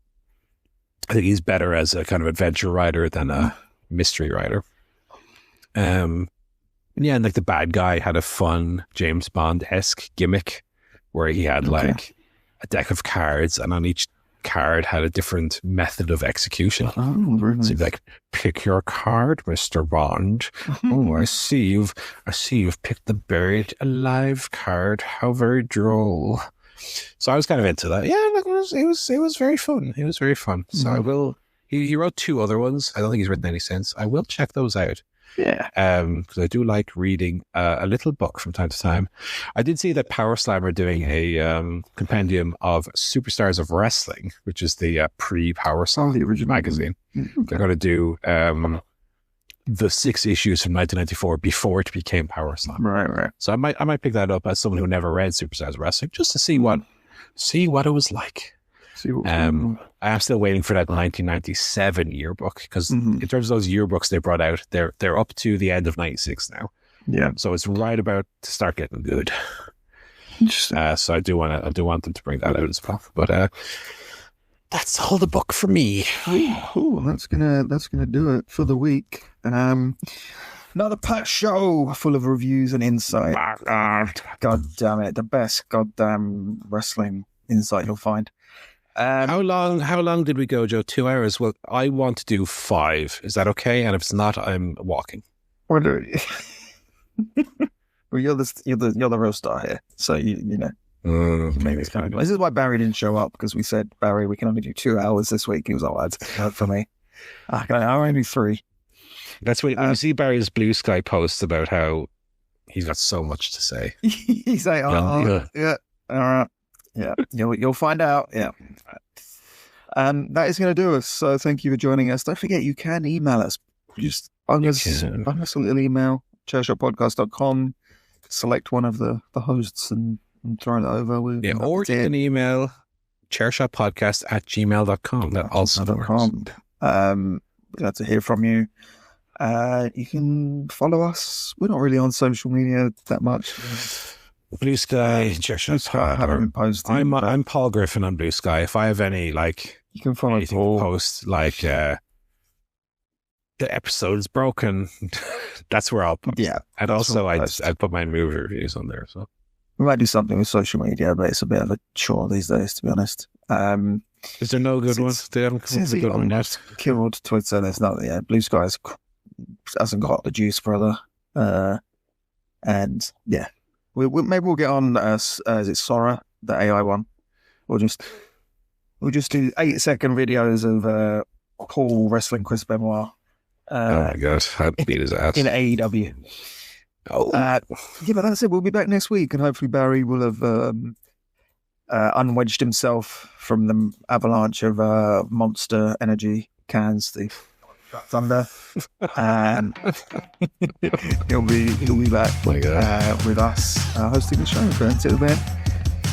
I think he's better as a kind of adventure writer than a mystery writer. And like the bad guy had a fun James Bond-esque gimmick where he had like a deck of cards, and on each card had a different method of execution. Oh, very nice. So like, pick your card, Mr. Bond. Oh, I see you've picked the buried alive card. How very droll. So I was kind of into that. Yeah, it was very fun. It was very fun. So I will. He wrote 2 other ones. I don't think he's written any since. I will check those out. Yeah. Because I do like reading a little book from time to time. I did see that Power Slam are doing a compendium of Superstars of Wrestling, which is the pre-Power Slam the original magazine. Okay. They're going to do the 6 issues from 1994 before it became Power Slam. Right. So I might pick that up as someone who never read Superstars of Wrestling, just to see what it was like. I am still waiting for that 1997 yearbook, because in terms of those yearbooks they brought out, they're up to the end of 96 now. Yeah. So it's right about to start getting good. Interesting. So I do want them to bring that out as well. But that's all the book for me. Cool. That's gonna do it for the week. Another packed show full of reviews and insight. God damn it, the best goddamn wrestling insight you'll find. How long did we go, Joe? 2 hours? Well, I want to do 5. Is that okay? And if it's not, I'm walking. Well, you're the real star here, so you know. Maybe it's kind of. This is why Barry didn't show up, because we said, Barry, we can only do 2 hours this week. He was like, "Oh, that's hard for me. I only do 3." That's when you see Barry's Blue Sky posts about how he's got so much to say. He's like, yeah, all right. Yeah, you'll find out. Yeah. And that is going to do us. So thank you for joining us. Don't forget, you can email us. Just bung us a little email, ChairShotPodcast.com. Select one of the hosts and throw it over. Or you can email ChairShotPodcast@gmail.com. That also works. Glad to hear from you. You can follow us. We're not really on social media that much. Blue Sky, ChairShot. I haven't been posting. I'm Paul Griffin on Blue Sky. If I have any you can follow Paul. Post the episode is broken, that's where I'll post. Yeah, and also I put my movie reviews on there. So we might do something with social media, but it's a bit of a chore these days, to be honest. Is there no good ones? They haven't come up with a good one yet. Killed Twitter. There's not. Yeah, Blue Sky hasn't got the juice, brother. And yeah. Maybe we'll get on is it Sora, the AI one? We'll just do 8-second videos of Paul wrestling Chris Benoit. Oh my god, I'd beat his ass in AEW. Oh, but that's it. We'll be back next week, and hopefully Barry will have unwedged himself from the avalanche of Monster Energy cans. The Thunder, and he'll be back with us hosting the show. But until then,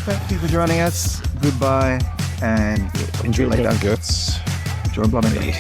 thank you for joining us. Goodbye, and enjoy later. Guts. Enjoy bloody.